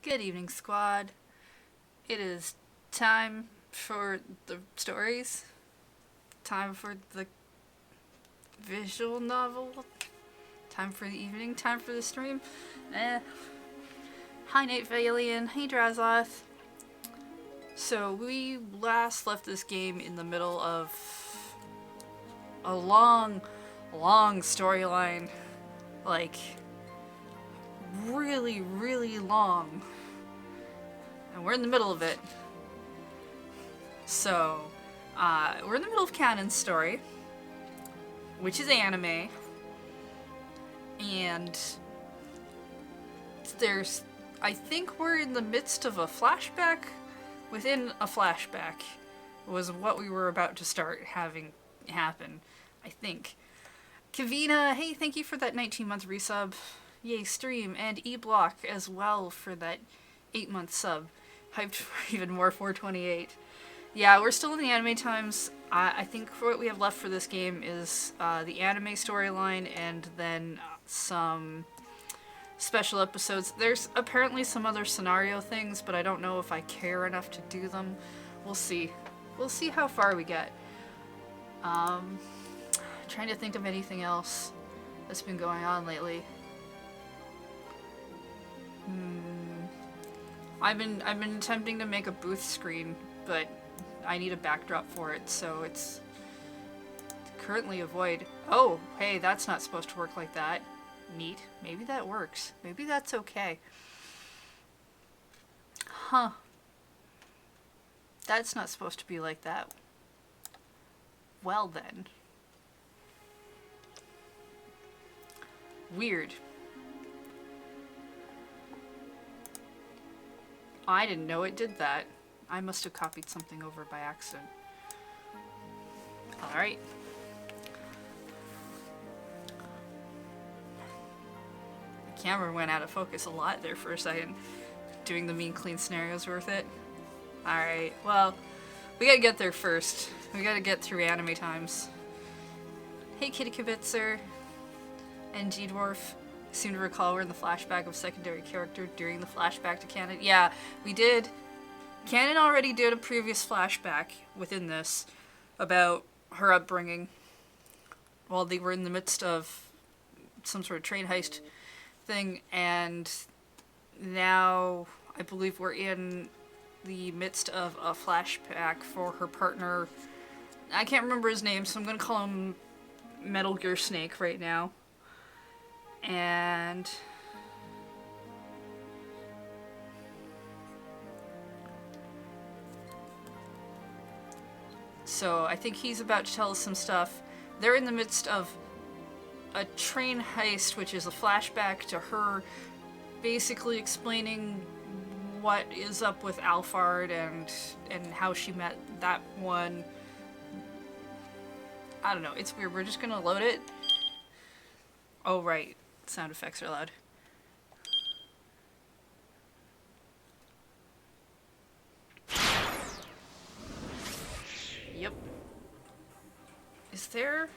Good evening, squad. It is time for the stories. Time for the visual novel. Time for the evening. Time for the stream. Hi, Nate Valian. Hey, Drazoth. So, we last left this game in the middle of a long storyline. Like, really long. And we're in the middle of it. So, we're in the middle of Canon's story, which is anime. And I think we're in the midst of a flashback within a flashback was what we were about to start having happen, I think. Kavina, hey, thank you for that 19-month resub. Yay, stream. And E-Block as well for that 8-month sub. Hyped for even more 428. Yeah, we're still in the anime times. I think what we have left for this game is the anime storyline and then some special episodes. There's apparently some other scenario things, but I don't know if I care enough to do them. We'll see. We'll see how far we get. Trying to think of anything else that's been going on lately. I've been attempting to make a booth screen, but I need a backdrop for it, so it's currently a void. Oh, hey, that's not supposed to work like that. Neat. Maybe that works. Maybe that's okay. Huh. That's not supposed to be like that. Well then. Weird. I didn't know it did that. I must have copied something over by accident. Alright. The camera went out of focus a lot there for a second. Doing the mean clean scenarios worth it? Alright, well, we gotta get there first. We gotta get through anime times. Hey Kitty Kibitzer and G-Dwarf. I seem to recall we're in the flashback of secondary character during the flashback to Canon. Yeah, we did. Canon already did a previous flashback within this about her upbringing while they were in the midst of some sort of train heist thing, and now I believe we're in the midst of a flashback for her partner. I can't remember his name, so I'm gonna call him Metal Gear Snake right now. And so I think he's about to tell us some stuff. They're in the midst of a train heist, which is a flashback to her basically explaining what is up with Alphard and how she met that one. I don't know, it's weird. We're just gonna load it. Oh, right. Sound effects are loud. Yep. Is there...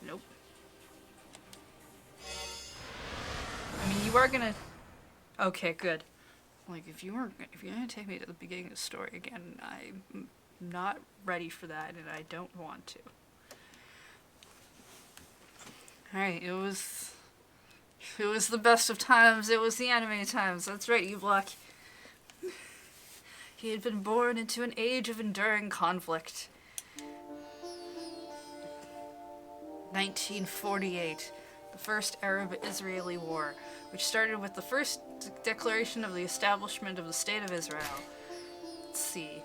Nope. I mean, you are gonna... Okay, good. Like, if you're gonna take me to the beginning of the story again, I'm not ready for that, and I don't want to. Alright, it was the best of times, it was the anime times. That's right, U-Block. He had been born into an age of enduring conflict. 1948, the First Arab-Israeli War, which started with the first declaration of the establishment of the State of Israel. Let's see.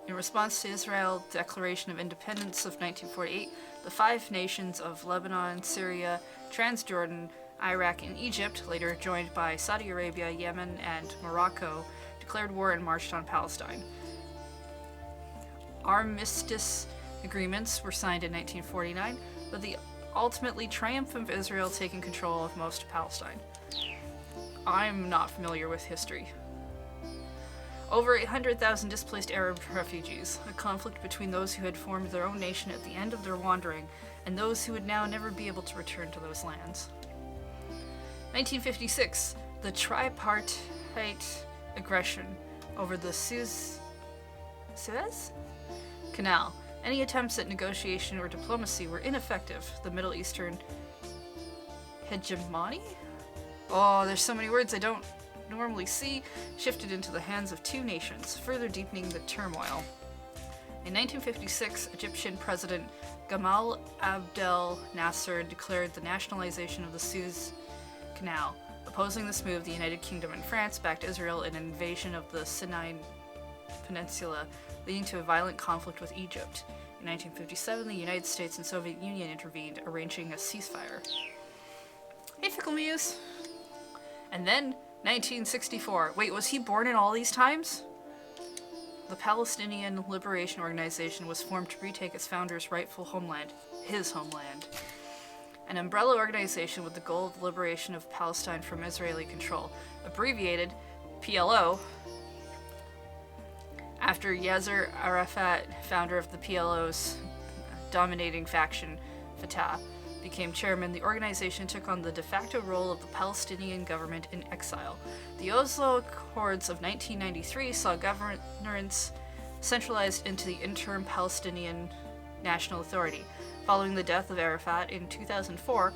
In response to Israel's Declaration of Independence of 1948, the five nations of Lebanon, Syria, Transjordan, Iraq, and Egypt, later joined by Saudi Arabia, Yemen, and Morocco, declared war and marched on Palestine. Armistice agreements were signed in 1949, with the ultimately triumph of Israel taking control of most of Palestine. I'm not familiar with history. Over 800,000 displaced Arab refugees, a conflict between those who had formed their own nation at the end of their wandering and those who would now never be able to return to those lands. 1956, the tripartite aggression over the Suez Canal. Any attempts at negotiation or diplomacy were ineffective. The Middle Eastern hegemony? Oh, there's so many words I don't normally see, shifted into the hands of two nations, further deepening the turmoil. In 1956, Egyptian President Gamal Abdel Nasser declared the nationalization of the Suez Canal. Opposing this move, the United Kingdom and France backed Israel in an invasion of the Sinai Peninsula, leading to a violent conflict with Egypt. In 1957, the United States and Soviet Union intervened, arranging a ceasefire. Hey, Fickle Muse! And then, 1964. Wait, was he born in all these times? The Palestinian Liberation Organization was formed to retake its founder's rightful homeland, his homeland. An umbrella organization with the goal of the liberation of Palestine from Israeli control, abbreviated PLO, after Yasser Arafat, founder of the PLO's dominating faction, Fatah, became chairman. The organization took on the de facto role of the Palestinian government in exile. The Oslo Accords of 1993 saw governance centralized into the interim Palestinian National Authority. Following the death of Arafat in 2004,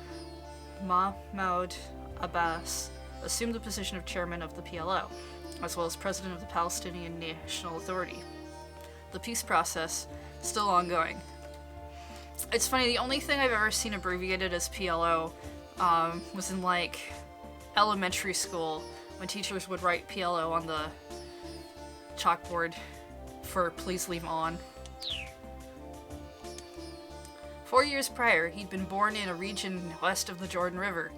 Mahmoud Abbas assumed the position of chairman of the PLO, as well as president of the Palestinian National Authority. The peace process still ongoing. It's funny, the only thing I've ever seen abbreviated as PLO was in, like, elementary school, when teachers would write PLO on the chalkboard for please leave on. 4 years prior, he'd been born in a region west of the Jordan River.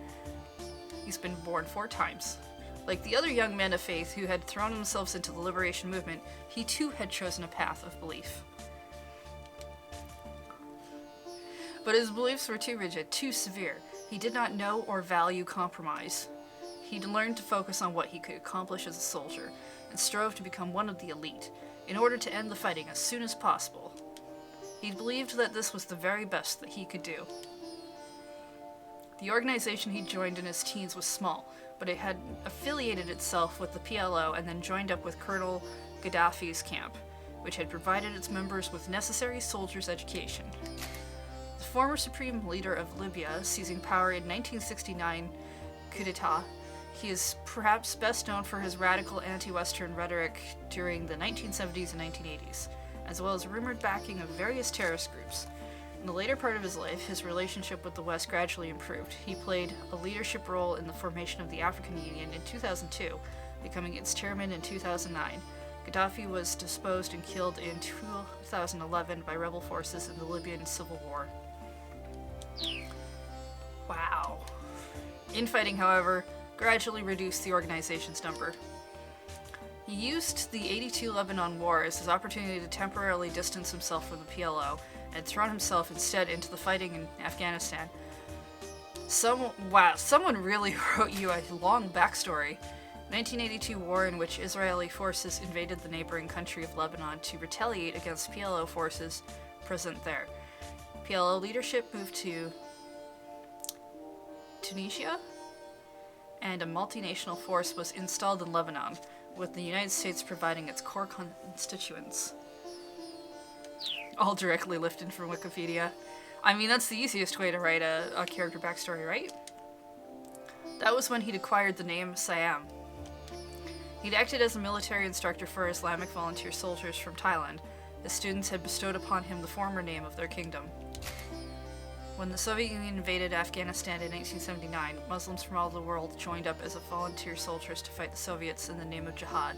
He's been born 4 times. Like the other young men of faith who had thrown themselves into the liberation movement, he too had chosen a path of belief. But his beliefs were too rigid, too severe. He did not know or value compromise. He'd learned to focus on what he could accomplish as a soldier, and strove to become one of the elite, in order to end the fighting as soon as possible. He believed that this was the very best that he could do. The organization he joined in his teens was small, but it had affiliated itself with the PLO and then joined up with Colonel Gaddafi's camp, which had provided its members with necessary soldiers' education. The former supreme leader of Libya, seizing power in 1969 coup d'etat, he is perhaps best known for his radical anti-Western rhetoric during the 1970s and 1980s, as well as rumored backing of various terrorist groups. In the later part of his life, his relationship with the West gradually improved. He played a leadership role in the formation of the African Union in 2002, becoming its chairman in 2009. Gaddafi was disposed and killed in 2011 by rebel forces in the Libyan civil war. Wow. Infighting, however, gradually reduced the organization's number. He used the 82 Lebanon War as his opportunity to temporarily distance himself from the PLO and thrown himself instead into the fighting in Afghanistan. Someone really wrote you a long backstory. 1982 war in which Israeli forces invaded the neighboring country of Lebanon to retaliate against PLO forces present there. PLO leadership moved to Tunisia, and a multinational force was installed in Lebanon, with the United States providing its core constituents. All directly lifted from Wikipedia. I mean, that's the easiest way to write a character backstory, right? That was when he'd acquired the name Siam. He'd acted as a military instructor for Islamic volunteer soldiers from Thailand. His students had bestowed upon him the former name of their kingdom. When the Soviet Union invaded Afghanistan in 1979, Muslims from all over the world joined up as volunteer soldiers to fight the Soviets in the name of jihad.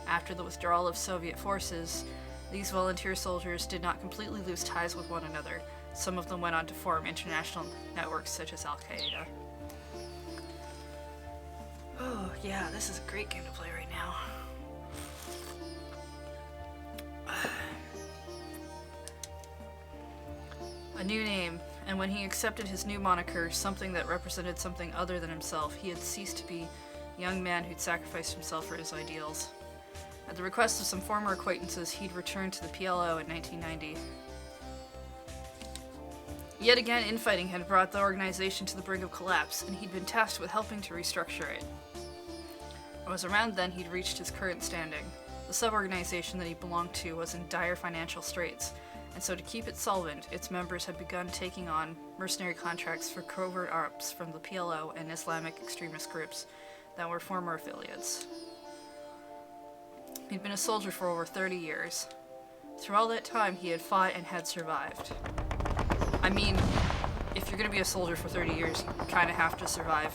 After the withdrawal of Soviet forces, these volunteer soldiers did not completely lose ties with one another. Some of them went on to form international networks such as Al-Qaeda. Oh yeah, this is a great game to play right now. A new name, and when he accepted his new moniker, something that represented something other than himself, he had ceased to be a young man who'd sacrificed himself for his ideals. At the request of some former acquaintances, he'd returned to the PLO in 1990. Yet again, infighting had brought the organization to the brink of collapse, and he'd been tasked with helping to restructure it. It was around then he'd reached his current standing. The sub-organization that he belonged to was in dire financial straits, and so to keep it solvent, its members had begun taking on mercenary contracts for covert ops from the PLO and Islamic extremist groups that were former affiliates. He'd been a soldier for over 30 years. Through all that time, he had fought and had survived. I mean, if you're gonna be a soldier for 30 years, you kinda have to survive.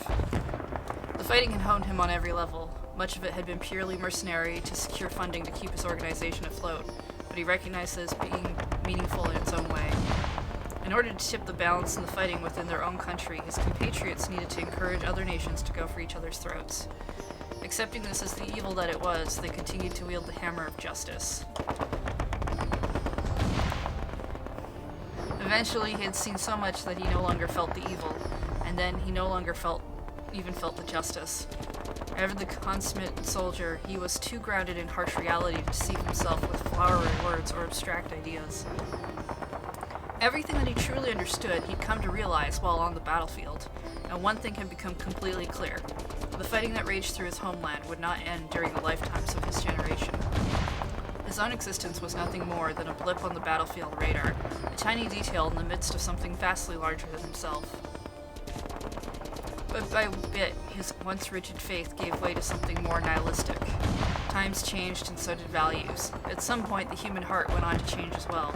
The fighting had honed him on every level. Much of it had been purely mercenary to secure funding to keep his organization afloat, but he recognized it as being meaningful in its own way. In order to tip the balance in the fighting within their own country, his compatriots needed to encourage other nations to go for each other's throats. Accepting this as the evil that it was, they continued to wield the hammer of justice. Eventually, he had seen so much that he no longer felt the evil, and then he no longer even felt the justice. Ever the consummate soldier, he was too grounded in harsh reality to deceive himself with flowery words or abstract ideas. Everything that he truly understood, he'd come to realize while on the battlefield, and one thing had become completely clear. The fighting that raged through his homeland would not end during the lifetimes of his generation. His own existence was nothing more than a blip on the battlefield radar, a tiny detail in the midst of something vastly larger than himself. But by bit, his once rigid faith gave way to something more nihilistic. Times changed and so did values. At some point, the human heart went on to change as well.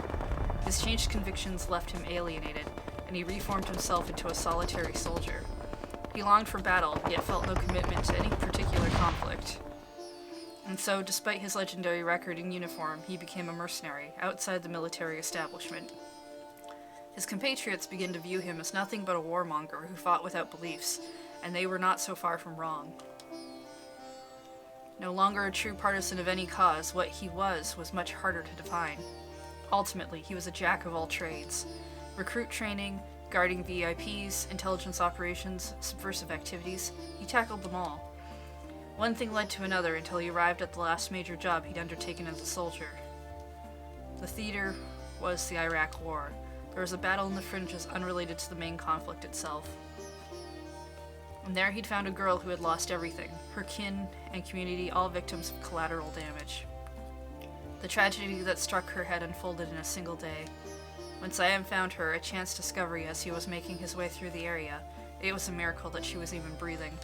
His changed convictions left him alienated, and he reformed himself into a solitary soldier. He longed for battle, yet felt no commitment to any particular conflict. And so, despite his legendary record in uniform, he became a mercenary, outside the military establishment. His compatriots began to view him as nothing but a warmonger who fought without beliefs, and they were not so far from wrong. No longer a true partisan of any cause, what he was much harder to define. Ultimately, he was a jack of all trades. Recruit training, guarding VIPs, intelligence operations, subversive activities, he tackled them all. One thing led to another until he arrived at the last major job he'd undertaken as a soldier. The theater was the Iraq War. There was a battle in the fringes unrelated to the main conflict itself. And there he'd found a girl who had lost everything, her kin and community all victims of collateral damage. The tragedy that struck her had unfolded in a single day. When Siam found her, a chance discovery as he was making his way through the area, it was a miracle that she was even breathing.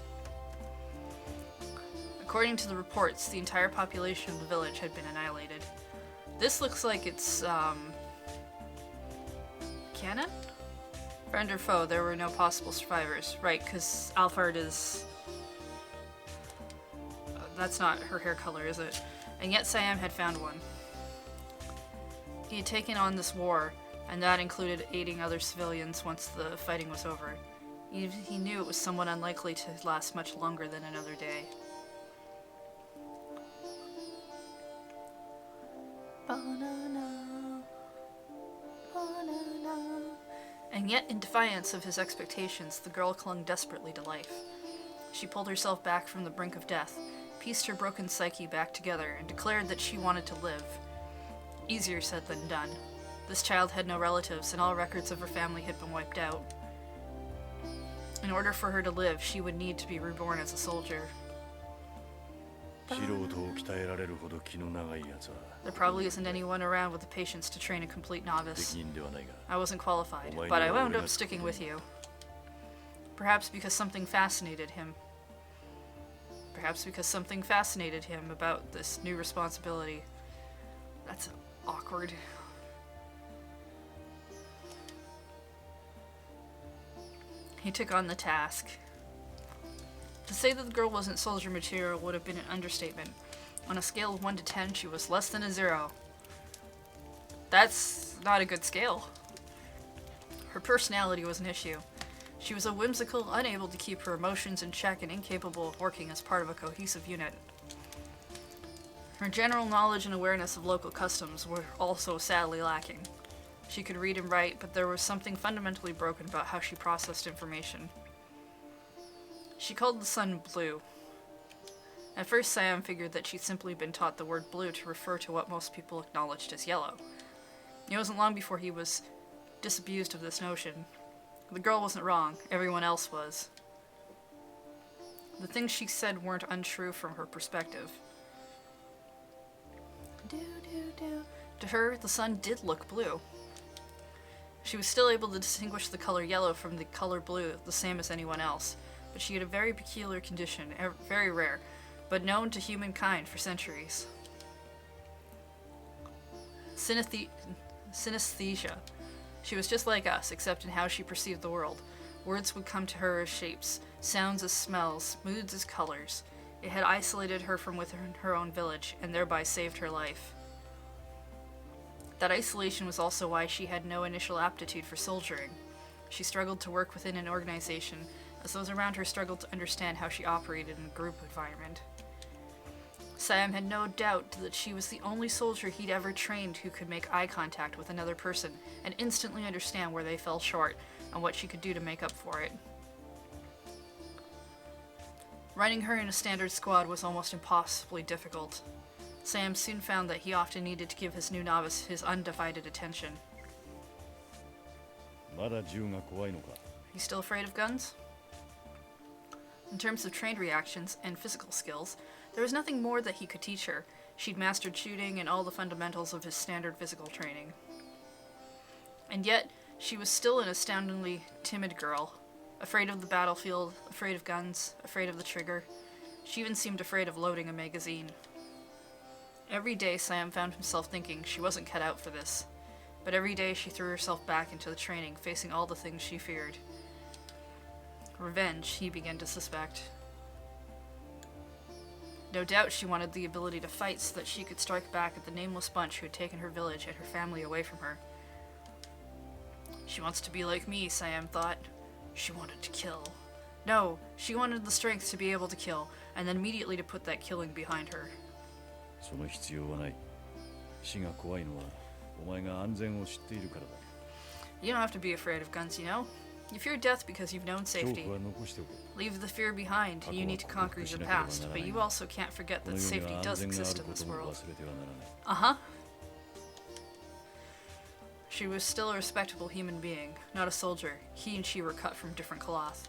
According to the reports, the entire population of the village had been annihilated. This looks like it's, canon? Friend or foe, there were no possible survivors. Right, because Alphard is... that's not her hair color, is it? And yet Siam had found one. He had taken on this war, and that included aiding other civilians once the fighting was over. He knew it was somewhat unlikely to last much longer than another day. And yet, in defiance of his expectations, the girl clung desperately to life. She pulled herself back from the brink of death, pieced her broken psyche back together, and declared that she wanted to live. Easier said than done. This child had no relatives, and all records of her family had been wiped out. In order for her to live, she would need to be reborn as a soldier. There probably isn't anyone around with the patience to train a complete novice. I wasn't qualified, but I wound up sticking with you. Perhaps because something fascinated him. Perhaps because something fascinated him about this new responsibility. That's awkward. He took on the task. To say that the girl wasn't soldier material would have been an understatement. On a scale of 1 to 10, she was less than a 0. That's not a good scale. Her personality was an issue. She was a whimsical, unable to keep her emotions in check, and incapable of working as part of a cohesive unit. Her general knowledge and awareness of local customs were also sadly lacking. She could read and write, but there was something fundamentally broken about how she processed information. She called the sun blue. At first, Siam figured that she'd simply been taught the word blue to refer to what most people acknowledged as yellow. It wasn't long before he was disabused of this notion. The girl wasn't wrong, everyone else was. The things she said weren't untrue from her perspective. To her, the sun did look blue. She was still able to distinguish the color yellow from the color blue, the same as anyone else, but she had a very peculiar condition, very rare, but known to humankind for centuries. Synesthesia. She was just like us, except in how she perceived the world. Words would come to her as shapes, sounds as smells, moods as colors. It had isolated her from within her own village, and thereby saved her life. That isolation was also why she had no initial aptitude for soldiering. She struggled to work within an organization, as those around her struggled to understand how she operated in a group environment. Siam had no doubt that she was the only soldier he'd ever trained who could make eye contact with another person and instantly understand where they fell short and what she could do to make up for it. Running her in a standard squad was almost impossibly difficult. Sam soon found that he often needed to give his new novice his undivided attention. He's still afraid of guns? In terms of trained reactions and physical skills, there was nothing more that he could teach her. She'd mastered shooting and all the fundamentals of his standard physical training. And yet, she was still an astoundingly timid girl, afraid of the battlefield, afraid of guns, afraid of the trigger. She even seemed afraid of loading a magazine. Every day, Sam found himself thinking she wasn't cut out for this, but every day she threw herself back into the training, facing all the things she feared. Revenge, he began to suspect. No doubt she wanted the ability to fight so that she could strike back at the nameless bunch who had taken her village and her family away from her. She wants to be like me, Siam thought. She wanted to kill. No, she wanted the strength to be able to kill, and then immediately to put that killing behind her. You don't have to be afraid of guns, you know? You fear death because you've known safety. Leave the fear behind. You need to conquer your past, but you also can't forget that safety does exist in this world. Uh-huh. She was still a respectable human being, not a soldier. He and she were cut from different cloth.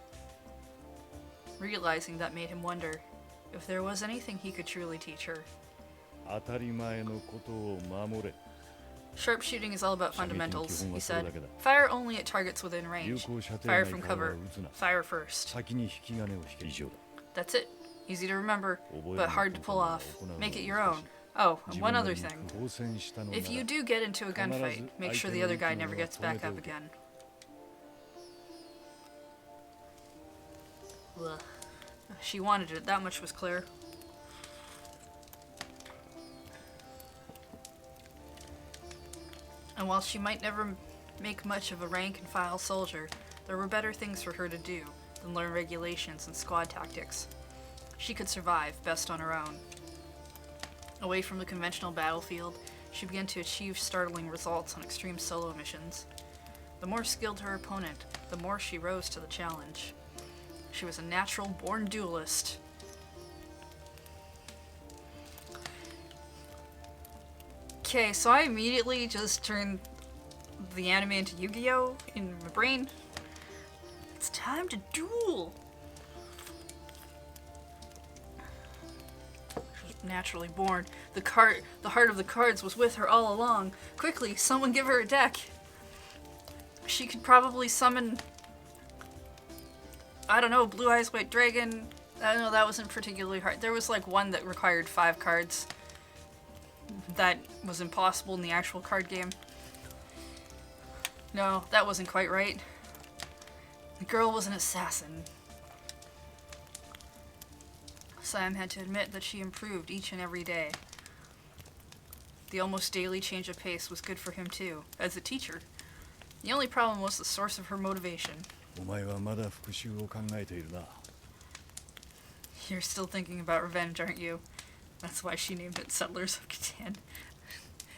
Realizing that made him wonder if there was anything he could truly teach her. Sharpshooting is all about fundamentals, he said. Fire only at targets within range. Fire from cover. Fire first. That's it. Easy to remember, but hard to pull off. Make it your own. Oh, and one other thing. If you do get into a gunfight, make sure the other guy never gets back up again. Ugh. She wanted it, that much was clear. And while she might never make much of a rank-and-file soldier, there were better things for her to do than learn regulations and squad tactics. She could survive best on her own. Away from the conventional battlefield, she began to achieve startling results on extreme solo missions. The more skilled her opponent, the more she rose to the challenge. She was a natural-born duelist. Okay, so I immediately just turned the anime into Yu-Gi-Oh! In my brain. It's time to duel! She was naturally born. The heart of the cards was with her all along. Quickly, someone give her a deck! She could probably summon, I don't know, Blue Eyes White Dragon. I don't know, that wasn't particularly hard. There was like one that required 5 cards. That was impossible in the actual card game. No, that wasn't quite right. The girl was an assassin. Sam had to admit that she improved each and every day. The almost daily change of pace was good for him too, as a teacher. The only problem was the source of her motivation. You're still thinking about revenge, aren't you? That's why she named it Settlers of Catan.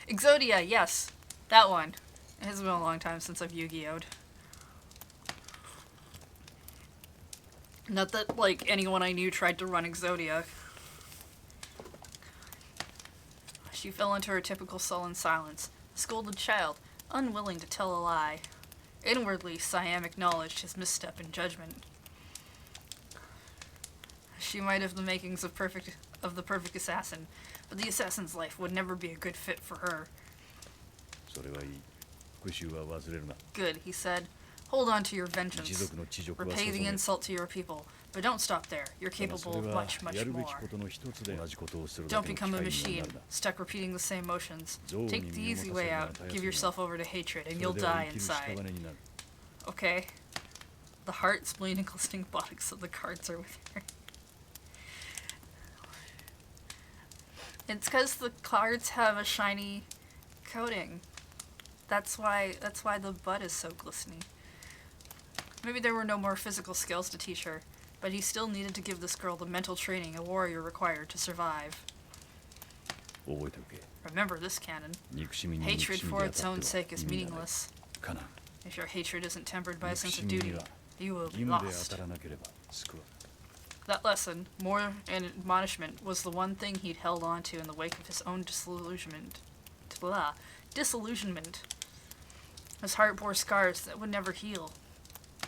Exodia, yes. That one. It has been a long time since I've Yu-Gi-Oh'd. Not that, like, anyone I knew tried to run Exodia. She fell into her typical sullen silence, a scolded child, unwilling to tell a lie. Inwardly, Siam acknowledged his misstep in judgment. She might have the makings of the perfect assassin, but the assassin's life would never be a good fit for her. Good, he said. Hold on to your vengeance. Repay the insult to your people. But don't stop there. You're capable of much, much more. Don't become a machine, stuck repeating the same motions. Take the easy way out. Give yourself over to hatred, and you'll die inside. Okay. The heart, spleen, and glistening buttocks of the cards are with her. It's because the cards have a shiny coating. That's why the butt is so glistening. Maybe there were no more physical skills to teach her, but he still needed to give this girl the mental training a warrior required to survive. Remember this canon. Hatred for its own sake is meaningless. If your hatred isn't tempered by a sense of duty, you will be lost. That lesson, more an admonishment, was the one thing he'd held on to in the wake of his own disillusionment. His heart bore scars that would never heal.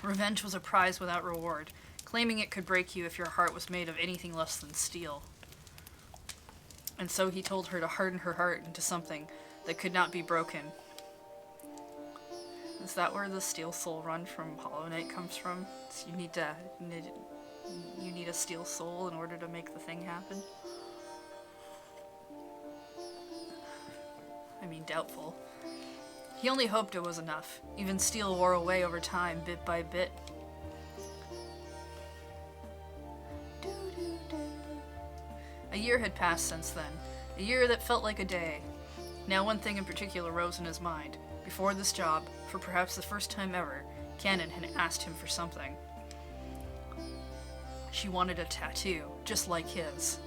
Revenge was a prize without reward, claiming it could break you if your heart was made of anything less than steel. And so he told her to harden her heart into something that could not be broken. Is that where the steel soul run from Hollow Knight comes from? So you need a steel soul in order to make the thing happen? I mean, doubtful. He only hoped it was enough. Even steel wore away over time, bit by bit. A year had passed since then. A year that felt like a day. Now one thing in particular rose in his mind. Before this job, for perhaps the first time ever, Cannon had asked him for something. She wanted a tattoo, just like his.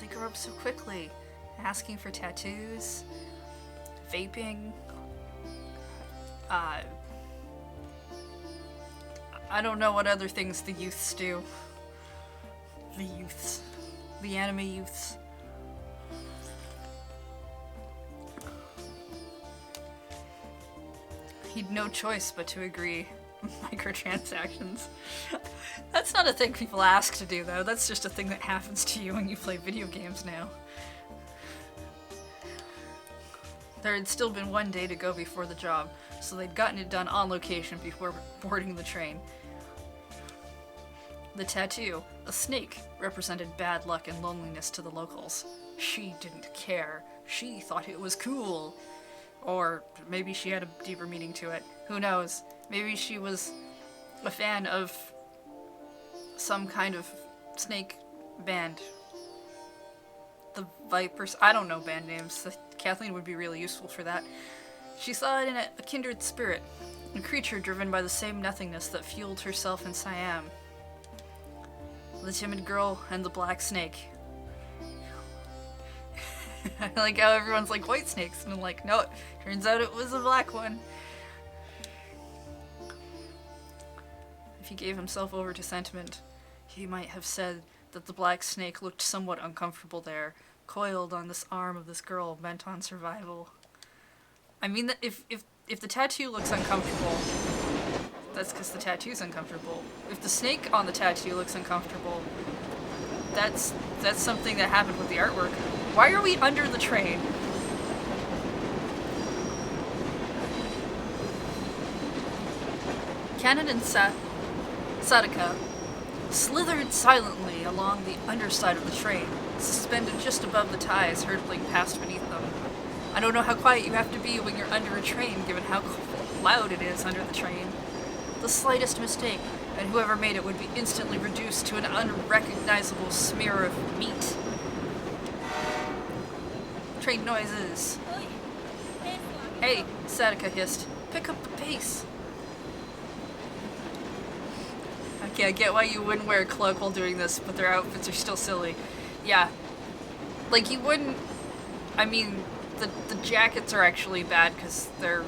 They grew up so quickly. Asking for tattoos, vaping. I don't know what other things the youths do. The youths. The anime youths. He'd no choice but to agree. Microtransactions. That's not a thing people ask to do, though. That's just a thing that happens to you when you play video games now. There had still been one day to go before the job, so they'd gotten it done on location before boarding the train. The tattoo, a snake, represented bad luck and loneliness to the locals. She didn't care. She thought it was cool. Or maybe she had a deeper meaning to it. Who knows? Maybe she was a fan of some kind of snake band. The Vipers. I don't know band names. Kathleen would be really useful for that. She saw it in a kindred spirit, a creature driven by the same nothingness that fueled herself and Siam. The timid girl and the black snake. I like how everyone's like white snakes, and I'm like, no, it turns out it was a black one. If he gave himself over to sentiment, he might have said that the black snake looked somewhat uncomfortable there, coiled on this arm of this girl bent on survival. I mean, that if the tattoo looks uncomfortable, that's because the tattoo's uncomfortable. If the snake on the tattoo looks uncomfortable, that's something that happened with the artwork. Why are we under the train? Cannon and Sadaka slithered silently along the underside of the train, suspended just above the ties hurtling past beneath them. I don't know how quiet you have to be when you're under a train, given how loud it is under the train. The slightest mistake, and whoever made it would be instantly reduced to an unrecognizable smear of meat. Train noises. Hey, Sadaka hissed. Pick up the pace. Okay, I get why you wouldn't wear a cloak while doing this, but their outfits are still silly. Yeah. Like, you wouldn't... I mean, the jackets are actually bad because they're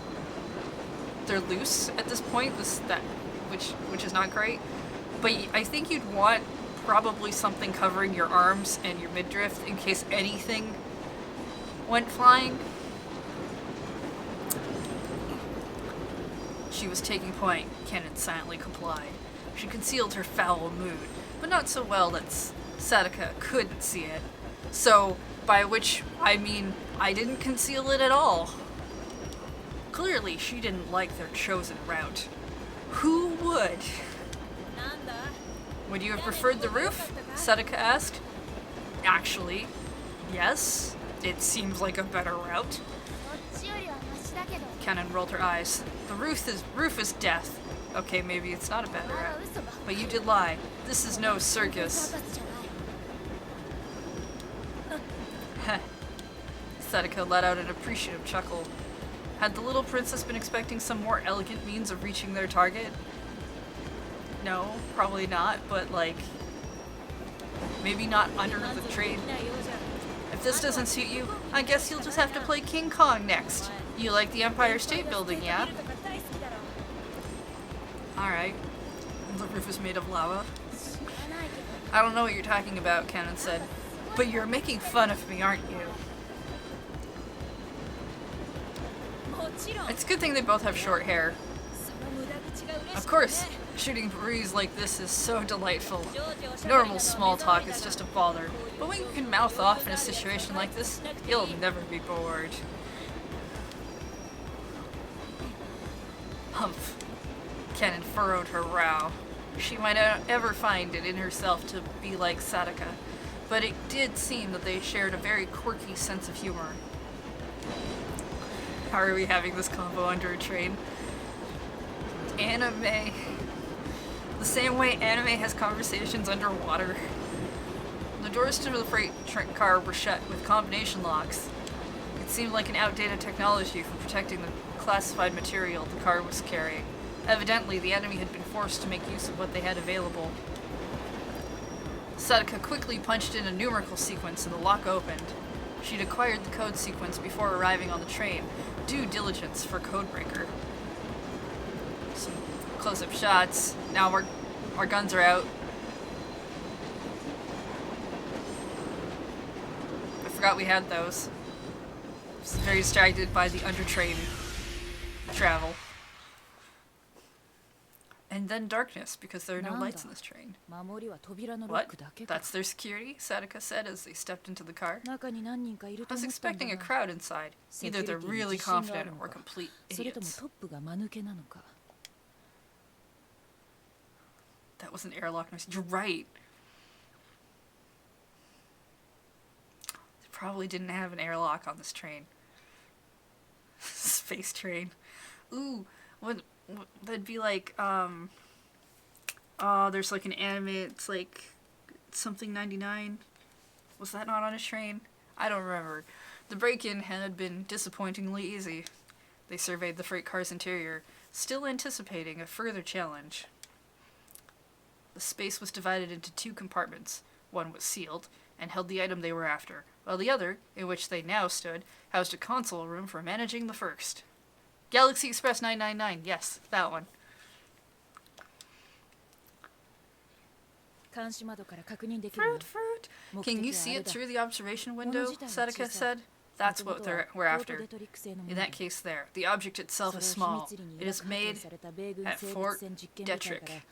loose at this point, which is not great. But I think you'd want probably something covering your arms and your midriff in case anything went flying. She was taking point. Kennen silently complied. She concealed her foul mood, but not so well that Sadaka couldn't see it. So, by which I mean I didn't conceal it at all. Clearly, she didn't like their chosen route. Who would? Would you have preferred the roof? Sadaka asked. Actually, yes. It seems like a better route. Kennen rolled her eyes. The roof is death. Okay, maybe it's not a bad route. But you did lie. This is no circus. Sadako let out an appreciative chuckle. Had the little princess been expecting some more elegant means of reaching their target? No, probably not, but like, maybe not under the train. If this doesn't suit you, I guess you'll just have to play King Kong next. You like the Empire State Building, yeah? Alright. The roof is made of lava. I don't know what you're talking about, Kennen said. But you're making fun of me, aren't you? It's a good thing they both have short hair. Of course, shooting breeze like this is so delightful. Normal small talk is just a bother, but when you can mouth off in a situation like this, you'll never be bored. Humph. Kennen furrowed her brow. She might not ever find it in herself to be like Sadaka, but it did seem that they shared a very quirky sense of humor. How are we having this combo under a train? Anime. The same way anime has conversations underwater. The doors to the freight car were shut with combination locks. It seemed like an outdated technology for protecting the classified material the car was carrying. Evidently, the enemy had been forced to make use of what they had available. Sadaka quickly punched in a numerical sequence and the lock opened. She'd acquired the code sequence before arriving on the train. Due diligence for Codebreaker. Some close-up shots. Now our guns are out. I forgot we had those. I was very distracted by the under-train travel. And then darkness, because there are no lights in this train. What? That's their security? Sadaka said as they stepped into the car. I was expecting a crowd inside. Either they're really confident or complete idiots. That was an airlock noise. You're right. They probably didn't have an airlock on this train. Space train. Ooh, that'd be like, there's like an anime, it's like something 99. Was that not on a train? I don't remember. The break-in had been disappointingly easy. They surveyed the freight car's interior, still anticipating a further challenge. The space was divided into two compartments. One was sealed, and held the item they were after, while the other, in which they now stood, housed a console room for managing the first. Galaxy Express 999, yes, that one. Fruit. Can you see it through the observation window? Sadaka said. That's what we're after. In that case there, the object itself is small. It is made at Fort Detrick.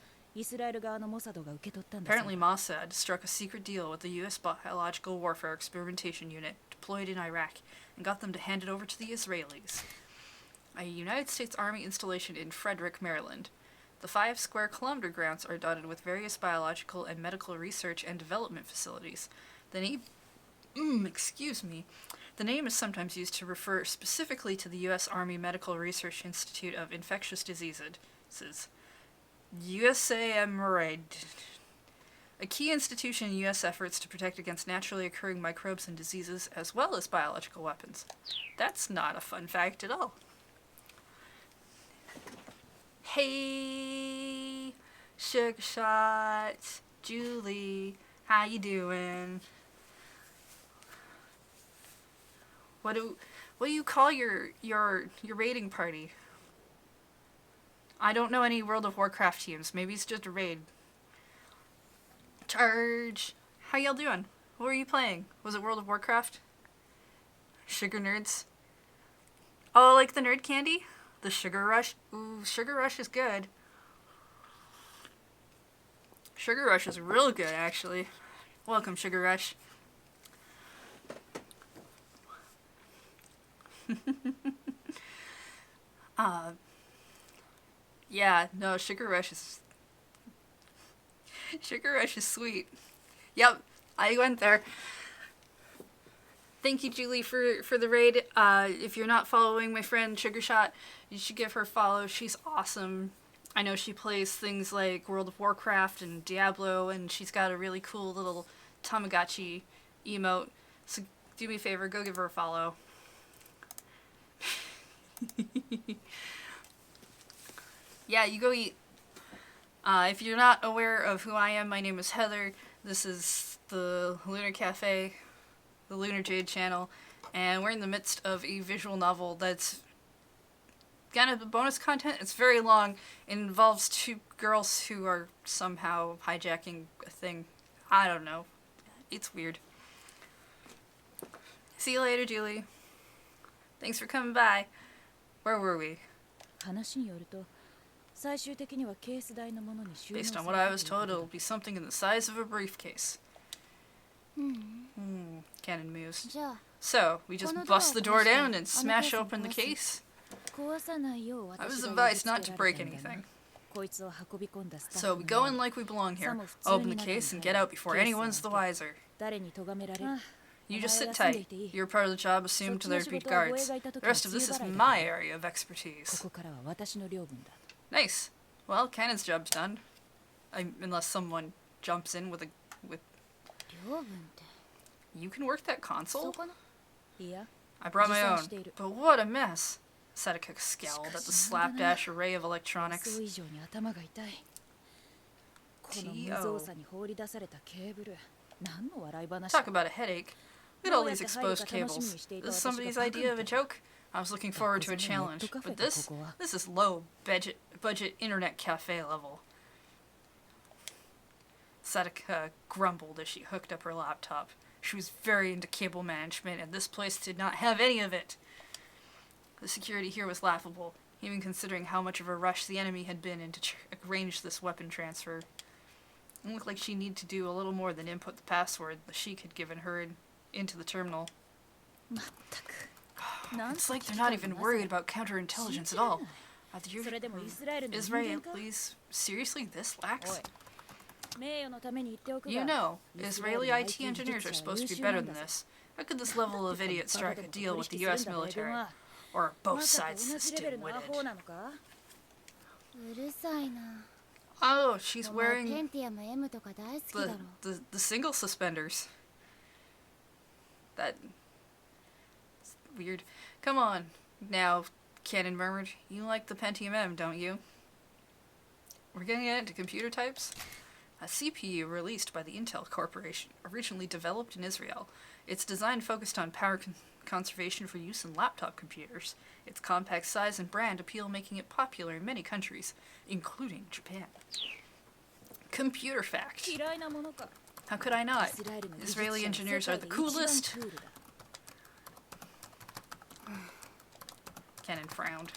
Apparently Mossad struck a secret deal with the U.S. Biological Warfare Experimentation Unit deployed in Iraq and got them to hand it over to the Israelis. A United States Army installation in Frederick, Maryland. The 5 square kilometer grounds are dotted with various biological and medical research and development facilities. The name, The name is sometimes used to refer specifically to the U.S. Army Medical Research Institute of Infectious Diseases. USAMRID. A key institution in U.S. efforts to protect against naturally occurring microbes and diseases, as well as biological weapons. That's not a fun fact at all. Hey, Sugar Shots, Julie, how you doing? What do you call your raiding party? I don't know any World of Warcraft teams. Maybe it's just a raid. Charge! How y'all doing? What were you playing? Was it World of Warcraft? Sugar nerds? Oh, like the nerd candy? The Sugar Rush? Ooh, Sugar Rush is good. Sugar Rush is real good, actually. Welcome, Sugar Rush. Yeah, no, Sugar Rush is... Sugar Rush is sweet. Yep, I went there. Thank you, Julie, for the raid. If you're not following my friend Sugarshot, you should give her a follow. She's awesome. I know she plays things like World of Warcraft and Diablo, and she's got a really cool little Tamagotchi emote. So do me a favor, go give her a follow. Yeah, you go eat. If you're not aware of who I am, my name is Heather. This is the Lunar Cafe, the Lunar Jade channel, and we're in the midst of a visual novel that's kind of bonus content. It's very long. It involves two girls who are somehow hijacking a thing. I don't know. It's weird. See you later, Julie. Thanks for coming by. Where were we? Based on what I was told, it'll be something in the size of a briefcase. Cannon moves. So, we just bust the door down and smash open the case? I was advised not to break anything. So we go in like we belong here, open the case and get out before anyone's the wiser. You just sit tight. Your part of the job assumed there'd be guards. The rest of this is my area of expertise. Nice. Well, Cannon's job's done. Unless someone jumps in with... You can work that console? I brought my own. But what a mess. Sadaka scowled at the slapdash array of electronics. T.O. Talk about a headache. Look at all these exposed cables. This is somebody's idea of a joke? I was looking forward to a challenge, but this is low budget internet cafe level. Sadaka grumbled as she hooked up her laptop. She was very into cable management, and this place did not have any of it. The security here was laughable, even considering how much of a rush the enemy had been in to arrange this weapon transfer. It looked like she needed to do a little more than input the password the Sheik had given her into the terminal. It's like they're not even worried about counterintelligence at all. Are the Israelis seriously this lax? You know, Israeli IT engineers are supposed to be better than this. How could this level of idiot strike a deal with the US military? Or are both sides this dim-witted? Oh, she's wearing the single suspenders. That's weird. Come on. Now, Cannon murmured, you like the Pentium M, don't you? We're getting into computer types? A CPU released by the Intel Corporation, originally developed in Israel. Its design focused on power conservation for use in laptop computers. Its compact size and brand appeal making it popular in many countries, including Japan. Computer fact. How could I not? Israeli engineers are the coolest. Cannon frowned.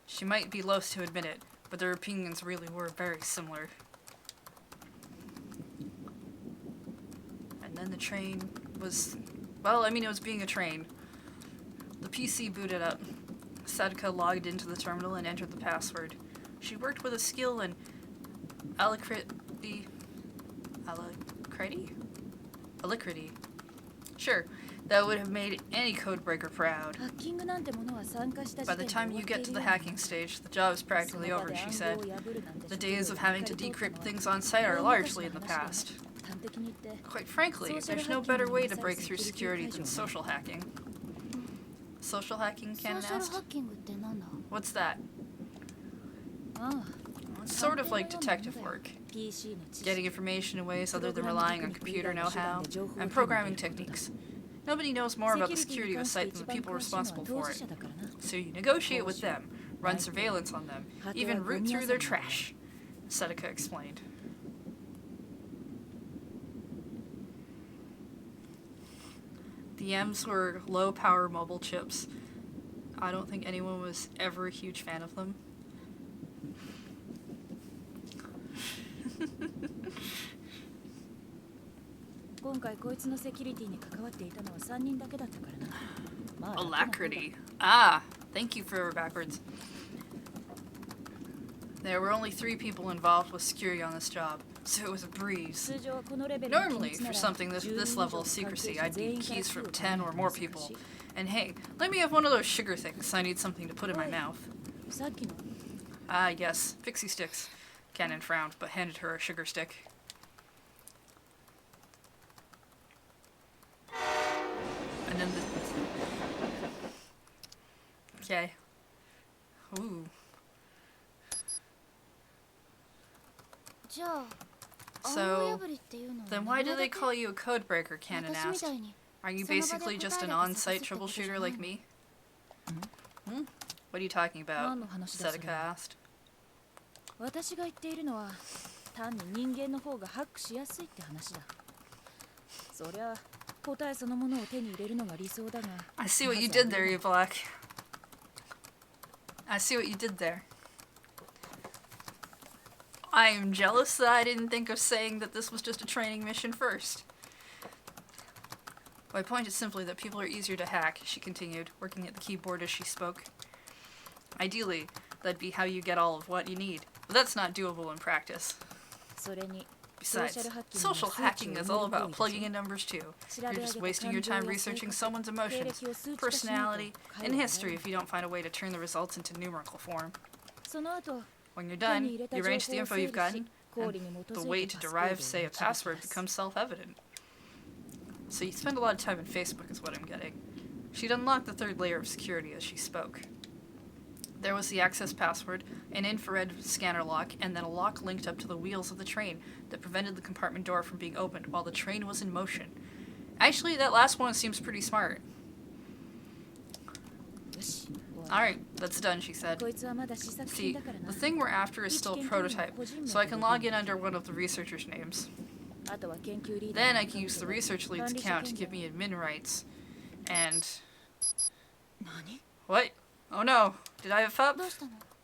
She might be loath to admit it, but their opinions really were very similar. And then the train was... Well, I mean, it was being a train. The PC booted up. Sadka logged into the terminal and entered the password. She worked with a skill in alacrity. Alacrity? Sure, that would have made any codebreaker proud. By the time you get to the hacking stage, the job is practically over, she said. The days of having to decrypt things on site are largely in the past. Quite frankly, there's no better way to break through security than social hacking. Social hacking, Cannon asked? What's that? It's sort of like detective work. Getting information in ways other than relying on computer know-how and programming techniques. Nobody knows more about the security of a site than the people responsible for it. So you negotiate with them, run surveillance on them, even root through their trash, Sedeka explained. The M's were low-power mobile chips. I don't think anyone was ever a huge fan of them. 今回こいつのセキュリティに関わっていたのは3人だけだったからな。まあ、Alacrity. Ah, thank you for backwards. There were only 3 people involved with security on this job, so it was a breeze. Normally, for something this level of secrecy, I'd need keys from 10 or more people. And hey, let me have one of those sugar things. I need something to put in my mouth. Ah, yes, pixie sticks. Cannon frowned, but handed her a sugar stick. And then okay. Ooh. So, then why do they call you a codebreaker, Cannon asked. Are you basically just an on-site troubleshooter like me? Hmm? What are you talking about? Sedeka asked. 私が言っているのは単に人間の方がハックしやすいって話だ。そりゃ答えそのものを手に入れるのが理想だが。I see what you did there, you black. I see what you did there. I am jealous that I didn't think of saying that this was just a training mission first. My point is simply that people are easier to hack, she continued, working at the keyboard as she spoke. Ideally, that'd be how you get all of what you need, but that's not doable in practice. Besides, social hacking is all about plugging in numbers too. You're just wasting your time researching someone's emotions, personality, and history if you don't find a way to turn the results into numerical form. When you're done, you arrange the info you've gotten, and the way to derive, say, a password becomes self-evident. So you spend a lot of time on Facebook is what I'm getting. She'd unlocked the 3rd layer of security as she spoke. There was the access password, an infrared scanner lock, and then a lock linked up to the wheels of the train that prevented the compartment door from being opened while the train was in motion. Actually, that last one seems pretty smart. Alright, that's done, she said. See, the thing we're after is still a prototype, so I can log in under one of the researchers' names. Then I can use the research lead's account to give me admin rights. And... What? Oh no, did I F up?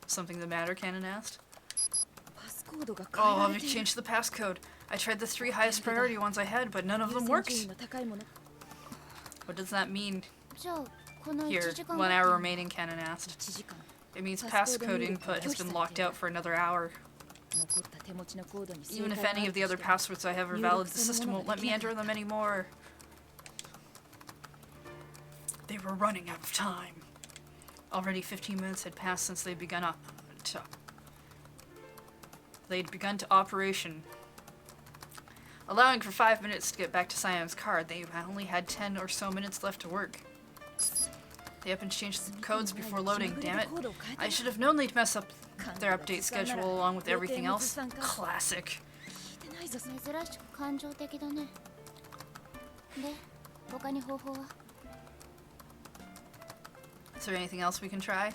Something the matter, Cannon asked. Oh, I've changed the passcode. I tried the 3 highest priority ones I had, but none of them worked. What does that mean? Here, 1 hour remaining, Cannon asked. It means passcode input has been locked out for another hour. Even if any of the other passwords I have are valid, the system won't let me enter them anymore. They were running out of time. Already 15 minutes had passed since they'd begun operation. Allowing for 5 minutes to get back to Cyan's card, they only had 10 or so minutes left to work. They up and changed the codes before loading, damn it. I should have known they'd mess up their update schedule along with everything else. Classic. Is there anything else we can try?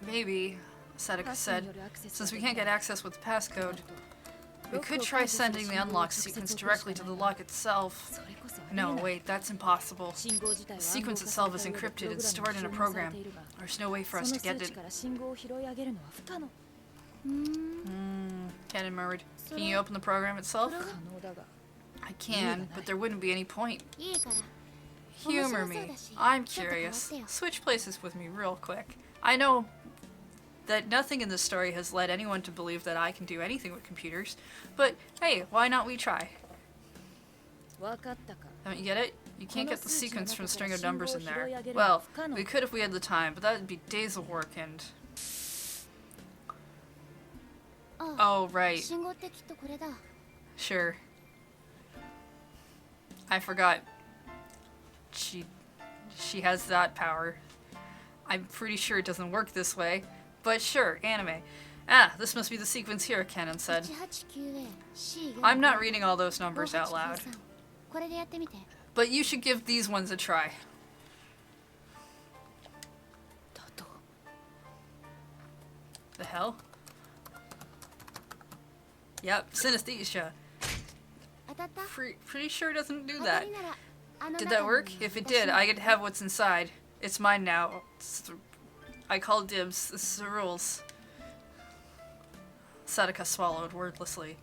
Maybe, Sedeka said. Since we can't get access with the passcode, we could try sending the unlock sequence directly to the lock itself. No, wait, that's impossible. The sequence itself is encrypted and stored in a program. There's no way for us to get it. Cannon murmured. Can you open the program itself? I can, but there wouldn't be any point. Humor me. I'm curious. Switch places with me real quick. I know that nothing in this story has led anyone to believe that I can do anything with computers, but hey, why not we try? Don't you get it? You can't get the sequence from a string of numbers in there. Well, we could if we had the time, but that would be days of work and... Oh, right. Sure. I forgot. She has that power. I'm pretty sure it doesn't work this way, but sure, anime. Ah, this must be the sequence here, Cannon said. I'm not reading all those numbers out loud. But you should give these ones a try. The hell? Yep, synesthesia. Pretty sure it doesn't do that. Did that work? If it did, I get to have what's inside. It's mine now. I call dibs. This is the rules. Sadaka swallowed wordlessly.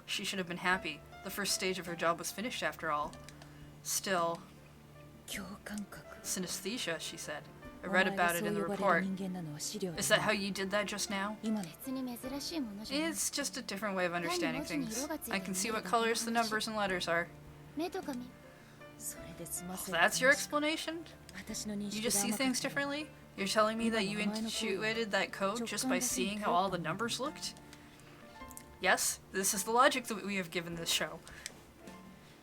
She should have been happy. The first stage of her job was finished after all. Still... Synesthesia, she said. I read about it in the report. Is that how you did that just now? It's just a different way of understanding things. I can see what colors the numbers and letters are. That's your explanation? You just see things differently? You're telling me that you intuited that code just by seeing how all the numbers looked? Yes, this is the logic that we have given this show.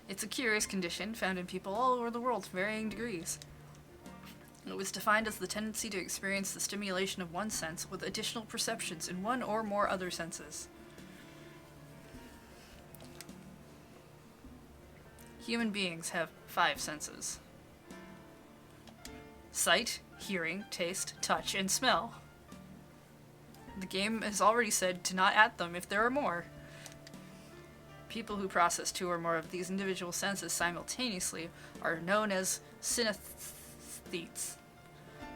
It's a curious condition found in people all over the world to varying degrees. It was defined as the tendency to experience the stimulation of one sense with additional perceptions in one or more other senses. Human beings have 5 senses: sight, hearing, taste, touch, and smell. The game has already said to not add them if there are more. People who process 2 or more of these individual senses simultaneously are known as synesthetes.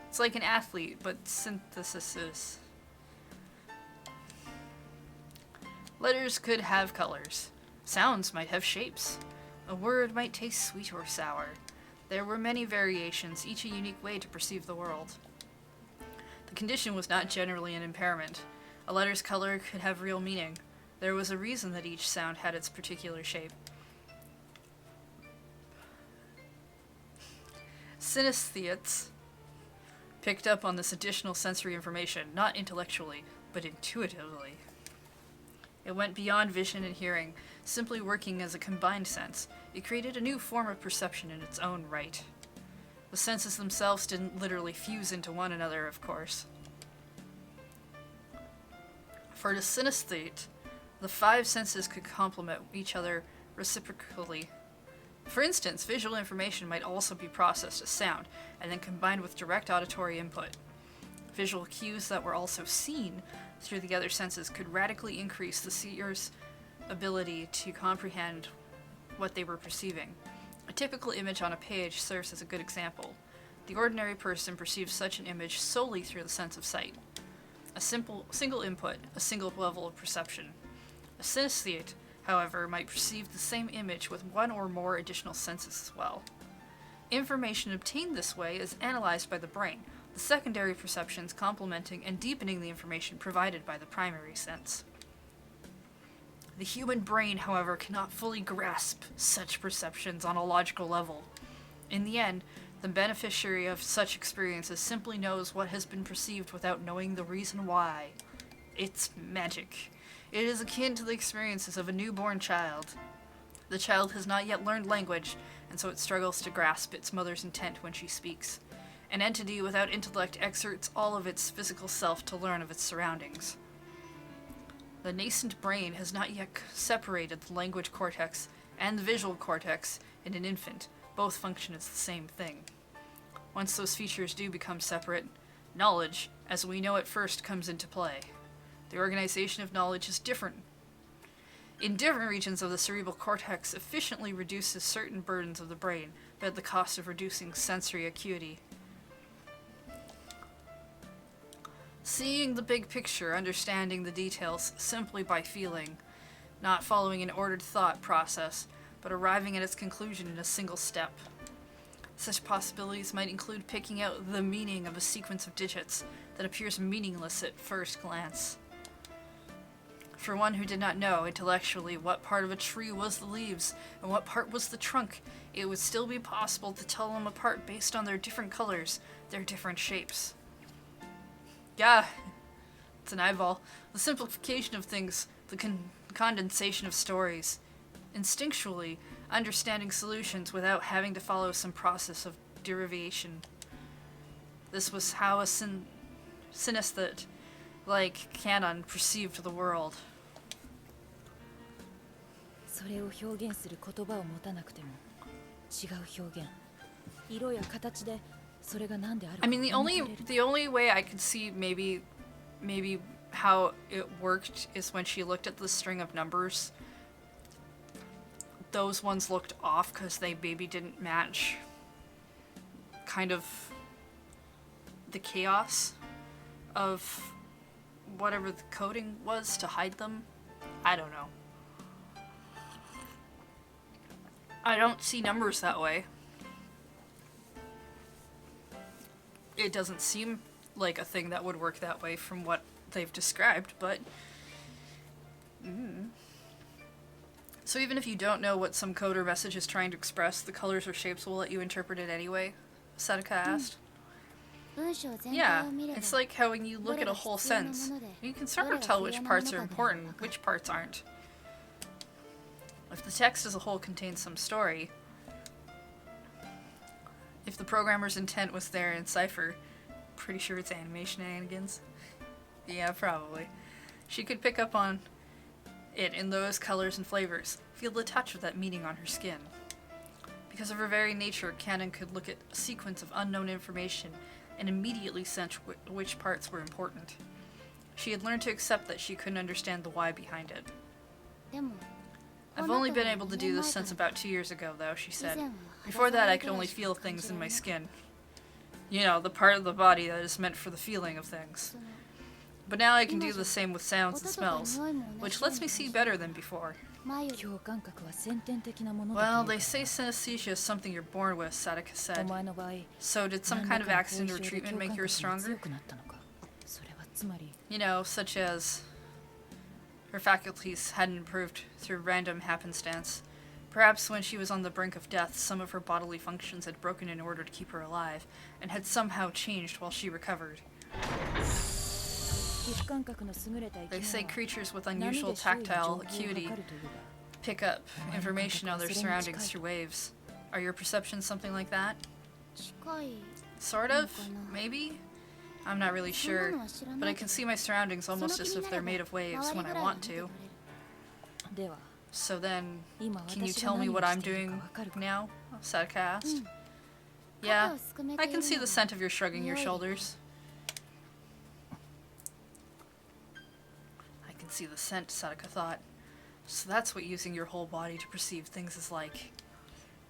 It's like an athlete, but synthesis. Letters could have colors. Sounds might have shapes. A word might taste sweet or sour. There were many variations, each a unique way to perceive the world. The condition was not generally an impairment. A letter's color could have real meaning. There was a reason that each sound had its particular shape. Synesthetes picked up on this additional sensory information, not intellectually, but intuitively. It went beyond vision and hearing, simply working as a combined sense. It created a new form of perception in its own right. The senses themselves didn't literally fuse into one another, of course. For the synesthete, the 5 senses could complement each other reciprocally. For instance, visual information might also be processed as sound, and then combined with direct auditory input. Visual cues that were also seen through the other senses could radically increase the seer's ability to comprehend what they were perceiving. A typical image on a page serves as a good example. The ordinary person perceives such an image solely through the sense of sight. A single input, a single level of perception. A synesthete, however, might perceive the same image with 1 or more additional senses as well. Information obtained this way is analyzed by the brain, the secondary perceptions complementing and deepening the information provided by the primary sense. The human brain, however, cannot fully grasp such perceptions on a logical level. In the end, the beneficiary of such experiences simply knows what has been perceived without knowing the reason why. It's magic. It is akin to the experiences of a newborn child. The child has not yet learned language, and so it struggles to grasp its mother's intent when she speaks. An entity without intellect exerts all of its physical self to learn of its surroundings. The nascent brain has not yet separated the language cortex and the visual cortex in an infant. Both function as the same thing. Once those features do become separate, knowledge, as we know it first, comes into play. The organization of knowledge is different. In different regions of the cerebral cortex efficiently reduces certain burdens of the brain, but at the cost of reducing sensory acuity. Seeing the big picture, understanding the details simply by feeling, not following an ordered thought process, but arriving at its conclusion in a single step. Such possibilities might include picking out the meaning of a sequence of digits that appears meaningless at first glance. For one who did not know intellectually what part of a tree was the leaves and what part was the trunk, it would still be possible to tell them apart based on their different colors, their different shapes. Yeah, it's an eyeball. The simplification of things, the condensation of stories. Instinctually, understanding solutions without having to follow some process of derivation. This was how a synesthete, like Canon, perceived the world. それを表現する言葉を持たなくても違う表現色や形でそれが何であるか I mean, the only way I could see maybe how it worked is when she looked at the string of numbers. those ones looked off because they maybe didn't match kind of the chaos of whatever the coding was to hide them. I don't know. I don't see numbers that way. It doesn't seem like a thing that would work that way from what they've described, but... So even if you don't know what some code or message is trying to express, the colors or shapes will let you interpret it anyway? Sadaka asked. Yeah, it's like how when you look at a whole sentence, you can sort of tell which parts are important, which parts aren't. If the text as a whole contains some story, if the programmer's intent was there in cipher, pretty sure it's anime shenanigans. Yeah, probably. She could pick up on it in those colors and flavors, feel the touch of that meaning on her skin. Because of her very nature, Canon could look at a sequence of unknown information and immediately sense which parts were important. She had learned to accept that she couldn't understand the why behind it. I've only been able to do this since about 2 years ago, though, she said. Before that, I could only feel things in my skin. You know, the part of the body that is meant for the feeling of things. But now I can do the same with sounds and smells, which lets me see better than before. Well, they say synesthesia is something you're born with, Sadaka said. So did some kind of accident or treatment make yours stronger? You know, such as her faculties hadn't improved through random happenstance. Perhaps when she was on the brink of death, some of her bodily functions had broken in order to keep her alive, and had somehow changed while she recovered. They say creatures with unusual tactile acuity pick up information on their surroundings through waves. Are your perceptions something like that? Sort of? Maybe? I'm not really sure, but I can see my surroundings almost as if they're made of waves when I want to. So then, can you tell me what I'm doing now? Sadaka asked. Yeah, I can see the scent of your shrugging your shoulders. I can see the scent, Sadaka thought. So that's what using your whole body to perceive things is like.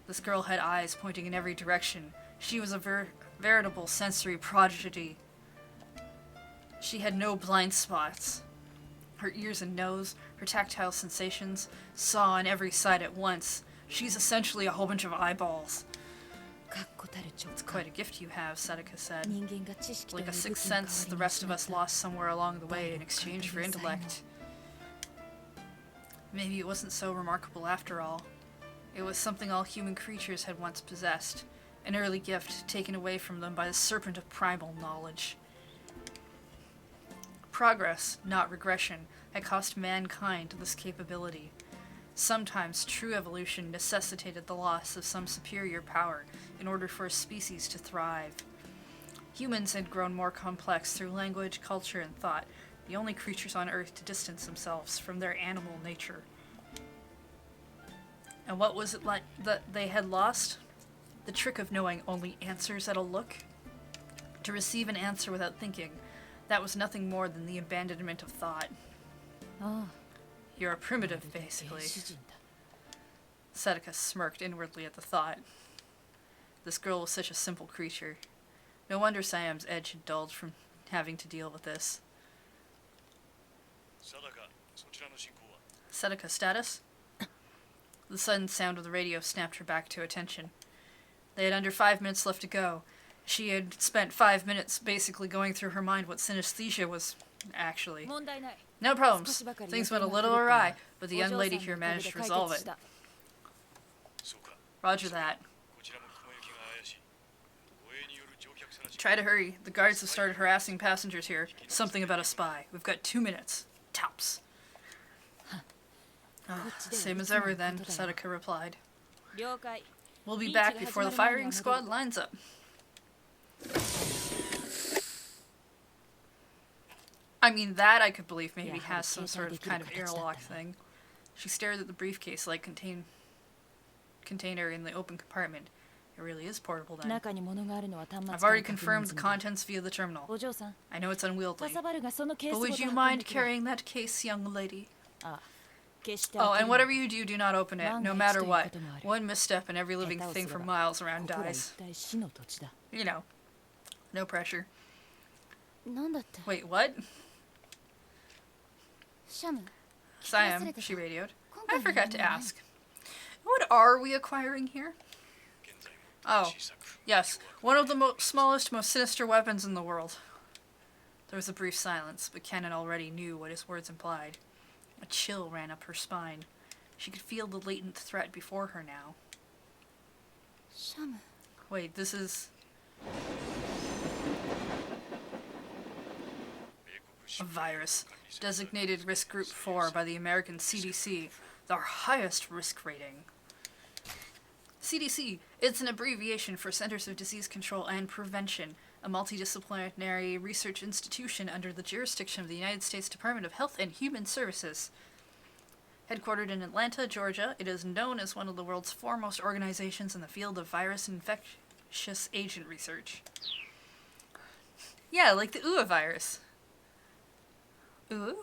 This girl had eyes pointing in every direction. She was a veritable sensory prodigy. She had no blind spots. Her ears and nose, her tactile sensations, saw on every side at once. She's essentially a whole bunch of eyeballs. It's quite a gift you have, Sadaka said. Like a sixth sense the rest of us lost somewhere along the way in exchange for intellect. Maybe it wasn't so remarkable after all. It was something all human creatures had once possessed. An early gift taken away from them by the serpent of primal knowledge. Progress, not regression, had cost mankind this capability. Sometimes true evolution necessitated the loss of some superior power in order for a species to thrive. Humans had grown more complex through language, culture, and thought, the only creatures on Earth to distance themselves from their animal nature. And what was it like that they had lost? The trick of knowing only answers at a look? To receive an answer without thinking, that was nothing more than the abandonment of thought. You're a primitive, basically. Sadaka smirked inwardly at the thought. This girl was such a simple creature. No wonder Siam's edge had dulled from having to deal with this. Sadaka status? The sudden sound of the radio snapped her back to attention. They had under 5 minutes left to go. She had spent 5 minutes basically going through her mind what synesthesia was actually. No problems. Things went a little awry, but the young lady here managed to resolve it. Roger that. Try to hurry. The guards have started harassing passengers here. Something about a spy. We've got 2 minutes. Tops. Same as ever then, Sadaka replied. We'll be back before the firing squad lines up. I mean, that I could believe maybe has some sort of kind of airlock thing. She stared at the briefcase-like container in the open compartment. It really is portable then. I've already confirmed the contents via the terminal. I know it's unwieldy, but would you mind carrying that case, young lady? Oh, and whatever you do, do not open it, no matter what. One misstep and every living thing for miles around dies. You know, no pressure. Wait, what? Siam, she radioed. I forgot to ask. What are we acquiring here? Oh, yes, one of the smallest, most sinister weapons in the world. There was a brief silence, but Cannon already knew what his words implied. A chill ran up her spine. She could feel the latent threat before her now. Wait, this is... a virus. Designated Risk Group 4 by the American CDC. Our highest risk rating. CDC, it's an abbreviation for Centers of Disease Control and Prevention, a multidisciplinary research institution under the jurisdiction of the United States Department of Health and Human Services. Headquartered in Atlanta, Georgia, it is known as one of the world's foremost organizations in the field of virus and infectious agent research. Yeah, like the UA virus. Ooh?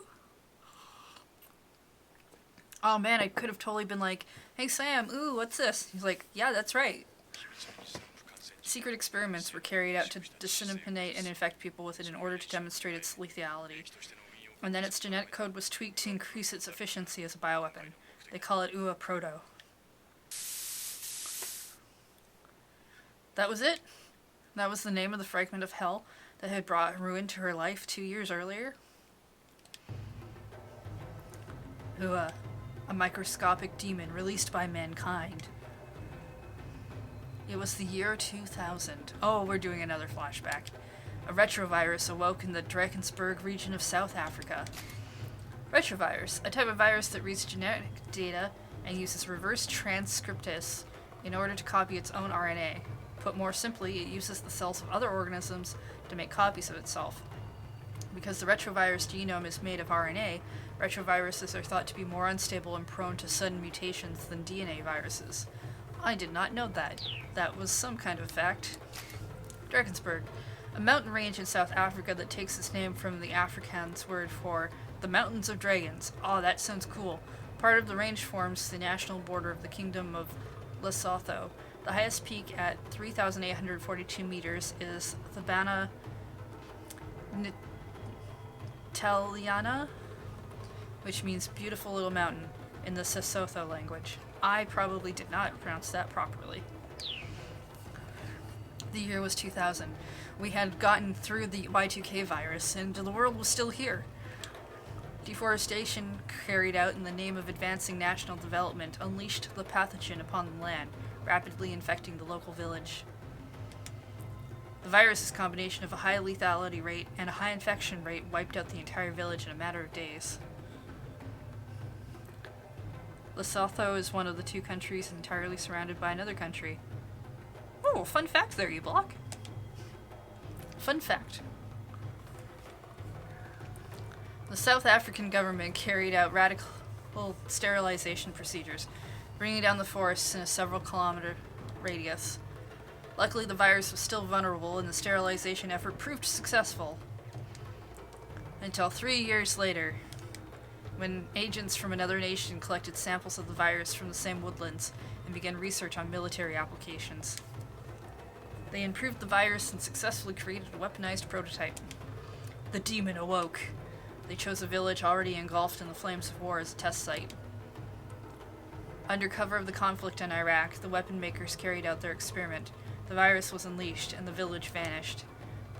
Oh man, I could have totally been like, hey Sam, ooh, what's this? He's like, yeah, that's right. Secret experiments were carried out to disseminate and infect people with it in order to demonstrate its lethality. And then its genetic code was tweaked to increase its efficiency as a bioweapon. They call it UA Proto. That was it? That was the name of the fragment of hell that had brought ruin to her life 2 years earlier? UA. A microscopic demon released by mankind. It was the year 2000. Oh, we're doing another flashback. A retrovirus awoke in the Drakensberg region of South Africa. Retrovirus, a type of virus that reads genetic data and uses reverse transcriptase in order to copy its own RNA. Put more simply, it uses the cells of other organisms to make copies of itself. Because the retrovirus genome is made of RNA, retroviruses are thought to be more unstable and prone to sudden mutations than DNA viruses. I did not know that. That was some kind of fact. Drakensberg, a mountain range in South Africa that takes its name from the Afrikaans word for the Mountains of Dragons. Oh, that sounds cool. Part of the range forms the national border of the Kingdom of Lesotho. The highest peak at 3,842 meters is the Bana Teliana, which means beautiful little mountain in the Sesotho language. I probably did not pronounce that properly. The year was 2000. We had gotten through the Y2K virus, and the world was still here. Deforestation carried out in the name of advancing national development unleashed the pathogen upon the land, rapidly infecting the local village. The virus's combination of a high lethality rate and a high infection rate wiped out the entire village in a matter of days. Lesotho is one of the two countries entirely surrounded by another country. Oh, fun fact there, you block. Fun fact. The South African government carried out radical sterilization procedures, bringing down the forests in a several kilometer radius. Luckily, the virus was still vulnerable and the sterilization effort proved successful. Until 3 years later, when agents from another nation collected samples of the virus from the same woodlands and began research on military applications. They improved the virus and successfully created a weaponized prototype. The demon awoke. They chose a village already engulfed in the flames of war as a test site. Under cover of the conflict in Iraq, the weapon makers carried out their experiment. The virus was unleashed, and the village vanished.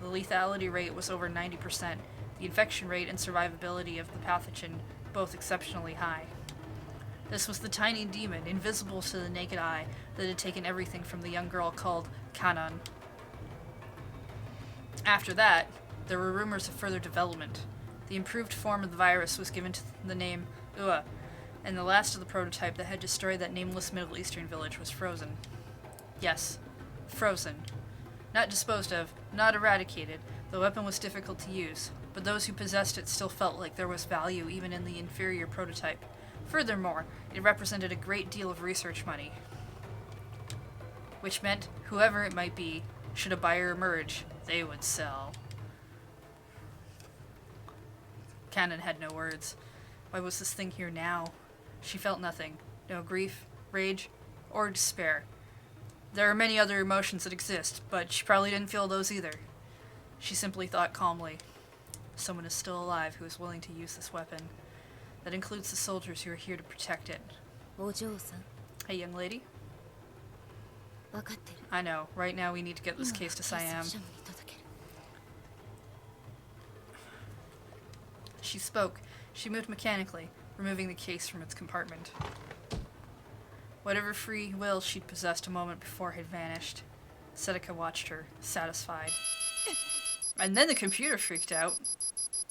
The lethality rate was over 90%, the infection rate and survivability of the pathogen both exceptionally high. This was the tiny demon, invisible to the naked eye, that had taken everything from the young girl called Kanan. After that, there were rumors of further development. The improved form of the virus was given to the name UA, and the last of the prototype that had destroyed that nameless Middle Eastern village was frozen. Yes, frozen. Not disposed of, not eradicated. The weapon was difficult to use, but those who possessed it still felt like there was value even in the inferior prototype. Furthermore, it represented a great deal of research money, which meant whoever it might be, should a buyer emerge, they would sell. Cannon had no words. Why was this thing here now? She felt nothing. No grief, rage, or despair. There are many other emotions that exist, but she probably didn't feel those either. She simply thought calmly. Someone is still alive who is willing to use this weapon. That includes the soldiers who are here to protect it. Hey, young lady. I know. Right now we need to get this case to Siam. She spoke. She moved mechanically, removing the case from its compartment. Whatever free will she'd possessed a moment before had vanished. Setika watched her, satisfied. And then the computer freaked out.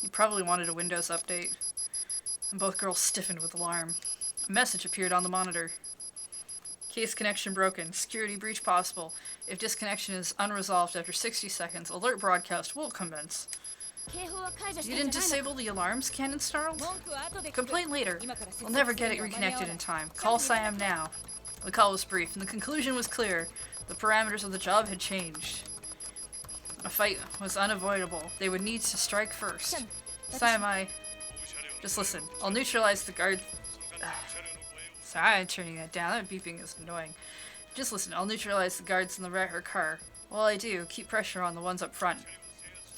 You probably wanted a Windows update. And both girls stiffened with alarm. A message appeared on the monitor. Case connection broken. Security breach possible. If disconnection is unresolved after 60 seconds, alert broadcast will commence. You didn't disable the alarms? Cannon snarled. Complain later. We'll never get it reconnected in time. Call Siam now. The call was brief, and the conclusion was clear. The parameters of the job had changed. A fight was unavoidable. They would need to strike first. Siam, just listen. I'll neutralize the guard... Sorry, I'm turning that down. That beeping is annoying. Just listen. I'll neutralize the guards in the rear car. While I do, keep pressure on the ones up front.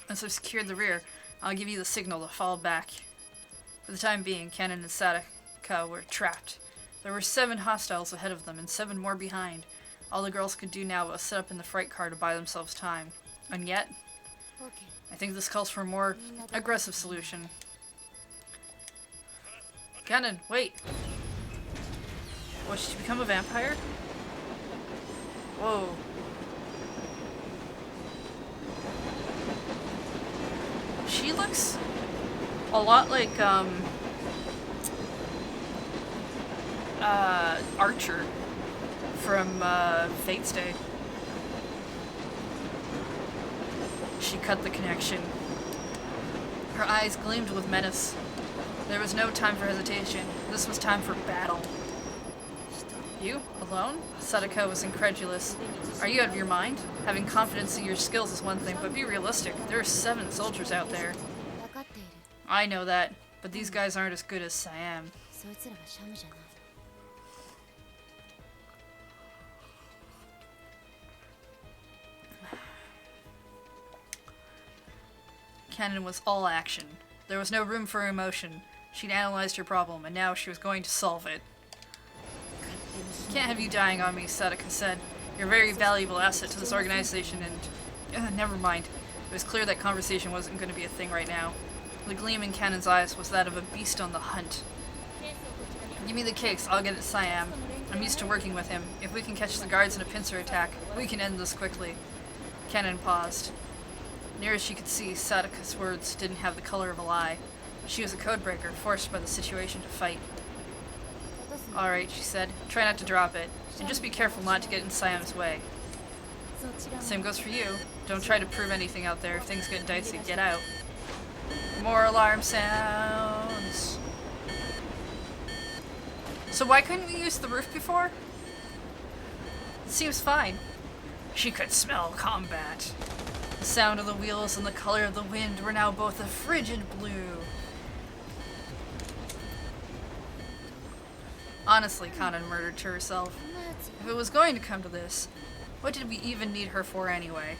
Once I've secured the rear, I'll give you the signal to fall back. For the time being, Cannon and Setika were trapped. There were 7 hostiles ahead of them and 7 more behind. All the girls could do now was sit up in the freight car to buy themselves time. And yet, I think this calls for a more aggressive solution. Cannon, wait! What, did she become a vampire? Whoa. She looks a lot like, Archer from, Fate's Day. She cut the connection. Her eyes gleamed with menace. There was no time for hesitation. This was time for battle. You? Alone? Setika was incredulous. Are you out of your mind? Having confidence in your skills is one thing, but be realistic. There are 7 soldiers out there. I know that, but these guys aren't as good as Siam. Cannon was all action. There was no room for emotion. She'd analyzed her problem, and now she was going to solve it. Can't have you dying on me, Setika said. You're a very valuable asset to this organization, and... never mind. It was clear that conversation wasn't going to be a thing right now. The gleam in Cannon's eyes was that of a beast on the hunt. Give me the case, I'll get it Siam. I'm used to working with him. If we can catch the guards in a pincer attack, we can end this quickly. Cannon paused. Near as she could see, Setika's words didn't have the color of a lie. She was a codebreaker, forced by the situation to fight. Alright, she said. Try not to drop it. And just be careful not to get in Siam's way. Same goes for you. Don't try to prove anything out there. If things get dicey, get out. More alarm sounds. So why couldn't we use the roof before? It seems fine. She could smell combat. The sound of the wheels and the color of the wind were now both a frigid blue. Honestly, Kanan murmured to herself. If it was going to come to this, what did we even need her for anyway?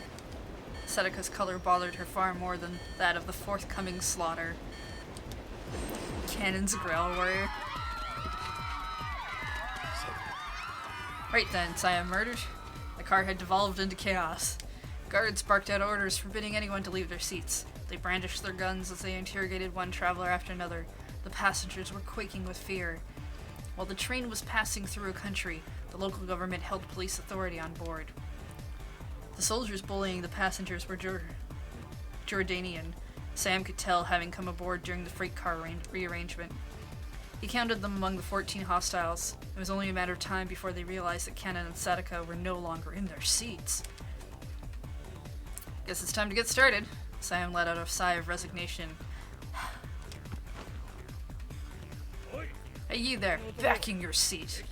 Setika's color bothered her far more than that of the forthcoming slaughter. Cannon's Grail Warrior. Right then, Siam murdered. The car had devolved into chaos. Guards barked out orders forbidding anyone to leave their seats. They brandished their guns as they interrogated one traveler after another. The passengers were quaking with fear. While the train was passing through a country, the local government held police authority on board. The soldiers bullying the passengers were Jordanian. Sam could tell, having come aboard during the freight car rearrangement. He counted them among the 14 hostiles. It was only a matter of time before they realized that Cannon and Setika were no longer in their seats. Guess it's time to get started. Sam let out a sigh of resignation. Hey, you there, back in your seat.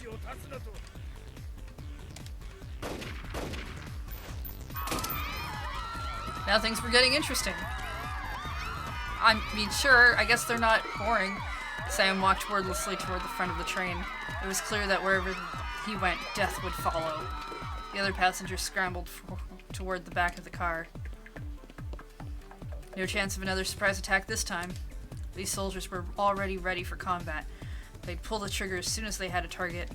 Now things were getting interesting. I mean, sure, I guess they're not boring. Sam walked wordlessly toward the front of the train. It was clear that wherever he went, death would follow. The other passengers scrambled toward the back of the car. No chance of another surprise attack this time. These soldiers were already ready for combat. They'd pull the trigger as soon as they had a target.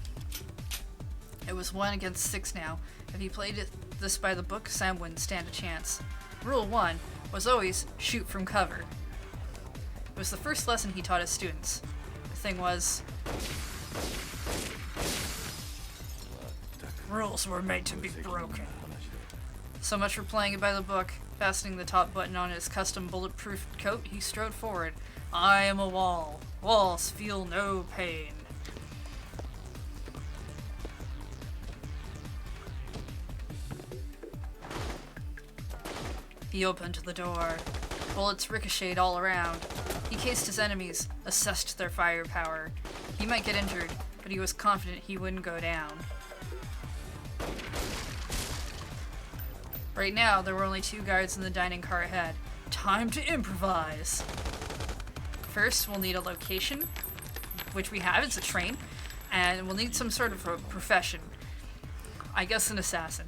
It was 1 against 6 now. If he played this by the book, Sam wouldn't stand a chance. Rule 1 was always shoot from cover. It was the first lesson he taught his students. The thing was, rules were made to be broken. So much for playing it by the book. Fastening the top button on his custom bulletproof coat, he strode forward. I am a wall. Walls feel no pain. He opened the door. Bullets ricocheted all around. He cased his enemies, assessed their firepower. He might get injured, but he was confident he wouldn't go down. Right now, there were only 2 guards in the dining car ahead. Time to improvise! First, we'll need a location, which we have, it's a train, and we'll need some sort of a profession. I guess an assassin.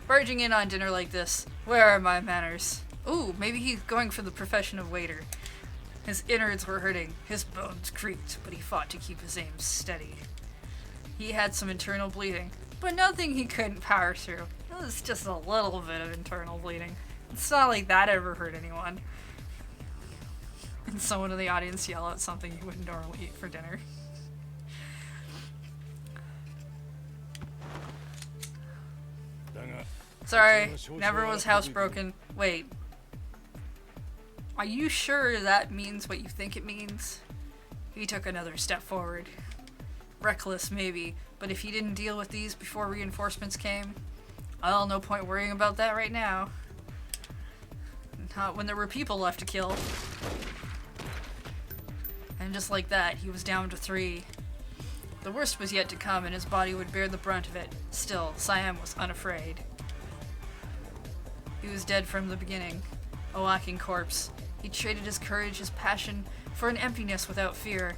Barging in on dinner like this, where are my manners? Ooh, maybe he's going for the profession of waiter. His innards were hurting, his bones creaked, but he fought to keep his aim steady. He had some internal bleeding, but nothing he couldn't power through. It was just a little bit of internal bleeding. It's not like that ever hurt anyone. And someone in the audience yell out something you wouldn't normally eat for dinner. Sorry, never was housebroken. Wait. Are you sure that means what you think it means? He took another step forward. Reckless, maybe, but if he didn't deal with these before reinforcements came, well, no point worrying about that right now. Not when there were people left to kill. And just like that, he was down to 3. The worst was yet to come, and his body would bear the brunt of it. Still, Siam was unafraid. He was dead from the beginning, a walking corpse. He traded his courage, his passion, for an emptiness without fear.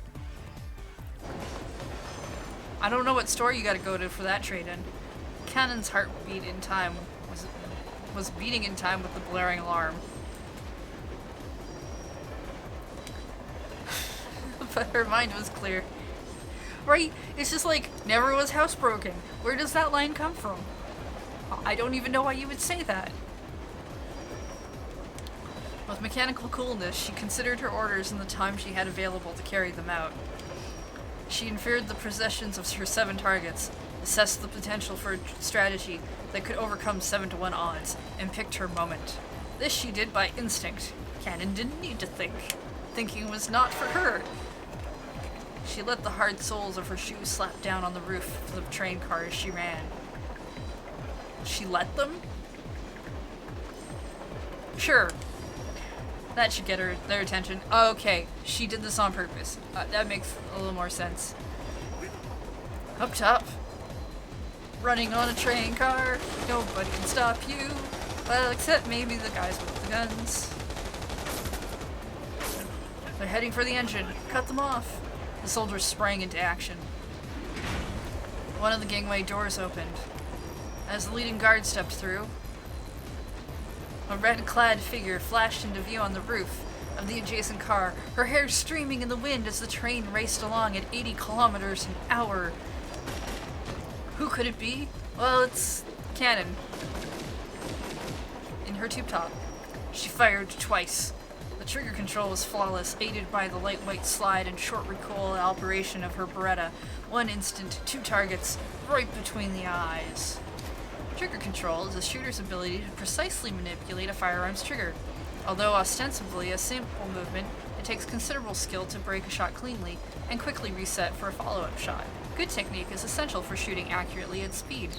I don't know what store you gotta go to for that trade-in. Cannon's heartbeat in time was beating in time with the blaring alarm. But her mind was clear. Right? It's just like, never was housebroken. Where does that line come from? I don't even know why you would say that. With mechanical coolness, she considered her orders and the time she had available to carry them out. She inferred the possessions of her 7 targets, assessed the potential for a strategy that could overcome 7-to-1 odds, and picked her moment. This she did by instinct. Cannon didn't need to think. Thinking was not for her. She let the hard soles of her shoes slap down on the roof of the train car as she ran. She let them? Sure. That should get their attention. Okay, she did this on purpose. That makes a little more sense. Up top. Running on a train car. Nobody can stop you. Well, except maybe the guys with the guns. They're heading for the engine. Cut them off. The soldiers sprang into action. One of the gangway doors opened. As the leading guard stepped through, a red-clad figure flashed into view on the roof of the adjacent car, her hair streaming in the wind as the train raced along at 80 kilometers an hour. Who could it be? Well, it's Cannon. In her tube top. She fired twice. The trigger control was flawless, aided by the lightweight slide and short recoil operation of her Beretta. 1 instant, 2 targets, right between the eyes. Trigger control is a shooter's ability to precisely manipulate a firearm's trigger. Although ostensibly a simple movement, it takes considerable skill to break a shot cleanly and quickly reset for a follow-up shot. Good technique is essential for shooting accurately at speed.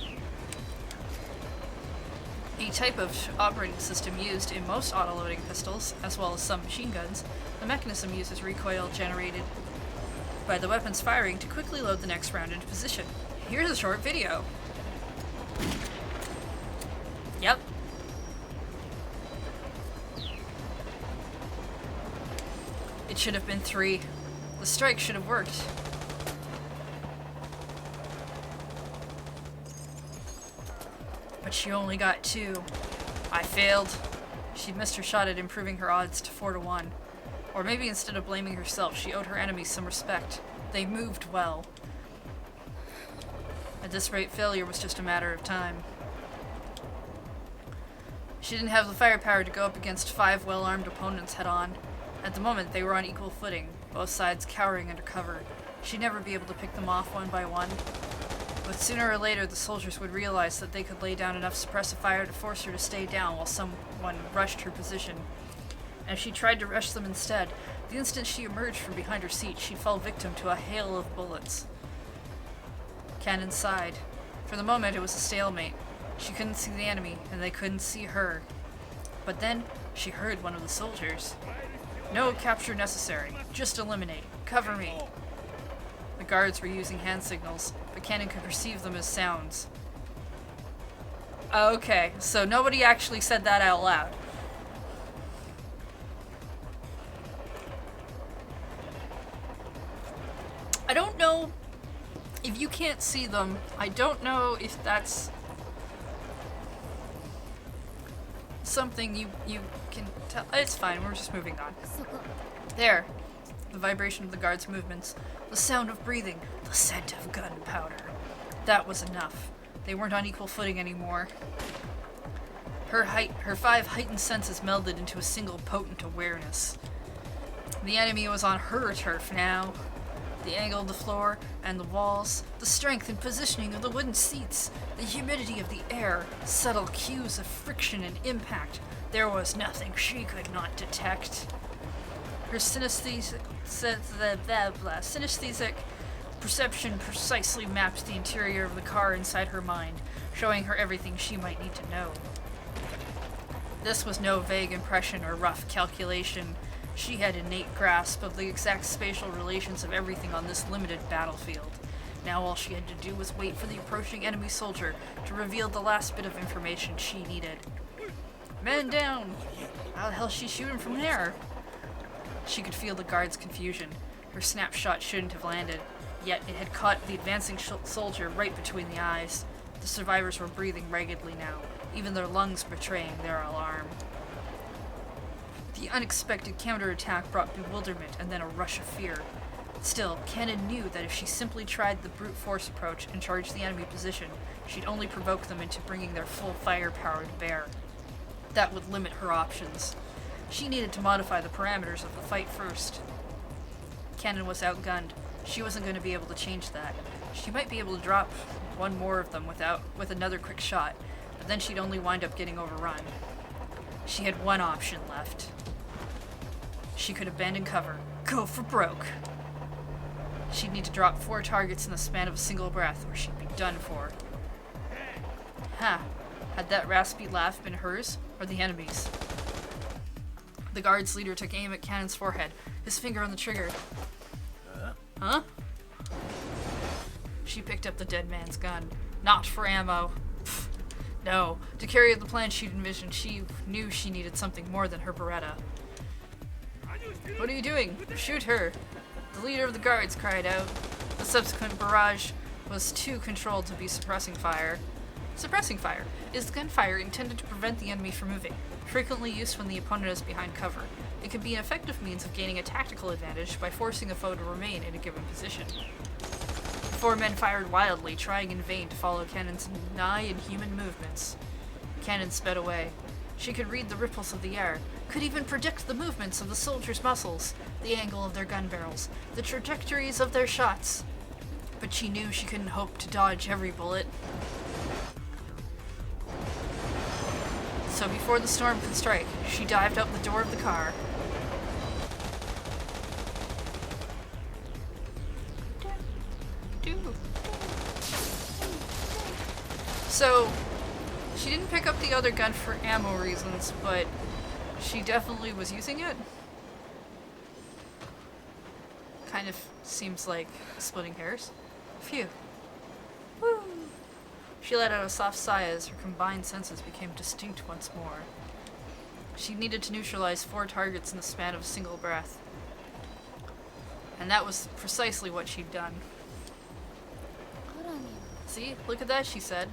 A type of operating system used in most autoloading pistols, as well as some machine guns, the mechanism uses recoil generated by the weapon's firing to quickly load the next round into position. Here's a short video. Yep. It should have been 3. The The strike should have worked. But she only got 2. I failed. She missed her shot at improving her odds to 4-1. Or maybe instead of blaming herself, she owed her enemies some respect. They moved well. At this rate, failure was just a matter of time. She didn't have the firepower to go up against 5 well-armed opponents head-on. At the moment, they were on equal footing, both sides cowering under cover. She'd never be able to pick them off one by one. But sooner or later, the soldiers would realize that they could lay down enough suppressive fire to force her to stay down while someone rushed her position. And if she tried to rush them instead, the instant she emerged from behind her seat, she'd fall victim to a hail of bullets. Cannon sighed. For the moment, it was a stalemate. She couldn't see the enemy, and they couldn't see her. But then, she heard one of the soldiers. No capture necessary. Just eliminate. Cover me. The guards were using hand signals, but Cannon could perceive them as sounds. Okay, so nobody actually said that out loud. I don't know if you can't see them. I don't know if that's something you can tell. It's fine, we're just moving on. There. The vibration of the guards' movements, the sound of breathing, the scent of gunpowder. That was enough. They weren't on equal footing anymore. Her 5 heightened senses melded into a single potent awareness. The enemy was on her turf now. The angle of the floor and the walls, the strength and positioning of the wooden seats, the humidity of the air, subtle cues of friction and impact. There was nothing she could not detect. Her synesthetic perception precisely mapped the interior of the car inside her mind, showing her everything she might need to know. This was no vague impression or rough calculation. She had innate grasp of the exact spatial relations of everything on this limited battlefield. Now all she had to do was wait for the approaching enemy soldier to reveal the last bit of information she needed. Man down! How the hell's she shooting from there? She could feel the guard's confusion. Her snapshot shouldn't have landed, yet it had caught the advancing soldier right between the eyes. The survivors were breathing raggedly now, even their lungs betraying their alarm. The unexpected counterattack brought bewilderment and then a rush of fear. Still, Cannon knew that if she simply tried the brute force approach and charged the enemy position, she'd only provoke them into bringing their full firepower to bear. That would limit her options. She needed to modify the parameters of the fight first. Cannon was outgunned. She wasn't going to be able to change that. She might be able to drop one more of them with another quick shot, but then she'd only wind up getting overrun. She had one option left. She could abandon cover. Go for broke. She'd need to drop 4 targets in the span of a single breath, or she'd be done for. Ha! Had that raspy laugh been hers, or the enemy's? The guard's leader took aim at Cannon's forehead, his finger on the trigger. Huh? She picked up the dead man's gun. Not for ammo. Pfft. No. To carry out the plan she'd envisioned, she knew she needed something more than her Beretta. What are you doing? Shoot her! The leader of the guards cried out. The subsequent barrage was too controlled to be suppressing fire. Suppressing fire is gunfire intended to prevent the enemy from moving, frequently used when the opponent is behind cover. It can be an effective means of gaining a tactical advantage by forcing a foe to remain in a given position. The 4 men fired wildly, trying in vain to follow Cannon's nigh inhuman movements. Cannon sped away. She could read the ripples of the air, could even predict the movements of the soldiers' muscles, the angle of their gun barrels, the trajectories of their shots. But she knew she couldn't hope to dodge every bullet. So before the storm could strike, she dived out the door of the car. So, she didn't pick up the other gun for ammo reasons, but she definitely was using it. Kind of seems like splitting hairs. Phew. Woo! She let out a soft sigh as her combined senses became distinct once more. She needed to neutralize 4 targets in the span of a single breath. And that was precisely what she'd done. See, look at that, she said.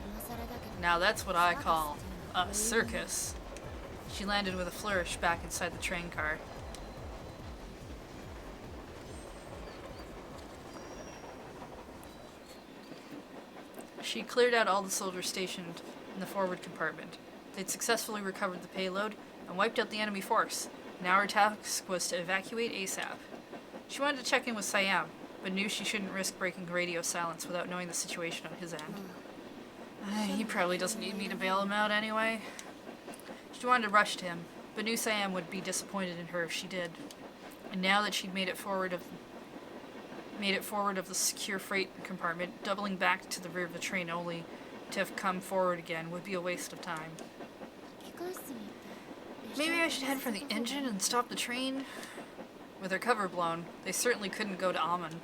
Now that's what I call a circus. She landed with a flourish back inside the train car. She cleared out all the soldiers stationed in the forward compartment. They'd successfully recovered the payload and wiped out the enemy force. Now her task was to evacuate ASAP. She wanted to check in with Siam, but knew she shouldn't risk breaking radio silence without knowing the situation on his end. He probably doesn't need me to bail him out anyway. She wanted to rush to him, but knew Siam would be disappointed in her if she did. And now that she'd made it forward of the secure freight compartment, doubling back to the rear of the train only to have come forward again would be a waste of time. Maybe I should head for the engine and stop the train? With her cover blown, they certainly couldn't go to Amon.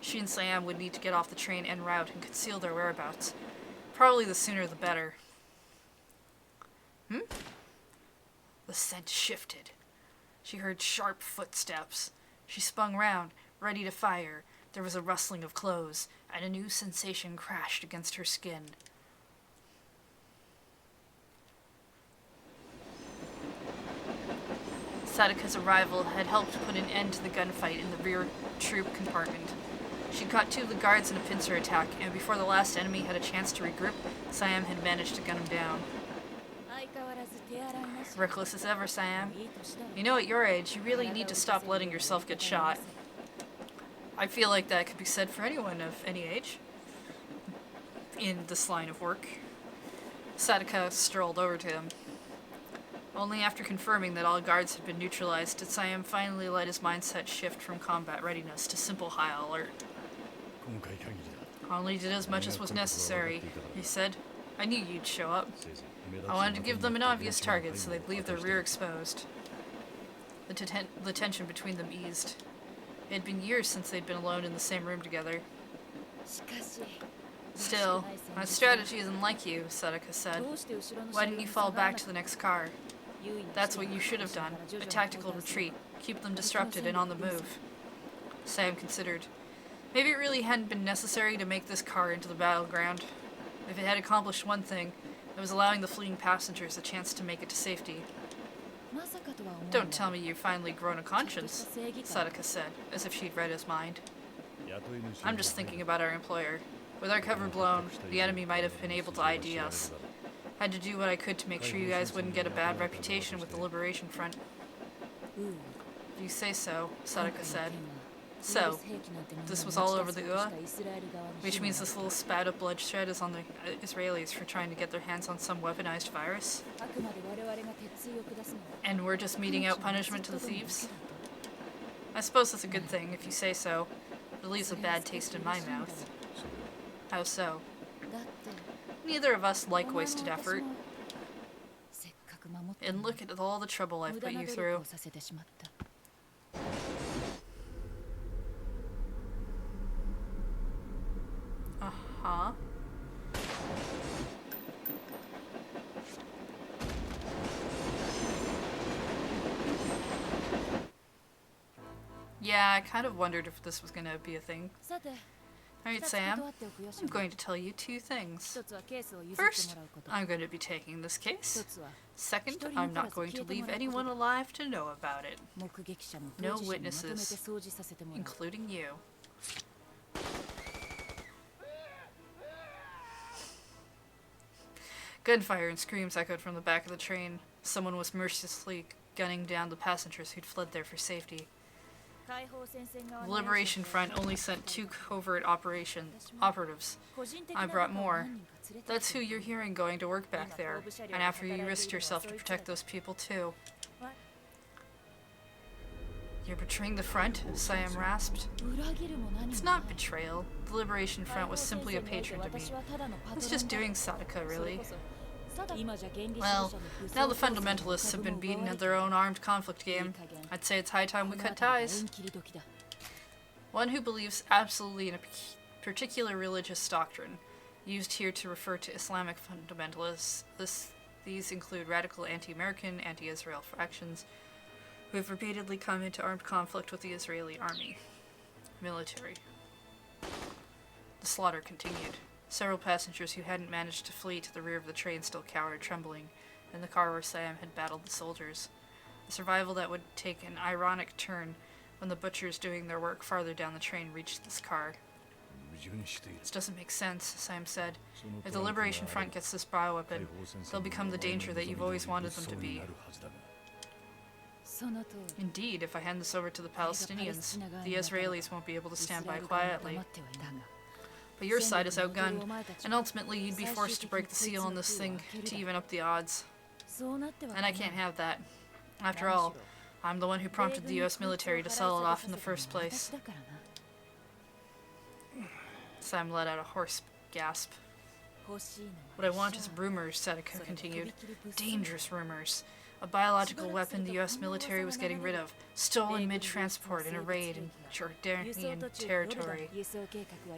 She and Siam would need to get off the train en route and conceal their whereabouts. Probably the sooner the better. The scent shifted. She heard sharp footsteps. She spun round, ready to fire. There was a rustling of clothes, and a new sensation crashed against her skin. Sadaka's arrival had helped put an end to the gunfight in the rear troop compartment. She'd caught 2 of the guards in a pincer attack, and before the last enemy had a chance to regroup, Siam had managed to gun him down. Reckless as ever, Siam. You know, at your age, you really need to stop letting yourself get shot. I feel like that could be said for anyone of any age in this line of work. Sadaka strolled over to him. Only after confirming that all guards had been neutralized did Siam finally let his mindset shift from combat readiness to simple high alert. I only did as much as was necessary, he said. I knew you'd show up. I wanted to give them an obvious target so they'd leave their rear exposed. The tension between them eased. It had been years since they'd been alone in the same room together. Still, my strategy isn't like you, Sadaka said. Why didn't you fall back to the next car? That's what you should have done. A tactical retreat. Keep them disrupted and on the move. Sam considered. Maybe it really hadn't been necessary to make this car into the battleground. If it had accomplished one thing, it was allowing the fleeing passengers a chance to make it to safety. Don't tell me you've finally grown a conscience, Sadaka said, as if she'd read his mind. I'm just thinking about our employer. With our cover blown, the enemy might have been able to ID us. Had to do what I could to make sure you guys wouldn't get a bad reputation with the Liberation Front. If you say so, Sadaka said. So, this was all over the UA? Which means this little spat of bloodshed is on the Israelis for trying to get their hands on some weaponized virus? And we're just meting out punishment to the thieves? I suppose that's a good thing, if you say so. It leaves a bad taste in my mouth. How so? Neither of us like wasted effort. And look at all the trouble I've put you through. Uh-huh. Yeah, I kind of wondered if this was going to be a thing. Alright, Sam. I'm going to tell you 2 things. First, I'm going to be taking this case. Second, I'm not going to leave anyone alive to know about it. No witnesses, including you. Gunfire and screams echoed from the back of the train. Someone was mercilessly gunning down the passengers who'd fled there for safety. The Liberation Front only sent 2 covert operatives. I brought more. That's who you're hearing going to work back there. And after you risked yourself to protect those people too. You're betraying the front? Siam rasped. It's not betrayal. The Liberation Front was simply a patron to me. It's just doing Sadaka, really. Well, now the fundamentalists have been beaten at their own armed conflict game, I'd say it's high time we cut ties. One who believes absolutely in a particular religious doctrine, used here to refer to Islamic fundamentalists. These include radical anti-American, anti-Israel factions, who have repeatedly come into armed conflict with the Israeli army. military. The slaughter continued. Several passengers who hadn't managed to flee to the rear of the train still cowered, trembling, in the car where Sam had battled the soldiers. A survival that would take an ironic turn when the butchers doing their work farther down the train reached this car. This doesn't make sense, Sam said. If the Liberation Front gets this bioweapon, they'll become the danger that you've always wanted them to be. Indeed, if I hand this over to the Palestinians, the Israelis won't be able to stand by quietly. But your side is outgunned, and ultimately you'd be forced to break the seal on this thing to even up the odds. And I can't have that. After all, I'm the one who prompted the US military to sell it off in the first place. Sam let out a hoarse gasp. What I want is rumors, Sadaka continued. Dangerous rumors. A biological weapon the US military was getting rid of, stolen mid-transport in a raid in Jordanian territory.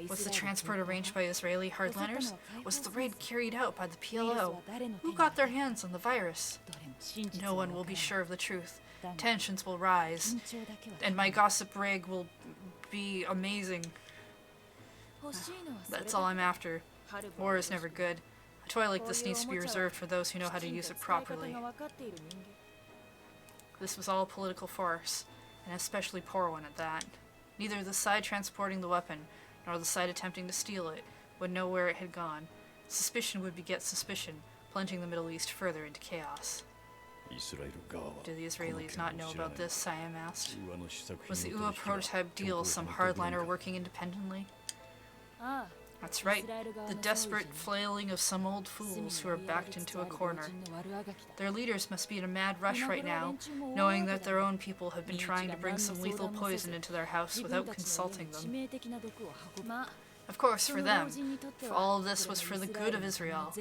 Was the transport arranged by Israeli hardliners? Was the raid carried out by the PLO? Who got their hands on the virus? No one will be sure of the truth. Tensions will rise, and my gossip rig will be amazing. That's all I'm after. War is never good. A toy like this needs to be reserved for those who know how to use it properly. This was all a political farce, an especially poor one at that. Neither the side transporting the weapon, nor the side attempting to steal it, would know where it had gone. Suspicion would beget suspicion, plunging the Middle East further into chaos. Do the Israelis not know about this? Siam asked. Was the UA prototype deal some hardliner working independently? That's right, the desperate flailing of some old fools who are backed into a corner. Their leaders must be in a mad rush right now, knowing that their own people have been trying to bring some lethal poison into their house without consulting them. Of course, for them, for all of this was for the good of Israel.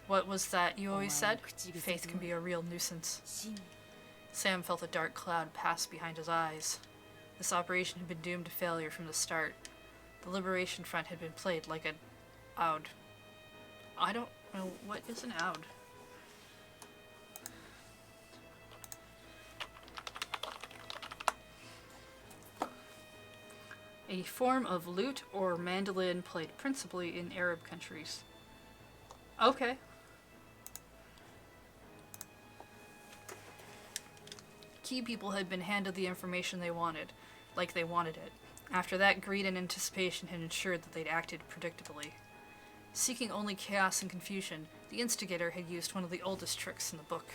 What was that you always said? Faith can be a real nuisance. Sam felt a dark cloud pass behind his eyes. This operation had been doomed to failure from the start. The Liberation Front had been played like an oud. I don't know, what is an oud? A form of lute or mandolin played principally in Arab countries. Okay. Key people had been handed the information they wanted, like they wanted it. After that, greed and anticipation had ensured that they'd acted predictably. Seeking only chaos and confusion, the instigator had used one of the oldest tricks in the book.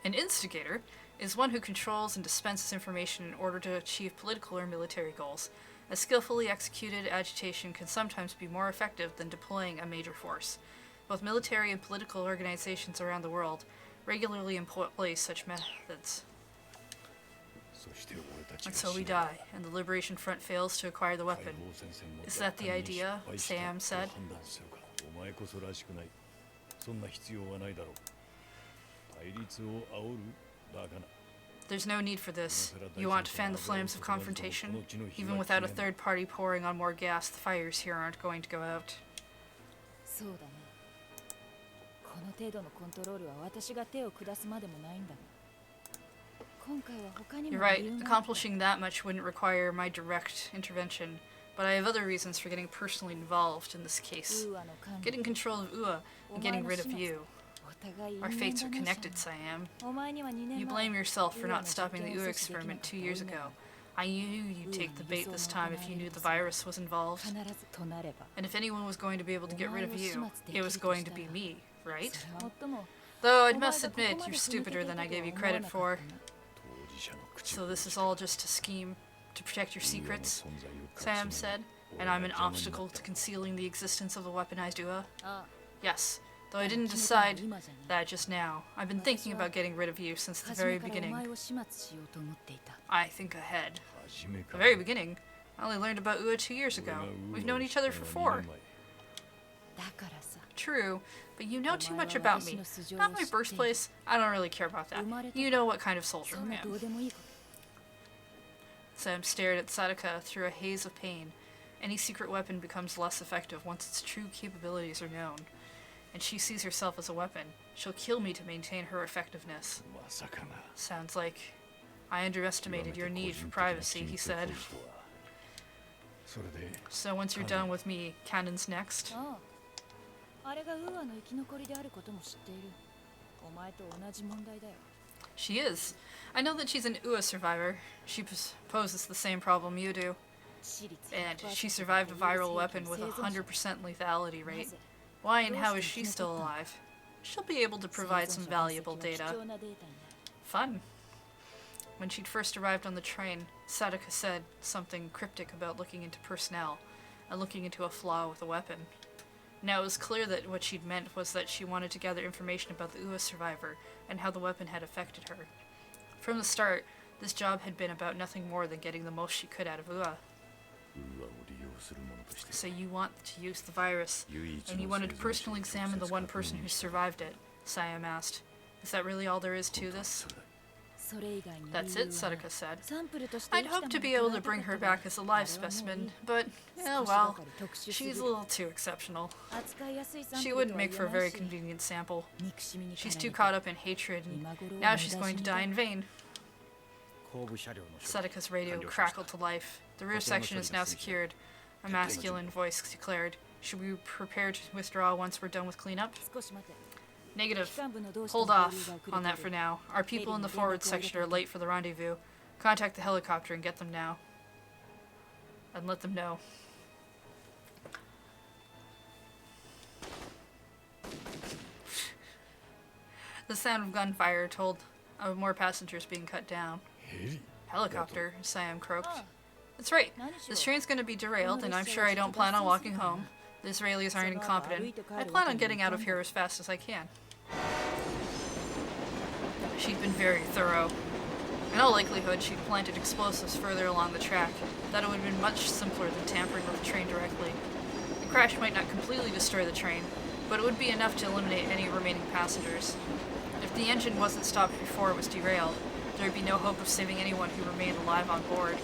An instigator is one who controls and dispenses information in order to achieve political or military goals. A skillfully executed agitation can sometimes be more effective than deploying a major force. Both military and political organizations around the world regularly employ such methods. And so we die, and the Liberation Front fails to acquire the weapon. Is that the idea? Sam said. There's no need for this. You want to fan the flames of confrontation? Even without a third party pouring on more gas, the fires here aren't going to go out. You're right, accomplishing that much wouldn't require my direct intervention, but I have other reasons for getting personally involved in this case. Getting control of UA and getting rid of you. Our fates are connected, Siam. You blame yourself for not stopping the UA experiment 2 years ago. I knew you'd take the bait this time if you knew the virus was involved. And if anyone was going to be able to get rid of you, it was going to be me, right? Though I must admit, you're stupider than I gave you credit for. So this is all just a scheme to protect your secrets, Sam said, and I'm an obstacle to concealing the existence of the weaponized UA? Yes, though I didn't decide that just now. I've been thinking about getting rid of you since the very beginning. I think ahead. The very beginning? I only learned about UA 2 years ago. We've known each other for 4. True, but you know too much about me. Not my birthplace. I don't really care about that. You know what kind of soldier I am. Sam stared at Sadaka through a haze of pain. Any secret weapon becomes less effective once its true capabilities are known. And she sees herself as a weapon. She'll kill me to maintain her effectiveness. Sounds like I underestimated your need for privacy, he said. So once you're done with me, Cannon's next. ああ、あれがウーアの生き残りであることも知っている。お前と同じ問題だよ。 She is. I know that she's an UA survivor. She poses the same problem you do. And she survived a viral weapon with a 100% lethality rate. Why and how is she still alive? She'll be able to provide some valuable data. Fun. When she'd first arrived on the train, Sadaka said something cryptic about looking into personnel and looking into a flaw with a weapon. Now it was clear that what she'd meant was that she wanted to gather information about the UA survivor and how the weapon had affected her. From the start, this job had been about nothing more than getting the most she could out of UA. So you want to use the virus, and you wanted to personally examine the one person who survived it, Siam asked. Is that really all there is to this? That's it, Sadaka said. I'd hoped to be able to bring her back as a live specimen, but, oh well, she's a little too exceptional. She wouldn't make for a very convenient sample. She's too caught up in hatred, and now she's going to die in vain. Sadaka's radio crackled to life. The rear section is now secured. A masculine voice declared. Should we prepare to withdraw once we're done with cleanup? Negative. Hold off on that for now. Our people in the forward section are late for the rendezvous. Contact the helicopter and get them now. And let them know. The sound of gunfire told of more passengers being cut down. Helicopter, Siam croaked. That's right. This train's going to be derailed, and I'm sure I don't plan on walking home. The Israelis aren't incompetent. I plan on getting out of here as fast as I can. She'd been very thorough. In all likelihood, she'd planted explosives further along the track. That it would have been much simpler than tampering with the train directly. The crash might not completely destroy the train, but it would be enough to eliminate any remaining passengers. If the engine wasn't stopped before it was derailed, there would be no hope of saving anyone who remained alive on board.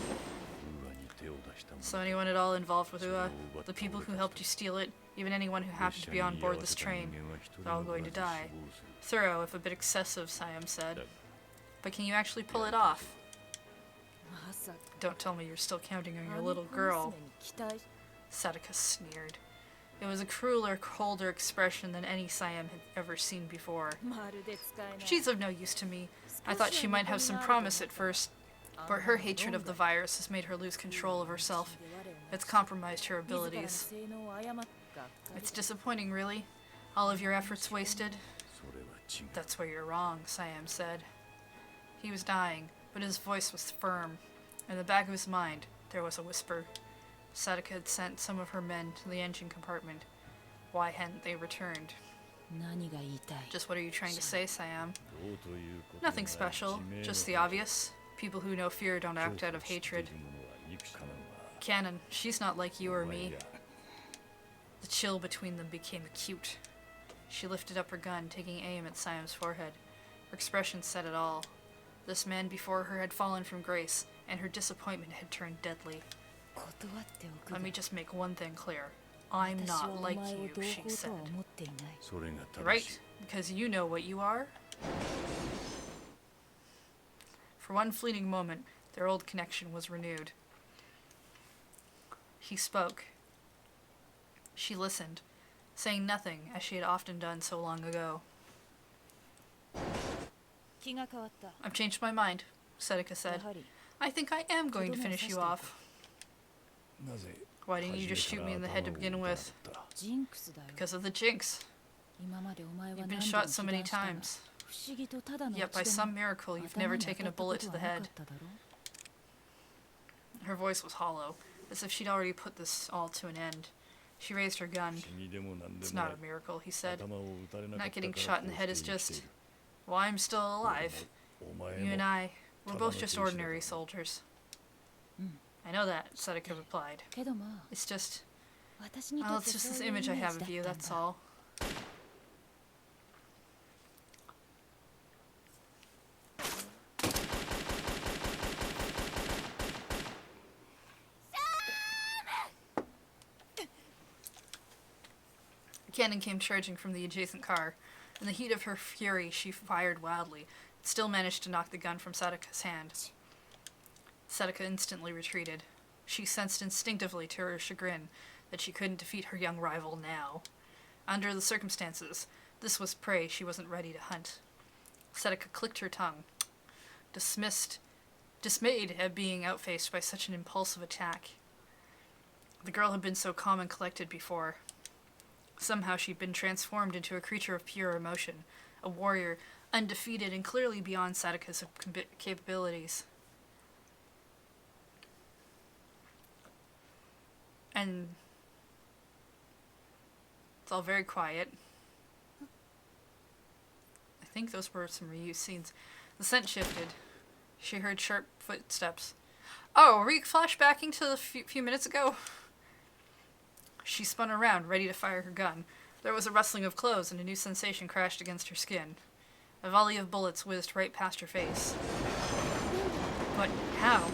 So anyone at all involved with UA, the people who helped you steal it, even anyone who happened to be on board this train, they're all going to die. Thorough, if a bit excessive, Siam said. But can you actually pull it off? Don't tell me you're still counting on your little girl. Sadaka sneered. It was a crueler, colder expression than any Siam had ever seen before. She's of no use to me. I thought she might have some promise at first, but her hatred of the virus has made her lose control of herself. It's compromised her abilities. It's disappointing, really. All of your efforts wasted. That's where you're wrong, Siam said. He was dying, but his voice was firm. In the back of his mind, there was a whisper. Sadaka had sent some of her men to the engine compartment. Why hadn't they returned? Just what are you trying to say, Siam? Nothing special, just the obvious. People who know fear don't act out of hatred. Cannon, she's not like you or me. The chill between them became acute. She lifted up her gun, taking aim at Siam's forehead. Her expression said it all. This man before her had fallen from grace, and her disappointment had turned deadly. Let me just make one thing clear. I'm not like you, she said. Right? Because you know what you are? For one fleeting moment, their old connection was renewed. He spoke. She listened, saying nothing as she had often done so long ago. I've changed my mind, Sadaka said. I think I am going to finish you off. Why didn't you just shoot me in the head to begin with? Because of the jinx. You've been shot so many times. Yet by some miracle, you've never taken a bullet to the head. Her voice was hollow, as if she'd already put this all to an end. She raised her gun. It's not a miracle, he said. Not getting shot in the head is just... Well, I'm still alive. You and I, we're both just ordinary soldiers. I know that, Sadaka replied. It's just... Well, it's just this image I have of you, that's all. Cannon came charging from the adjacent car. In the heat of her fury, she fired wildly, but still managed to knock the gun from Sadaka's hand. Seneca instantly retreated. She sensed instinctively to her chagrin that she couldn't defeat her young rival now. Under the circumstances, this was prey she wasn't ready to hunt. Seneca clicked her tongue, dismayed at being outfaced by such an impulsive attack. The girl had been so calm and collected before. Somehow she'd been transformed into a creature of pure emotion, a warrior, undefeated and clearly beyond Seneca's capabilities. And it's all very quiet. I think those were some reused scenes. The scent shifted. She heard sharp footsteps. Oh, are we flashbacking to a few minutes ago? She spun around, ready to fire her gun. There was a rustling of clothes, and a new sensation crashed against her skin. A volley of bullets whizzed right past her face. But how?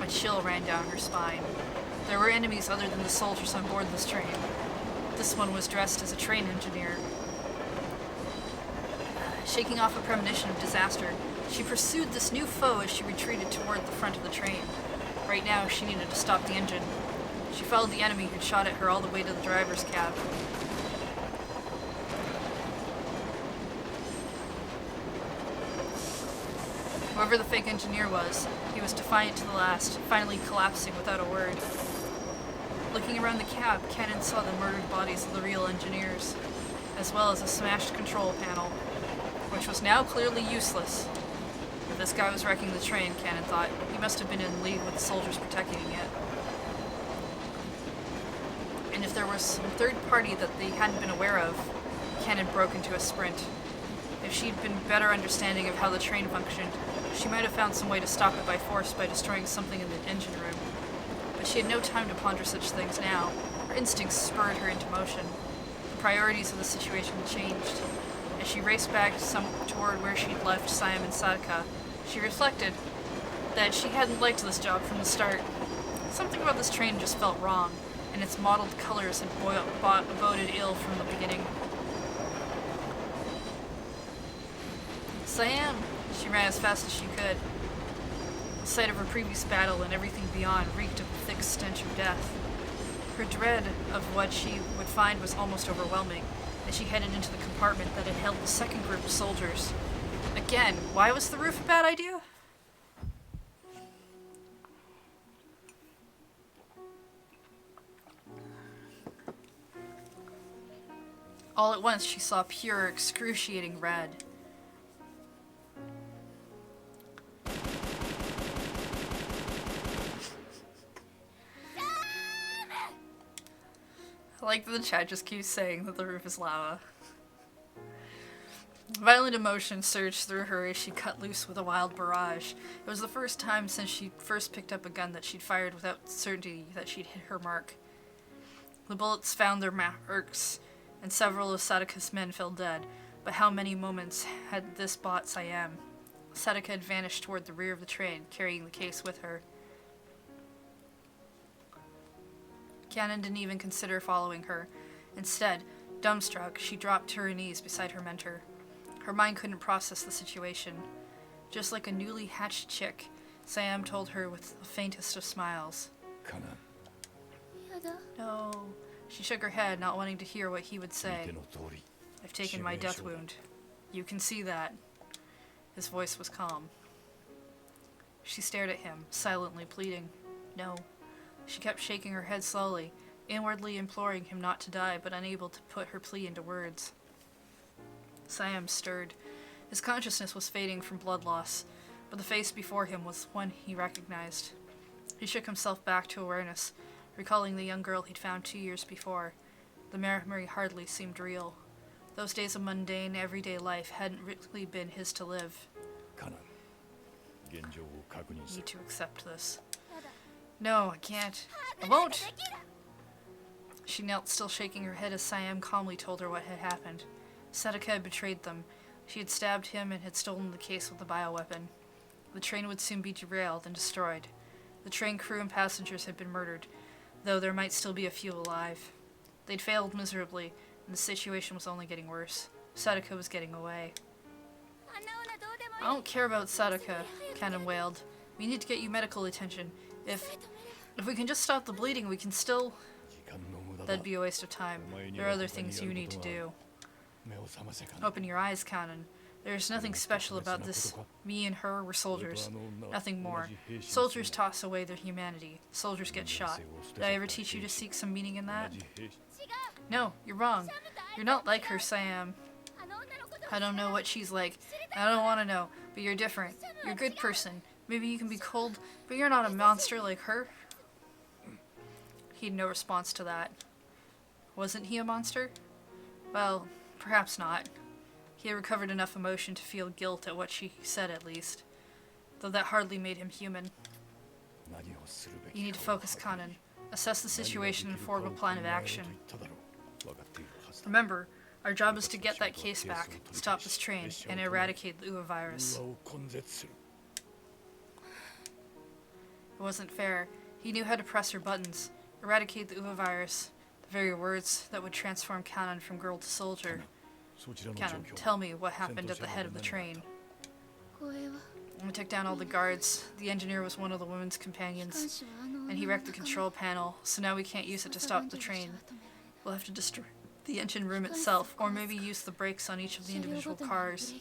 A chill ran down her spine. There were enemies other than the soldiers on board this train. This one was dressed as a train engineer. Shaking off a premonition of disaster, she pursued this new foe as she retreated toward the front of the train. Right now, she needed to stop the engine. She followed the enemy who'd shot at her all the way to the driver's cab. Whoever the fake engineer was, he was defiant to the last, finally collapsing without a word. Looking around the cab, Cannon saw the murdered bodies of the real engineers, as well as a smashed control panel, which was now clearly useless. If this guy was wrecking the train, Cannon thought, he must have been in league with the soldiers protecting it. And if there was some third party that they hadn't been aware of, Cannon broke into a sprint. If she'd been better understanding of how the train functioned, she might have found some way to stop it by force by destroying something in the engine room. But she had no time to ponder such things now. Her instincts spurred her into motion. The priorities of the situation changed. As she raced back toward where she'd left Siam and Sadaka, she reflected that she hadn't liked this job from the start. Something about this train just felt wrong, and its mottled colors had boded ill from the beginning. Siam! She ran as fast as she could. The sight of her previous battle and everything beyond reeked of the thick stench of death. Her dread of what she would find was almost overwhelming as she headed into the compartment that had held the second group of soldiers. Again, why was the roof a bad idea? All at once, she saw pure, excruciating red. I like that the chat just keeps saying that the roof is lava. Violent emotion surged through her as she cut loose with a wild barrage. It was the first time since she first picked up a gun that she'd fired without certainty that she'd hit her mark. The bullets found their marks, and several of Sadaka's men fell dead, but how many moments had this bought Siam? Sadaka had vanished toward the rear of the train, carrying the case with her. Cannon didn't even consider following her. Instead, dumbstruck, she dropped to her knees beside her mentor. Her mind couldn't process the situation. Just like a newly hatched chick, Siam told her with the faintest of smiles. No. She shook her head, not wanting to hear what he would say. I've taken my death wound. You can see that. His voice was calm. She stared at him, silently pleading. No. She kept shaking her head slowly, inwardly imploring him not to die, but unable to put her plea into words. Siam stirred. His consciousness was fading from blood loss, but the face before him was one he recognized. He shook himself back to awareness, recalling the young girl he'd found 2 years before. The memory hardly seemed real. Those days of mundane, everyday life hadn't really been his to live. Need to accept this. No, I can't. I won't! She knelt, still shaking her head as Siam calmly told her what had happened. Sadaka had betrayed them. She had stabbed him and had stolen the case with the bioweapon. The train would soon be derailed and destroyed. The train crew and passengers had been murdered, though there might still be a few alive. They'd failed miserably, and the situation was only getting worse. Sadaka was getting away. I don't care about Sadaka, Cannon wailed. We need to get you medical attention. If we can just stop the bleeding, we can still... That'd be a waste of time. There are other things you need to do. Open your eyes, Kanon. There's nothing special about this. Me and her were soldiers. Nothing more. Soldiers toss away their humanity. Soldiers get shot. Did I ever teach you to seek some meaning in that? No, you're wrong. You're not like her, Siam. I don't know what she's like. I don't want to know. But you're different. You're a good person. Maybe you can be cold, but you're not a monster like her. He had no response to that. Wasn't he a monster? Well, perhaps not. He had recovered enough emotion to feel guilt at what she said, at least. Though that hardly made him human. You need to focus, Kanon. Assess the situation and form a plan of action. Remember, our job is to get that case back, stop this train, and eradicate the Uwa virus. It wasn't fair. He knew how to press her buttons. Eradicate the Uwa virus. The very words that would transform Kanon from girl to soldier. Kanon, tell me what happened at the head of the train. We took down all the guards. The engineer was one of the women's companions. And he wrecked the control panel, so now we can't use it to stop the train. We'll have to destroy the engine room itself, or maybe use the brakes on each of the individual cars.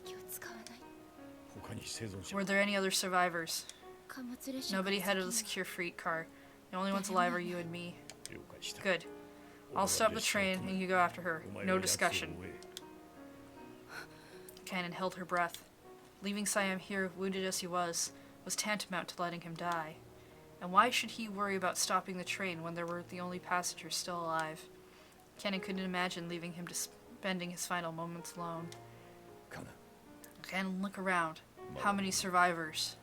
Were there any other survivors? Nobody headed the secure freight car. The only ones alive are you and me. Good. I'll stop the train and you go after her. No discussion. Kanon held her breath. Leaving Siam here, wounded as he was tantamount to letting him die. And why should he worry about stopping the train when there were the only passengers still alive? Kanon couldn't imagine leaving him to spending his final moments alone. Kanon, look around. How many survivors?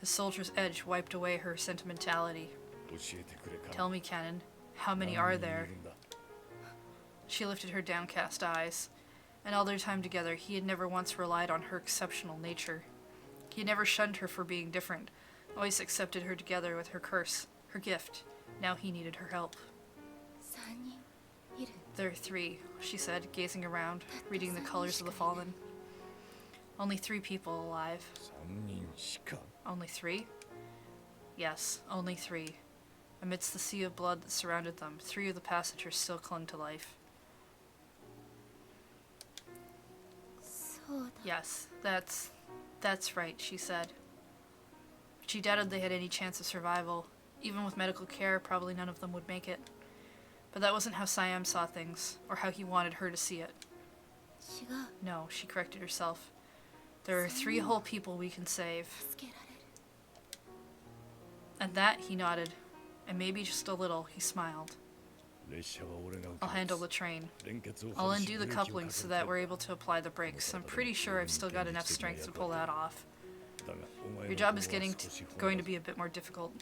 The soldier's edge wiped away her sentimentality. Tell me, Kanon, how many are there? She lifted her downcast eyes. In all their time together, he had never once relied on her exceptional nature. He had never shunned her for being different, always accepted her together with her curse, her gift. Now he needed her help. There are 3, she said, gazing around, reading the colors of the fallen. Only 3 people alive. Only 3? Yes, only 3. Amidst the sea of blood that surrounded them, 3 of the passengers still clung to life. Yes, that's right, she said. She doubted they had any chance of survival. Even with medical care, probably none of them would make it. But that wasn't how Siam saw things, or how he wanted her to see it. No, she corrected herself. There are 3 whole people we can save. At that, he nodded, and maybe just a little, he smiled. I'll handle the train. I'll undo the couplings so that we're able to apply the brakes. I'm pretty sure I've still got enough strength to pull that off. Your job is going to be a bit more difficult.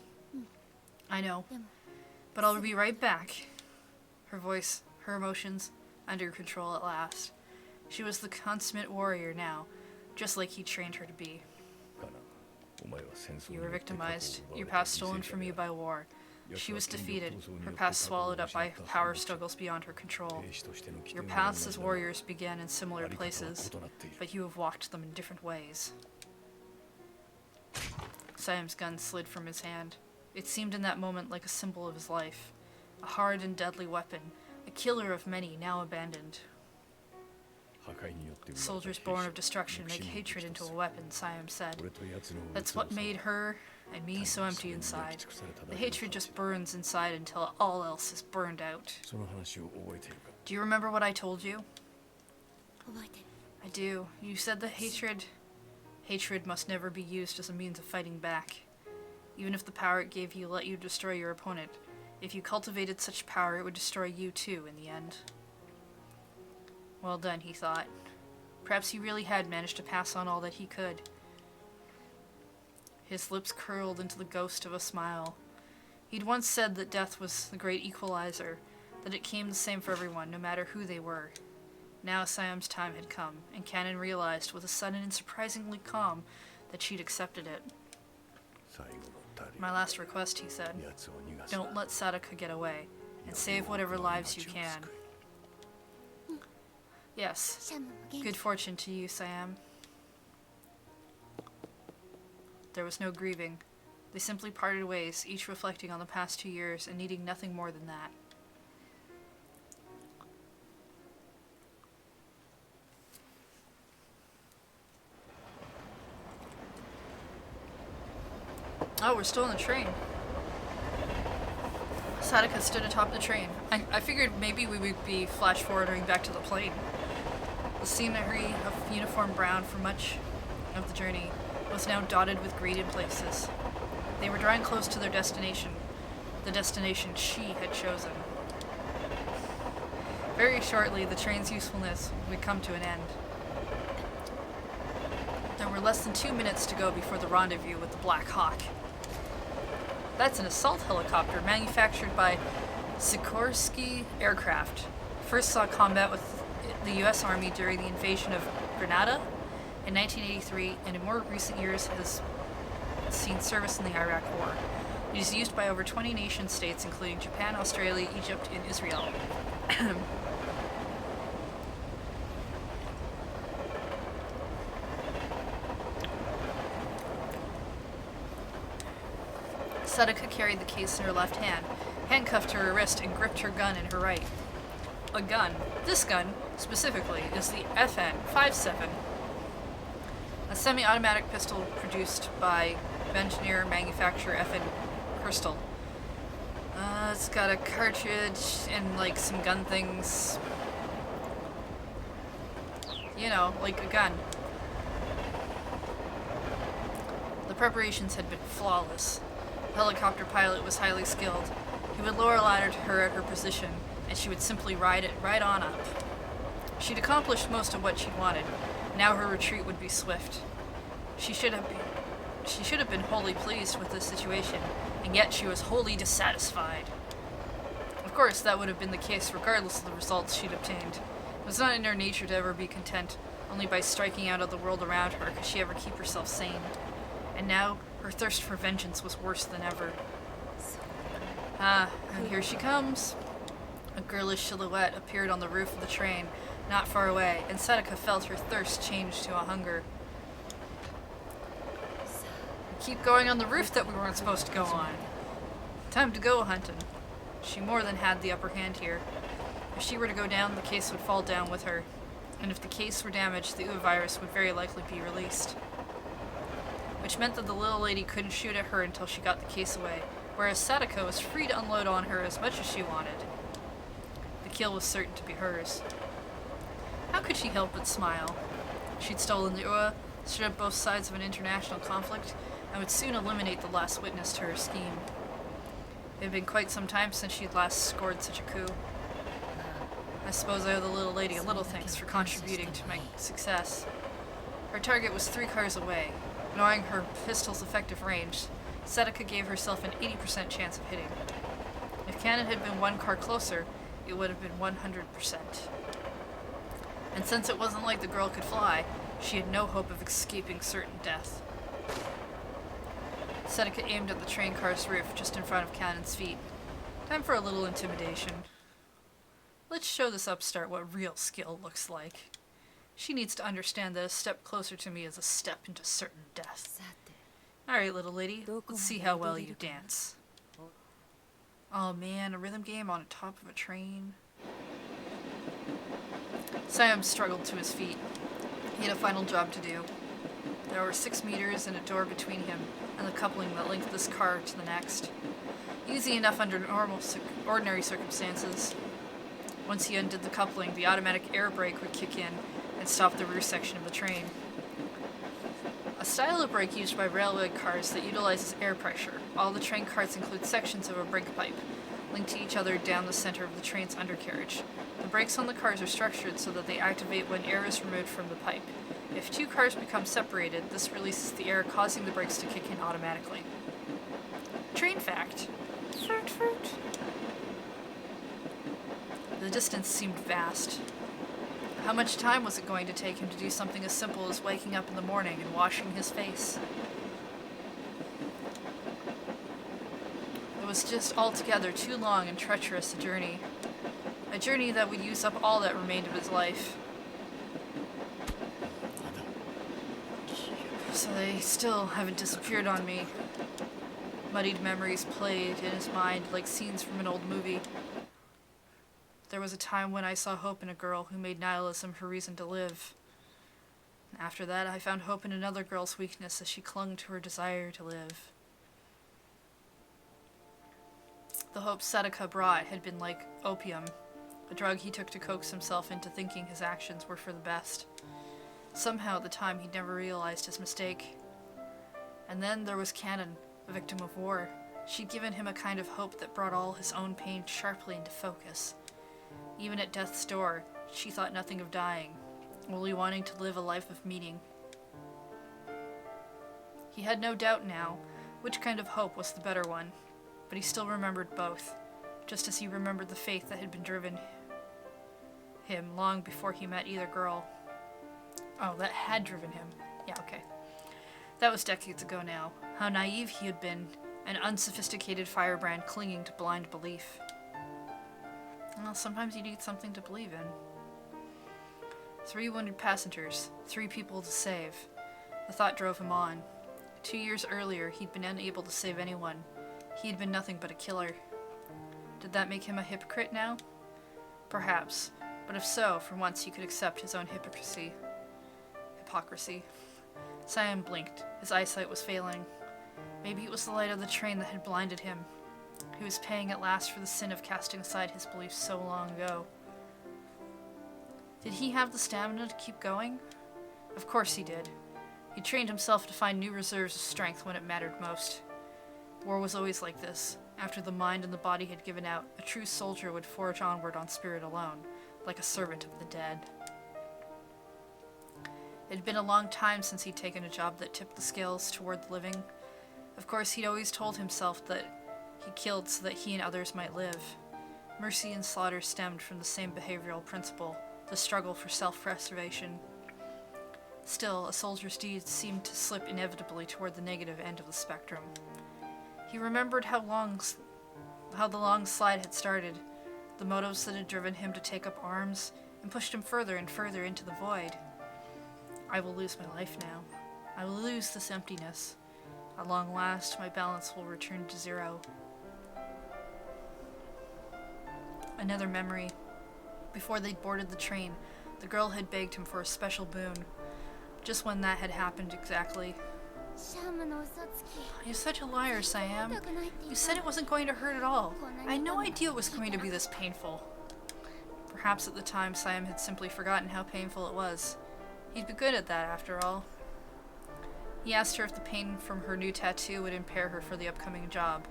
I know, but I'll be right back. Her voice, her emotions, under control at last. She was the consummate warrior now, just like he trained her to be. You were victimized, your past stolen from you by war. She was defeated, her past swallowed up by power struggles beyond her control. Your paths as warriors began in similar places, but you have walked them in different ways. Siam's gun slid from his hand. It seemed in that moment like a symbol of his life. A hard and deadly weapon, a killer of many now abandoned. Soldiers born of destruction make hatred into a weapon, Siam said. That's what made her and me so empty inside. The hatred just burns inside until all else is burned out. Do you remember what I told you? I do. You said the hatred must never be used as a means of fighting back. Even if the power it gave you let you destroy your opponent, if you cultivated such power, it would destroy you too in the end. Well done, he thought. Perhaps he really had managed to pass on all that he could. His lips curled into the ghost of a smile. He'd once said that death was the great equalizer, that it came the same for everyone, no matter who they were. Now Siam's time had come, and Kanon realized with a sudden and surprisingly calm that she'd accepted it. My last request, he said. Don't let Sadaka get away, and save whatever lives you can. Yes. Good fortune to you, Siam. There was no grieving. They simply parted ways, each reflecting on the past 2 years and needing nothing more than that. Oh, we're still on the train. Sadaka stood atop the train. I figured maybe we would be flash forwarding back to the plane. The scenery of uniform brown for much of the journey was now dotted with green in places. They were drawing close to their destination, the destination she had chosen. Very shortly, the train's usefulness would come to an end. There were less than 2 minutes to go before the rendezvous with the Black Hawk. That's an assault helicopter manufactured by Sikorsky Aircraft. First saw combat with the US Army during the invasion of Grenada in 1983, and in more recent years has seen service in the Iraq War. It is used by over 20 nation-states, including Japan, Australia, Egypt, and Israel. Sadaka carried the case in her left hand, handcuffed to her wrist, and gripped her gun in her right. A gun. This gun, specifically, is the FN-57, a semi-automatic pistol produced by engineer manufacturer FN Crystal. It's got a cartridge and like some gun things. You know, like a gun. The preparations had been flawless. The helicopter pilot was highly skilled. He would lower a ladder to her at her position, and she would simply ride it right on up. She'd accomplished most of what she'd wanted. Now her retreat would be swift. She should have been wholly pleased with this situation, and yet she was wholly dissatisfied. Of course, that would have been the case regardless of the results she'd obtained. It was not in her nature to ever be content. Only by striking out at the world around her could she ever keep herself sane. And now, her thirst for vengeance was worse than ever. And here she comes. A girlish silhouette appeared on the roof of the train, not far away, and Sadaka felt her thirst change to a hunger. We keep going on the roof that we weren't supposed to go on. Time to go hunting. She more than had the upper hand here. If she were to go down, the case would fall down with her. And if the case were damaged, the virus would very likely be released. Which meant that the little lady couldn't shoot at her until she got the case away, whereas Sadako was free to unload on her as much as she wanted. The kill was certain to be hers. How could she help but smile? She'd stolen the Ua, stood at both sides of an international conflict, and would soon eliminate the last witness to her scheme. It had been quite some time since she'd last scored such a coup. I suppose I owe the little lady a little thanks for contributing to my success. Her target was 3 cars away. Knowing her pistol's effective range, Sadaka gave herself an 80% chance of hitting. If cannon had been 1 car closer, it would have been 100%. And since it wasn't like the girl could fly, she had no hope of escaping certain death. Sadaka aimed at the train car's roof just in front of Cannon's feet. Time for a little intimidation. Let's show this upstart what real skill looks like. She needs to understand that a step closer to me is a step into certain death. Alright, little lady, let's see how well you dance. Oh man, a rhythm game on top of a train. Sam struggled to his feet. He had a final job to do. There were 6 meters and a door between him and the coupling that linked this car to the next. Easy enough under ordinary circumstances. Once he undid the coupling, the automatic air brake would kick in and stop the rear section of the train. A style of brake used by railway cars that utilizes air pressure. All the train cars include sections of a brake pipe, linked to each other down the center of the train's undercarriage. The brakes on the cars are structured so that they activate when air is removed from the pipe. If 2 cars become separated, this releases the air, causing the brakes to kick in automatically. Train fact. Fruit. The distance seemed vast. How much time was it going to take him to do something as simple as waking up in the morning and washing his face? It was just altogether too long and treacherous a journey. A journey that would use up all that remained of his life. So they still haven't disappeared on me. Muddied memories played in his mind like scenes from an old movie. There was a time when I saw hope in a girl who made nihilism her reason to live. After that, I found hope in another girl's weakness as she clung to her desire to live. The hope Sadaka brought had been like opium, a drug he took to coax himself into thinking his actions were for the best. Somehow at the time he'd never realized his mistake. And then there was Cannon, a victim of war. She'd given him a kind of hope that brought all his own pain sharply into focus. Even at death's door, she thought nothing of dying, only wanting to live a life of meaning. He had no doubt now which kind of hope was the better one, but he still remembered both, just as he remembered the faith that had been driven him long before he met either girl. Oh, that had driven him. Yeah, okay. That was decades ago now. How naive he had been, an unsophisticated firebrand clinging to blind belief. Well, sometimes you need something to believe in. 3 wounded passengers, 3 people to save. The thought drove him on. 2 years earlier, he'd been unable to save anyone. He had been nothing but a killer. Did that make him a hypocrite now? Perhaps, but if so, for once he could accept his own hypocrisy. Siam blinked. His eyesight was failing. Maybe it was the light of the train that had blinded him. He was paying at last for the sin of casting aside his beliefs so long ago. Did he have the stamina to keep going? Of course he did. He trained himself to find new reserves of strength when it mattered most. War was always like this. After the mind and the body had given out, a true soldier would forge onward on spirit alone, like a servant of the dead. It had been a long time since he'd taken a job that tipped the scales toward the living. Of course, he'd always told himself that he killed so that he and others might live. Mercy and slaughter stemmed from the same behavioral principle, the struggle for self-preservation. Still, a soldier's deeds seemed to slip inevitably toward the negative end of the spectrum. He remembered how the long slide had started, the motives that had driven him to take up arms, and pushed him further and further into the void. I will lose my life now. I will lose this emptiness. At long last, my balance will return to 0. Another memory. Before they'd boarded the train, the girl had begged him for a special boon. Just when that had happened exactly. You're such a liar, Siam. You said it wasn't going to hurt at all. I had no idea it was going to be this painful. Perhaps at the time, Siam had simply forgotten how painful it was. He'd be good at that, after all. He asked her if the pain from her new tattoo would impair her for the upcoming job,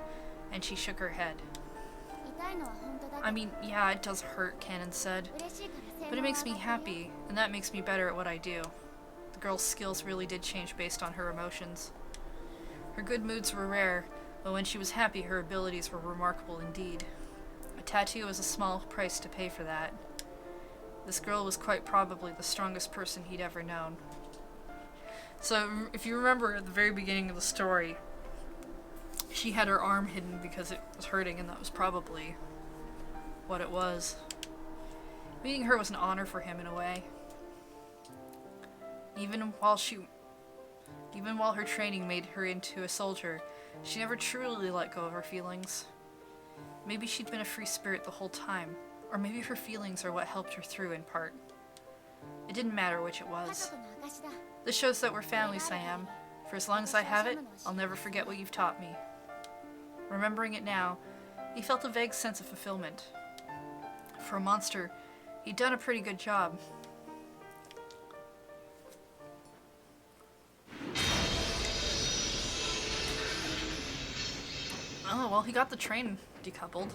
and she shook her head. I mean, yeah, it does hurt, Cannon said. But it makes me happy, and that makes me better at what I do. The girl's skills really did change based on her emotions. Her good moods were rare, but when she was happy, her abilities were remarkable indeed. A tattoo was a small price to pay for that. This girl was quite probably the strongest person he'd ever known. So, if you remember at the very beginning of the story, she had her arm hidden because it was hurting, and that was probably what it was. Meeting her was an honor for him in a way. Even while her training made her into a soldier, she never truly let go of her feelings. Maybe she'd been a free spirit the whole time, or maybe her feelings are what helped her through in part. It didn't matter which it was. This shows that we're family, Siam. For as long as I have it, I'll never forget what you've taught me. Remembering it now, he felt a vague sense of fulfillment. For a monster, he'd done a pretty good job. Oh, well, he got the train decoupled.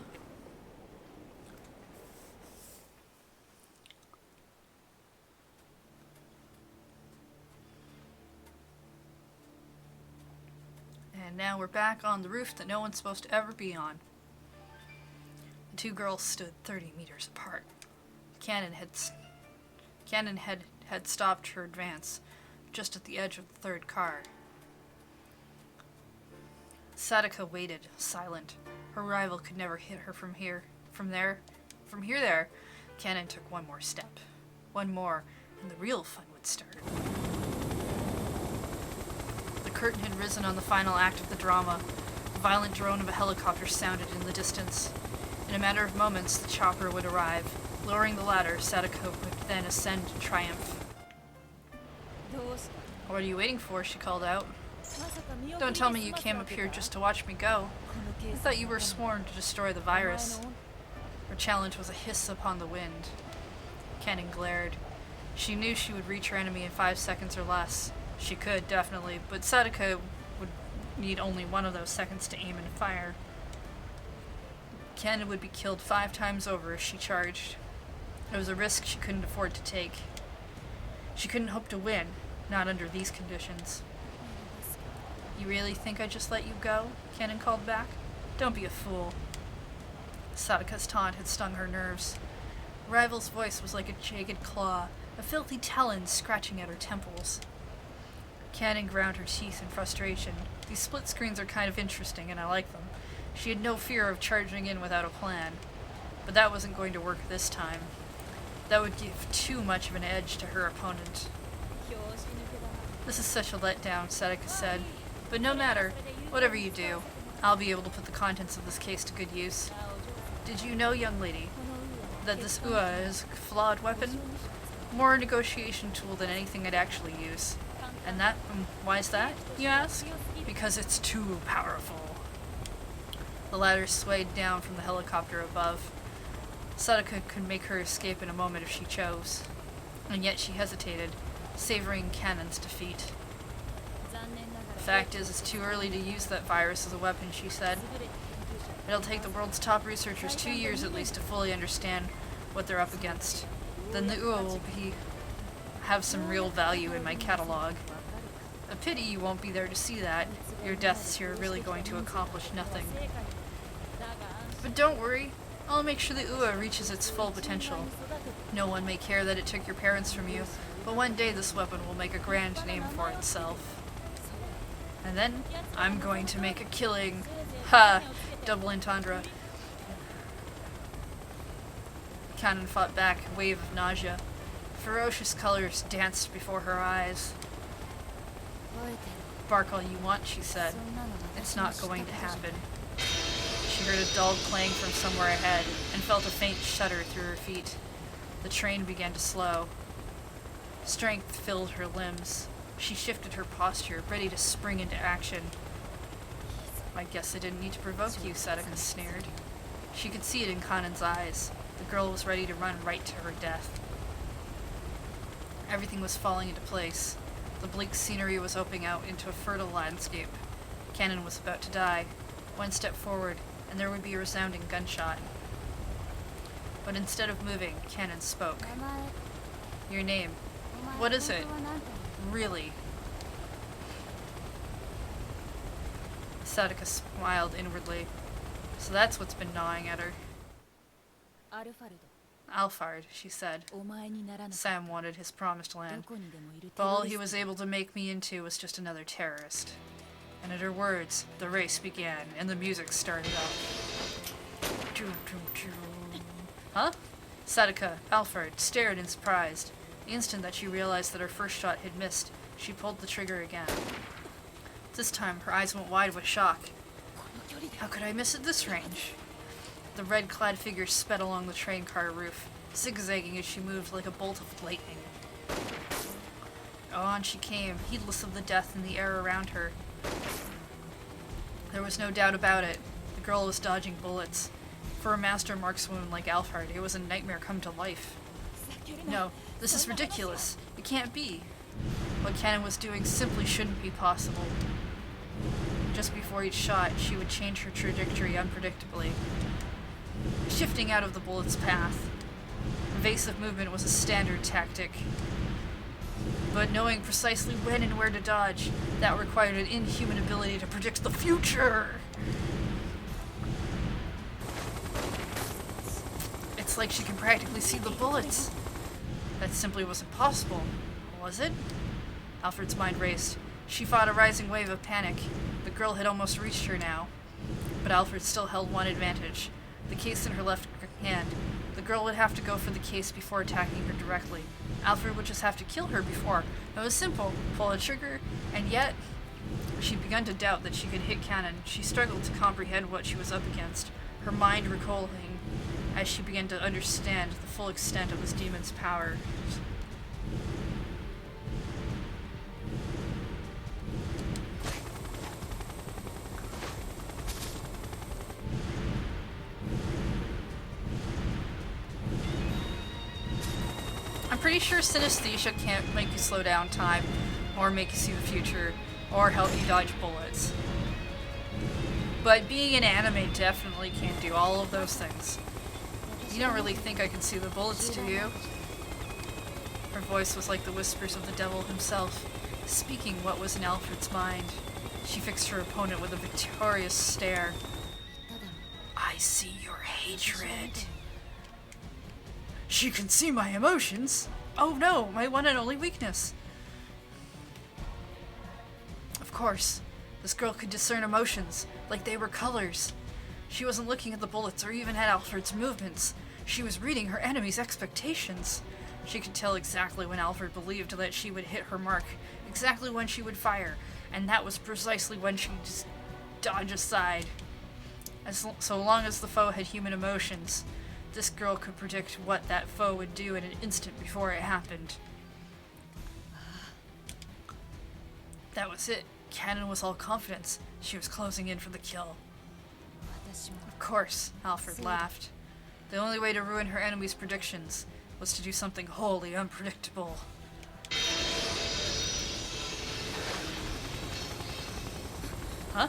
And now we're back on the roof that no one's supposed to ever be on. The 2 girls stood 30 meters apart. Cannon had stopped her advance, just at the edge of the 3rd car. Sadaka waited, silent. Her rival could never hit her from here. From there, Cannon took one more step. One more, and the real fun would start. 「 One more, and the real fun would start. こんなにもたくさんのものを手に入れるのは他人に任せるのが仕事だ。そりゃあ答えそのものを手に入れるのは他人に任せるのが仕事だ。curtain had risen on the final act of the drama. The violent drone of a helicopter sounded in the distance. In a matter of moments, the chopper would arrive. Lowering the ladder, Sadako would then ascend in triumph. What are you waiting for? She called out. Don't tell me you came up here just to watch me go. I thought you were sworn to destroy the virus. Her challenge was a hiss upon the wind. Cannon glared. She knew she would reach her enemy in 5 seconds or less. She could, definitely, but Sadako would need only one of those seconds to aim and fire. Cannon would be killed 5 times over if she charged. It was a risk she couldn't afford to take. She couldn't hope to win, not under these conditions. You really think I just let you go? Cannon called back. Don't be a fool. Sadaka's taunt had stung her nerves. Rival's voice was like a jagged claw, a filthy talon scratching at her temples. Cannon ground her teeth in frustration. These split screens are kind of interesting, and I like them. She had no fear of charging in without a plan. But that wasn't going to work this time. That would give too much of an edge to her opponent. This is such a letdown, Sadaka said. But no matter, whatever you do, I'll be able to put the contents of this case to good use. Did you know, young lady, that this UA is a flawed weapon? More a negotiation tool than anything I'd actually use. And that, why is that, you ask? Because it's too powerful. The ladder swayed down from the helicopter above. Sadaka could make her escape in a moment if she chose. And yet she hesitated, savoring Cannon's defeat. The fact is, it's too early to use that virus as a weapon, she said. It'll take the world's top researchers 2 years at least to fully understand what they're up against. Then the UA will have some real value in my catalog. A pity you won't be there to see that. Your deaths here are really going to accomplish nothing. But don't worry, I'll make sure the UA reaches its full potential. No one may care that it took your parents from you, but one day this weapon will make a grand name for itself. And then, I'm going to make a killing. Ha! Double entendre. Cannon fought back, a wave of nausea. Ferocious colors danced before her eyes. Bark all you want, she said. It's not going to happen. She heard a dull clang from somewhere ahead, and felt a faint shudder through her feet. The train began to slow. Strength filled her limbs. She shifted her posture, ready to spring into action. I guess I didn't need to provoke you, Sadaka sneered. She could see it in Kanan's eyes. The girl was ready to run right to her death. Everything was falling into place. The bleak scenery was opening out into a fertile landscape. Cannon was about to die. One step forward, and there would be a resounding gunshot. But instead of moving, Cannon spoke. Your name. What is it? Really? Sadaka smiled inwardly. So that's what's been gnawing at her. Alphard, she said. Sam wanted his promised land, but all he was able to make me into was just another terrorist. And at her words, the race began, and the music started up. Huh? Sadaka, Alphard, stared in surprise. The instant that she realized that her first shot had missed, she pulled the trigger again. This time, her eyes went wide with shock. How could I miss at this range? The red-clad figure sped along the train car roof, zigzagging as she moved like a bolt of lightning. On she came, heedless of the death in the air around her. There was no doubt about it. The girl was dodging bullets. For a master markswoman like Alphard, it was a nightmare come to life. No, this is ridiculous. It can't be. What Cannon was doing simply shouldn't be possible. Just before each shot, she would change her trajectory unpredictably, shifting out of the bullet's path. Evasive movement was a standard tactic. But knowing precisely when and where to dodge, that required an inhuman ability to predict the future! It's like she can practically see the bullets. That simply wasn't possible, was it? Alfred's mind raced. She fought a rising wave of panic. The girl had almost reached her now. But Alfred still held one advantage. The case in her left hand. The girl would have to go for the case before attacking her directly. Alfred would just have to kill her before. It was simple. Pull a trigger, and yet... She'd begun to doubt that she could hit Cannon. She struggled to comprehend what she was up against, her mind recoiling as she began to understand the full extent of this demon's power. I'm pretty sure synesthesia can't make you slow down time, or make you see the future, or help you dodge bullets. But being an anime definitely can't do all of those things. You don't really think I can see the bullets, do you? Her voice was like the whispers of the devil himself, speaking what was in Alfred's mind. She fixed her opponent with a victorious stare. I see your hatred. She can see my emotions. Oh no, my one and only weakness. Of course, this girl could discern emotions, like they were colors. She wasn't looking at the bullets or even at Alfred's movements. She was reading her enemy's expectations. She could tell exactly when Alfred believed that she would hit her mark, exactly when she would fire, and that was precisely when she'd just dodge aside. So long as the foe had human emotions, this girl could predict what that foe would do in an instant before it happened. That was it. Cannon was all confidence. She was closing in for the kill. Of course, Alfred laughed. The only way to ruin her enemy's predictions was to do something wholly unpredictable. Huh?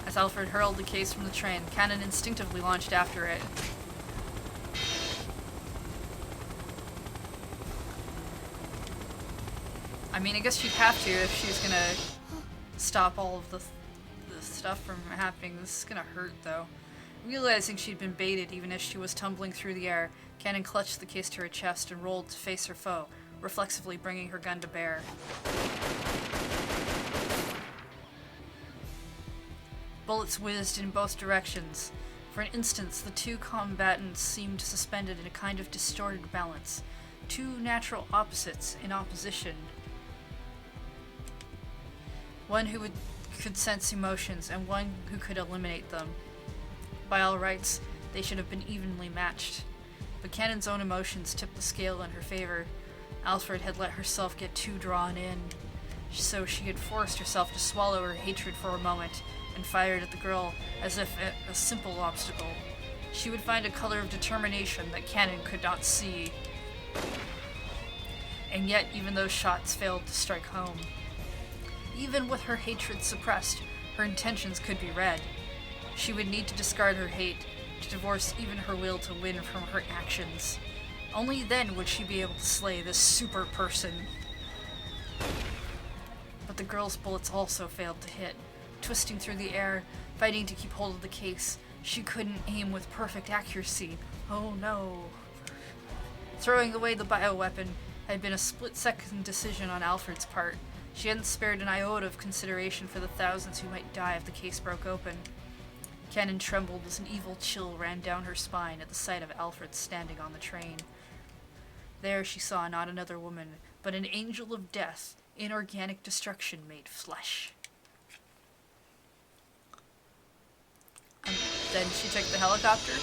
As Alfred hurled the case from the train, Cannon instinctively launched after it. I mean, I guess she'd have to if she was gonna stop all of the stuff from happening. This is gonna hurt, though. Realizing she'd been baited even as she was tumbling through the air, Cannon clutched the case to her chest and rolled to face her foe, reflexively bringing her gun to bear. Bullets whizzed in both directions. For an instant, the two combatants seemed suspended in a kind of distorted balance. Two natural opposites in opposition. One who could sense emotions, and one who could eliminate them. By all rights, they should have been evenly matched. But Cannon's own emotions tipped the scale in her favor. Alfred had let herself get too drawn in, so she had forced herself to swallow her hatred for a moment, and fired at the girl as if at a simple obstacle. She would find a color of determination that Cannon could not see. And yet, even those shots failed to strike home. Even with her hatred suppressed, her intentions could be read. She would need to discard her hate, to divorce even her will to win from her actions. Only then would she be able to slay this super person. But the girl's bullets also failed to hit. Twisting through the air, fighting to keep hold of the case, she couldn't aim with perfect accuracy. Oh no. Throwing away the bioweapon had been a split-second decision on Alfred's part. She hadn't spared an iota of consideration for the thousands who might die if the case broke open. Cannon trembled as an evil chill ran down her spine at the sight of Alfred standing on the train. There she saw not another woman, but an angel of death, inorganic destruction made flesh. And then she took the helicopter,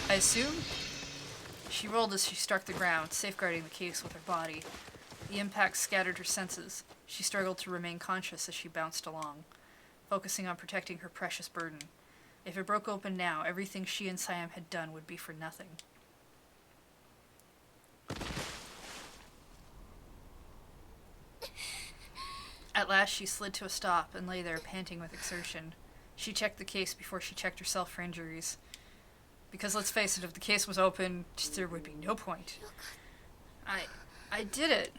I assume? She rolled as she struck the ground, safeguarding the case with her body. The impact scattered her senses. She struggled to remain conscious as she bounced along, focusing on protecting her precious burden. If it broke open now, everything she and Siam had done would be for nothing. At last she slid to a stop and lay there panting with exertion. She checked the case before she checked herself for injuries. Because let's face it, if the case was open, there would be no point. I did it.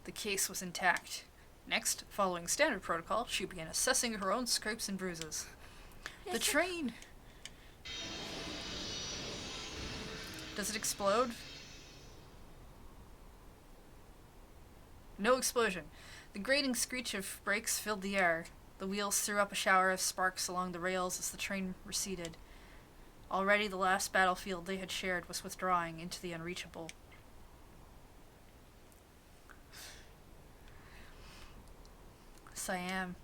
The case was intact. Next, following standard protocol, she began assessing her own scrapes and bruises. The train! Does it explode? No explosion. The grating screech of brakes filled the air. The wheels threw up a shower of sparks along the rails as the train receded. Already the last battlefield they had shared was withdrawing into the unreachable. Siam,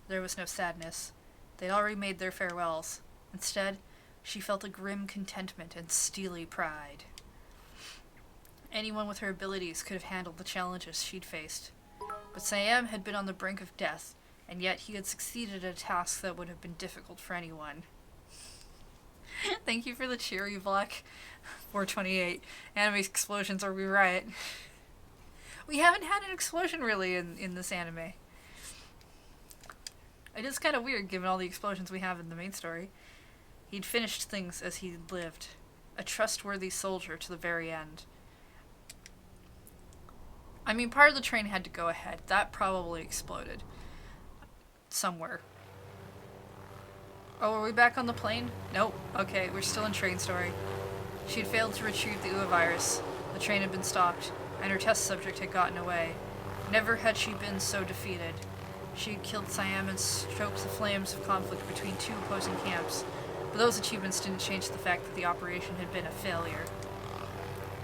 there was no sadness. They'd already made their farewells. Instead, she felt a grim contentment and steely pride. Anyone with her abilities could have handled the challenges she'd faced. But Siam had been on the brink of death, and yet he had succeeded at a task that would have been difficult for anyone. Thank you for the cheery Black 428. Anime explosions or we riot. We haven't had an explosion really in this anime. It is kind of weird given all the explosions we have in the main story. He'd finished things as he'd lived. A trustworthy soldier to the very end. I mean, part of the train had to go ahead. That probably exploded. Somewhere. Oh, are we back on the plane? Nope. Okay, we're still in train story. She'd failed to retrieve the UA virus. The train had been stopped, and her test subject had gotten away. Never had she been so defeated. She had killed Siam and stroked the flames of conflict between two opposing camps, but those achievements didn't change the fact that the operation had been a failure.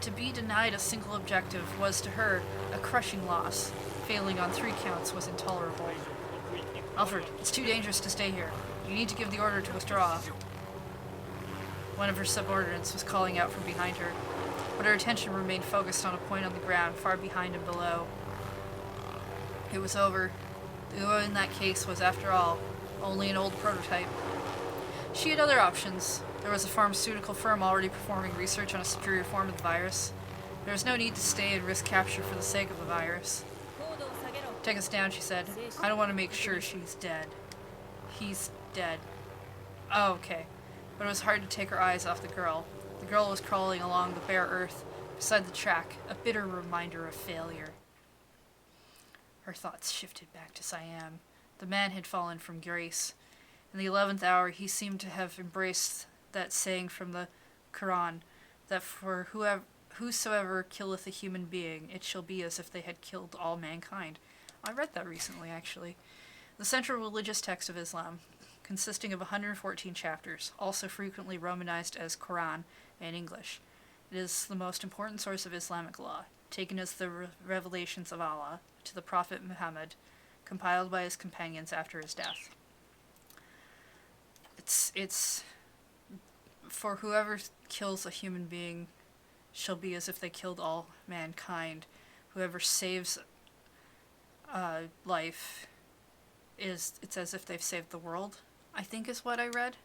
To be denied a single objective was, to her, a crushing loss. Failing on 3 counts was intolerable. Alfred, it's too dangerous to stay here. You need to give the order to withdraw. One of her subordinates was calling out from behind her, but her attention remained focused on a point on the ground far behind and below. It was over. The UA in that case was, after all, only an old prototype. She had other options. There was a pharmaceutical firm already performing research on a superior form of the virus. There was no need to stay and risk capture for the sake of the virus. Take us down, she said. I don't want to make sure she's dead. He's dead. Oh, okay. But it was hard to take her eyes off the girl. The girl was crawling along the bare earth beside the track, a bitter reminder of failure. Her thoughts shifted back to Siam. The man had fallen from grace. In the 11th hour, he seemed to have embraced that saying from the Quran, that for whosoever killeth a human being, it shall be as if they had killed all mankind. I read that recently, actually. The central religious text of Islam, consisting of 114 chapters, also frequently romanized as Quran in English. It is the most important source of Islamic law, taken as the revelations of Allah to the Prophet Muhammad, compiled by his companions after his death. It's for whoever kills a human being shall be as if they killed all mankind. Whoever saves life it's as if they've saved the world, I think is what I read.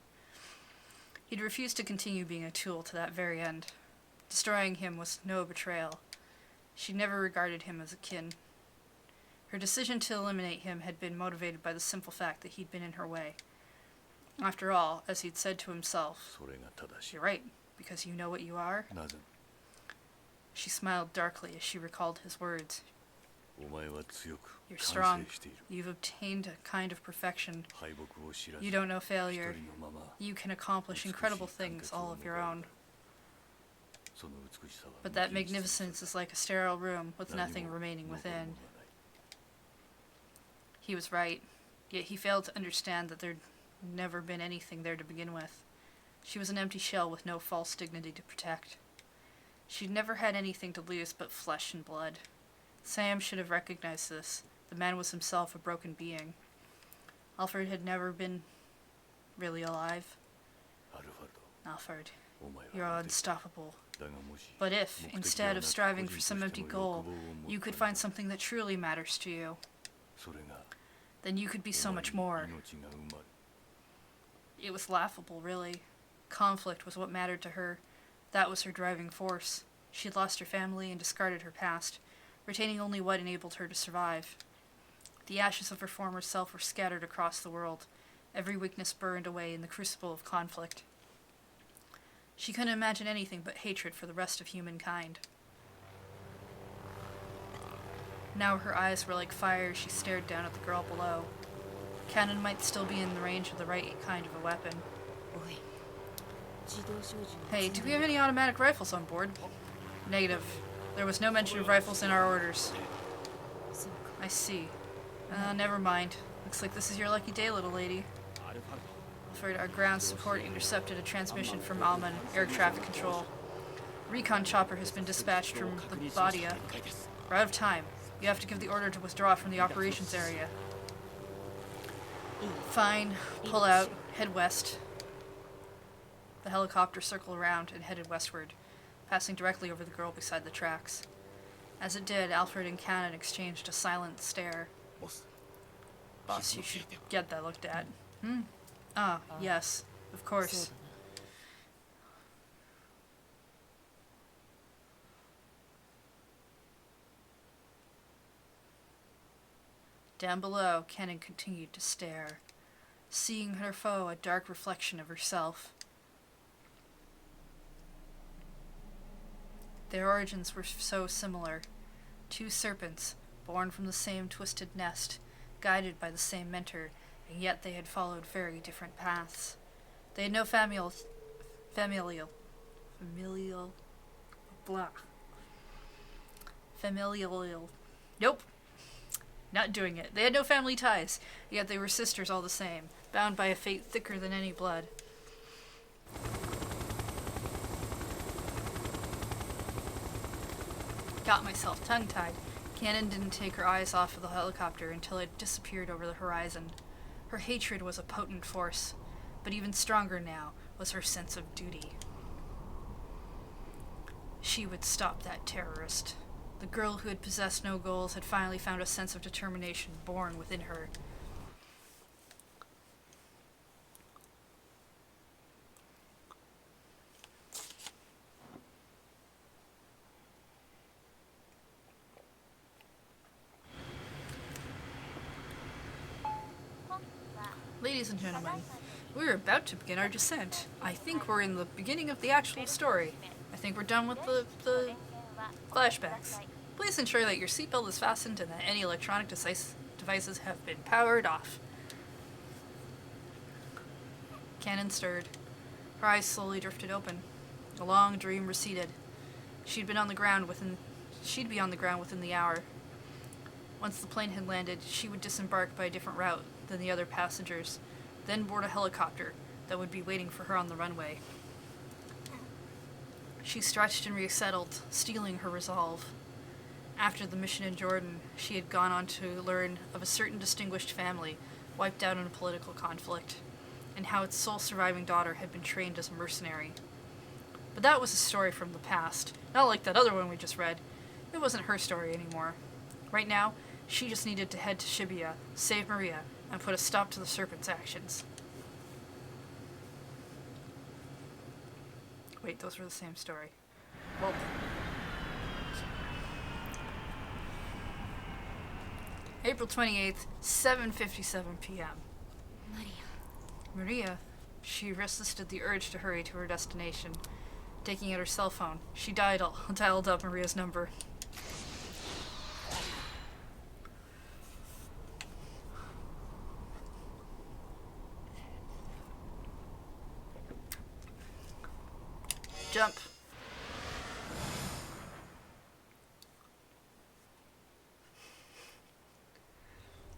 He'd refused to continue being a tool to that very end. Destroying him was no betrayal. She never regarded him as a kin. Her decision to eliminate him had been motivated by the simple fact that he'd been in her way. After all, as he'd said to himself, "You're right, because you know what you are." She smiled darkly as she recalled his words. You're strong. You've obtained a kind of perfection. You don't know failure. You can accomplish incredible things all of your own. But that magnificence is like a sterile room with nothing remaining within. He was right, yet he failed to understand that there'd never been anything there to begin with. She was an empty shell with no false dignity to protect. She'd never had anything to lose but flesh and blood. Sam should have recognized this. The man was himself a broken being. Alfred had never been really alive. Alfred, you're unstoppable. But if, instead of striving for some empty goal, you could find something that truly matters to you, then you could be so much more. It was laughable, really. Conflict was what mattered to her. That was her driving force. She had lost her family and discarded her past, retaining only what enabled her to survive. The ashes of her former self were scattered across the world, every weakness burned away in the crucible of conflict. She couldn't imagine anything but hatred for the rest of humankind. Now her eyes were like fire as she stared down at the girl below. Cannon might still be in the range of the right kind of a weapon. Hey, do we have any automatic rifles on board? Negative. There was no mention of rifles in our orders. I see. Never mind. Looks like this is your lucky day, little lady. Alfred, our ground support intercepted a transmission from Alman Air Traffic Control. Recon chopper has been dispatched from the Badia. We're out of time. You have to give the order to withdraw from the operations area. Fine. Pull out. Head west. The helicopter circled around and headed westward, passing directly over the girl beside the tracks. As it did, Alfred and Cannon exchanged a silent stare. Boss, you should get that looked at. Ah, yes, of course. Down below, Cannon continued to stare, seeing her foe a dark reflection of herself. Their origins were so similar. Two serpents, born from the same twisted nest, guided by the same mentor, and yet they had followed very different paths. They had no familial, nope, not doing it. They had no family ties, yet they were sisters all the same, bound by a fate thicker than any blood. Got myself tongue-tied. Cannon didn't take her eyes off of the helicopter until it disappeared over the horizon. Her hatred was a potent force, but even stronger now was her sense of duty. She would stop that terrorist. The girl who had possessed no goals had finally found a sense of determination born within her. Ladies and gentlemen, we're about to begin our descent. I think we're in the beginning of the actual story. I think we're done with the flashbacks. Please ensure that your seatbelt is fastened and that any electronic devices have been powered off. Cannon stirred. Her eyes slowly drifted open. A long dream receded. She'd be on the ground within the hour. Once the plane had landed, she would disembark by a different route than the other passengers, then board a helicopter that would be waiting for her on the runway. She stretched and resettled, steeling her resolve. After the mission in Jordan, she had gone on to learn of a certain distinguished family wiped out in a political conflict, and how its sole surviving daughter had been trained as a mercenary. But that was a story from the past, not like that other one we just read. It wasn't her story anymore. Right now, she just needed to head to Shibuya, save Maria, and put a stop to the Serpent's actions. Wait, those were the same story. Well, April 28th, 7:57 p.m. Maria. She resisted the urge to hurry to her destination. Taking out her cell phone, she dialed up Maria's number. Jump.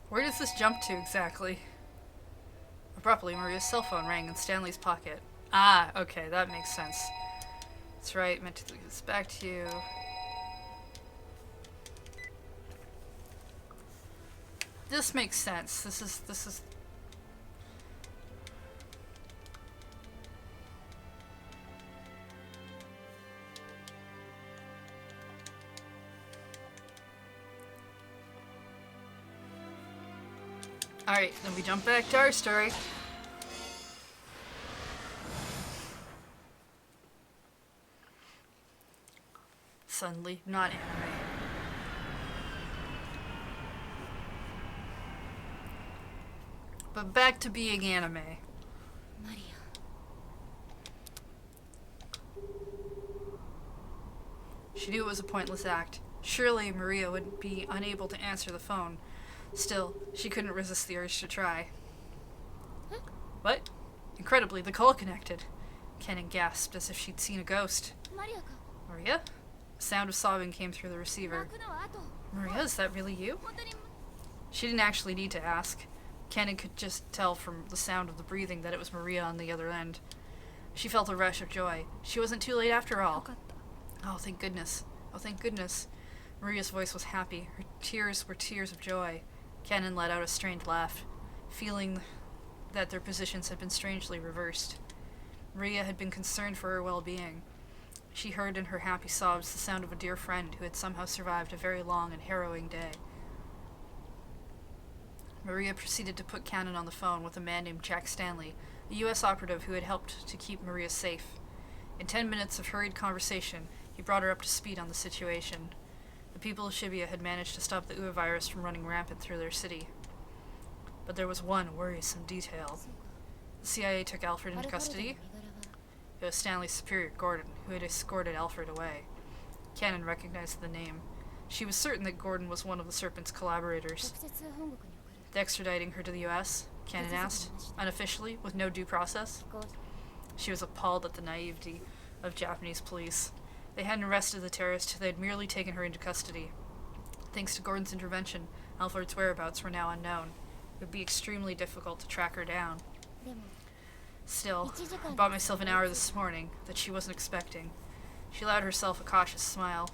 Where does this jump to exactly? Abruptly, Maria's cell phone rang in Stanley's pocket. Ah, okay, that makes sense. That's right, meant to leave this back to you. This makes sense. This is Alright, then we jump back to our story. Suddenly, not anime. But back to being anime. Maria. She knew it was a pointless act. Surely Maria would be unable to answer the phone. Still, she couldn't resist the urge to try. Huh? What? Incredibly, the call connected. Cannon gasped as if she'd seen a ghost. Maria? A sound of sobbing came through the receiver. Maria, is that really you? She didn't actually need to ask. Cannon could just tell from the sound of the breathing that it was Maria on the other end. She felt a rush of joy. She wasn't too late after all. Oh, thank goodness. Oh, thank goodness. Maria's voice was happy. Her tears were tears of joy. Cannon let out a strained laugh. feeling that their positions had been strangely reversed. Maria had been concerned for her well-being. She heard in her happy sobs the sound of a dear friend who had somehow survived a very long and harrowing day. Maria proceeded to put Cannon on the phone with a man named Jack Stanley, a U.S. operative who had helped to keep Maria safe. In 10 minutes of hurried conversation, he brought her up to speed on the situation. The people of Shibuya had managed to stop the Ua virus from running rampant through their city. But there was one worrisome detail. The CIA took Alfred into custody. It was Stanley's superior, Gordon, who had escorted Alfred away. Cannon recognized the name. She was certain that Gordon was one of the Serpent's collaborators. Extraditing her to the U.S., Cannon asked, unofficially, with no due process. She was appalled at the naivety of Japanese police. They hadn't arrested the terrorist, they had merely taken her into custody. Thanks to Gordon's intervention, Alfred's whereabouts were now unknown. It would be extremely difficult to track her down. Still, I bought myself an hour this morning that she wasn't expecting. She allowed herself a cautious smile.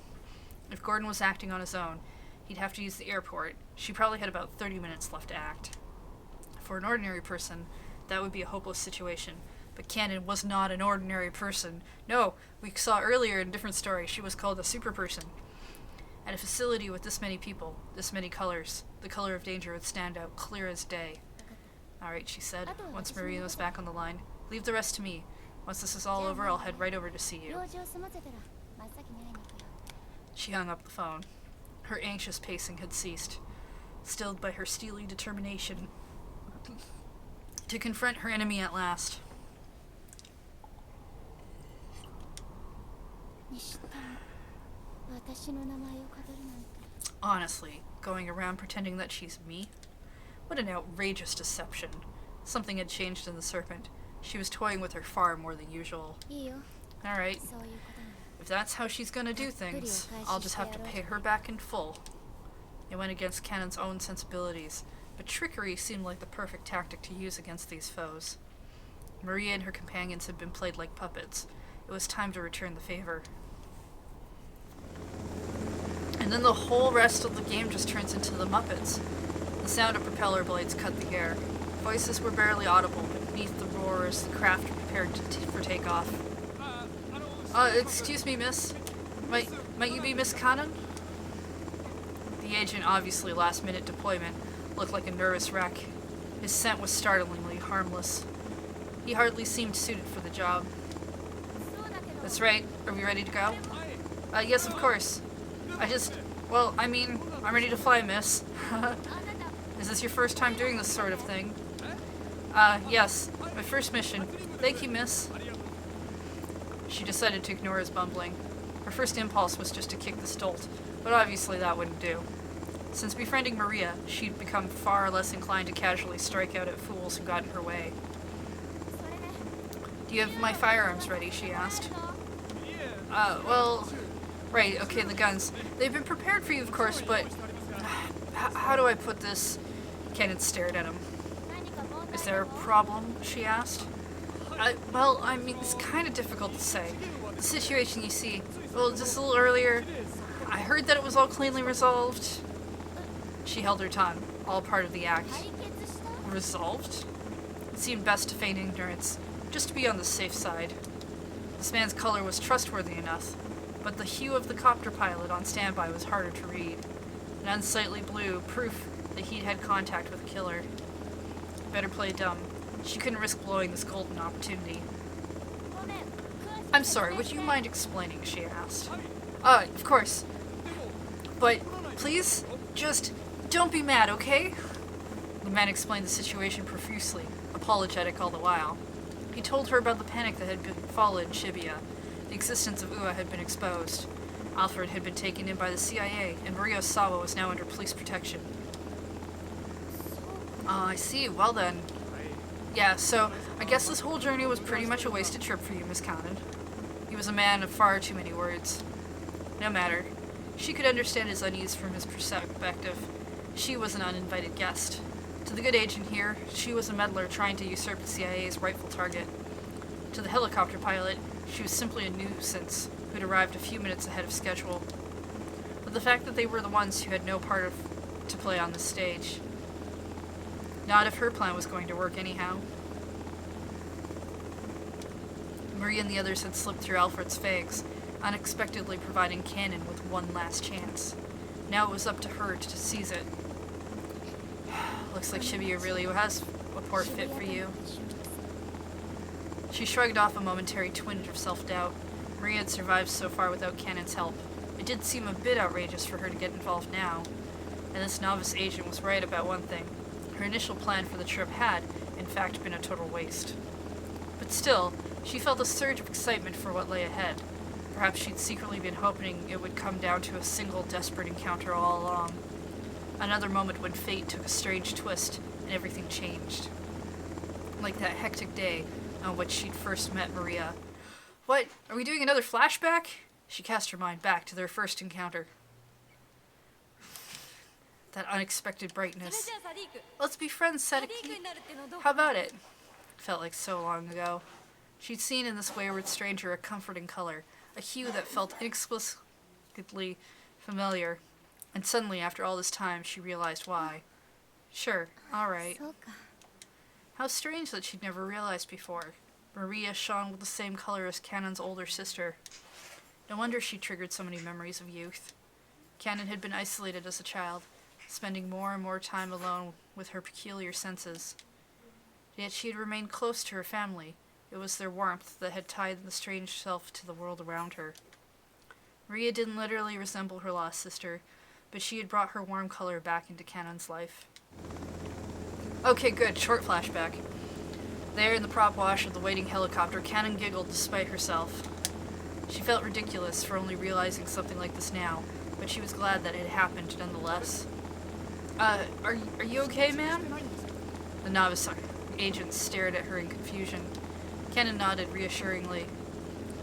If Gordon was acting on his own, he'd have to use the airport. She probably had about 30 minutes left to act. For an ordinary person, that would be a hopeless situation. But Cannon was not an ordinary person. No, we saw earlier in a different story, she was called a super person. At a facility with this many people, this many colors, the color of danger would stand out clear as day. All right, she said, once Maria was back on the line. Leave the rest to me. Once this is all over, I'll head right over to see you. She hung up the phone. Her anxious pacing had ceased, stilled by her steely determination to confront her enemy at last. Honestly, going around pretending that she's me? What an outrageous deception. Something had changed in the Serpent. She was toying with her far more than usual. Alright, if that's how she's gonna do things, I'll just have to pay her back in full. It went against Cannon's own sensibilities, but trickery seemed like the perfect tactic to use against these foes. Maria and her companions had been played like puppets. It was time to return the favor. And then the whole rest of the game just turns into the Muppets. The sound of propeller blades cut the air. Voices were barely audible, but beneath the roar as the craft prepared for takeoff. Excuse me, miss. Might you be Miss Cannon? The agent, obviously last-minute deployment, looked like a nervous wreck. His scent was startlingly harmless. He hardly seemed suited for the job. That's right. Are we ready to go? Yes, of course. I'm ready to fly, miss. Is this your first time doing this sort of thing? Yes. My first mission. Thank you, miss. She decided to ignore his bumbling. Her first impulse was just to kick the stolt, but obviously that wouldn't do. Since befriending Maria, she'd become far less inclined to casually strike out at fools who got in her way. Do you have my firearms ready? She asked. Right, okay, the guns. They've been prepared for you, of course, but... how do I put this? Cannon stared at him. Is there a problem? She asked. It's kind of difficult to say. The situation, you see, just a little earlier, I heard that it was all cleanly resolved. She held her tongue, all part of the act. Resolved? It seemed best to feign ignorance, just to be on the safe side. This man's color was trustworthy enough, but the hue of the copter pilot on standby was harder to read. An unsightly blue, proof that he'd had contact with a killer. Better play dumb. She couldn't risk blowing this golden opportunity. I'm sorry, would you mind explaining? She asked. Of course. But, please, just don't be mad, okay? The man explained the situation profusely, apologetic all the while. He told her about the panic that had befallen Shibuya. The existence of Ua had been exposed. Alfred had been taken in by the CIA, and Maria Sawa was now under police protection. I see. Well then. Yeah, so I guess this whole journey was pretty much a wasted trip for you, Miss Cannon. He was a man of far too many words. No matter. She could understand his unease from his perspective. She was an uninvited guest. To the good agent here, she was a meddler trying to usurp the CIA's rightful target. To the helicopter pilot, she was simply a nuisance who'd arrived a few minutes ahead of schedule. But the fact that they were the ones who had no part to play on the stage. Not if her plan was going to work anyhow. Maria and the others had slipped through Alfred's fags, unexpectedly providing Cannon with one last chance. Now it was up to her to seize it. Looks like Shibuya really has a port fit for you. She shrugged off a momentary twinge of self-doubt. Maria had survived so far without Cannon's help. It did seem a bit outrageous for her to get involved now. And this novice agent was right about one thing. Her initial plan for the trip had, in fact, been a total waste. But still, she felt a surge of excitement for what lay ahead. Perhaps she'd secretly been hoping it would come down to a single desperate encounter all along. Another moment when fate took a strange twist and everything changed. Like that hectic day on which she'd first met Maria. What? Are we doing another flashback? She cast her mind back to their first encounter. That unexpected brightness. Let's be friends, Sadiki. How about it? Felt like so long ago. She'd seen in this wayward stranger a comforting color, a hue that felt inexplicably familiar. And suddenly, after all this time, she realized why. Sure, alright. How strange that she'd never realized before. Maria shone with the same color as Cannon's older sister. No wonder she triggered so many memories of youth. Cannon had been isolated as a child, spending more and more time alone with her peculiar senses. Yet she had remained close to her family. It was their warmth that had tied the strange self to the world around her. Maria didn't literally resemble her lost sister, but she had brought her warm color back into Cannon's life. Okay, good. Short flashback. There in the prop wash of the waiting helicopter, Cannon giggled despite herself. She felt ridiculous for only realizing something like this now, but she was glad that it happened nonetheless. Are you okay, ma'am? The novice agent stared at her in confusion. Cannon nodded reassuringly.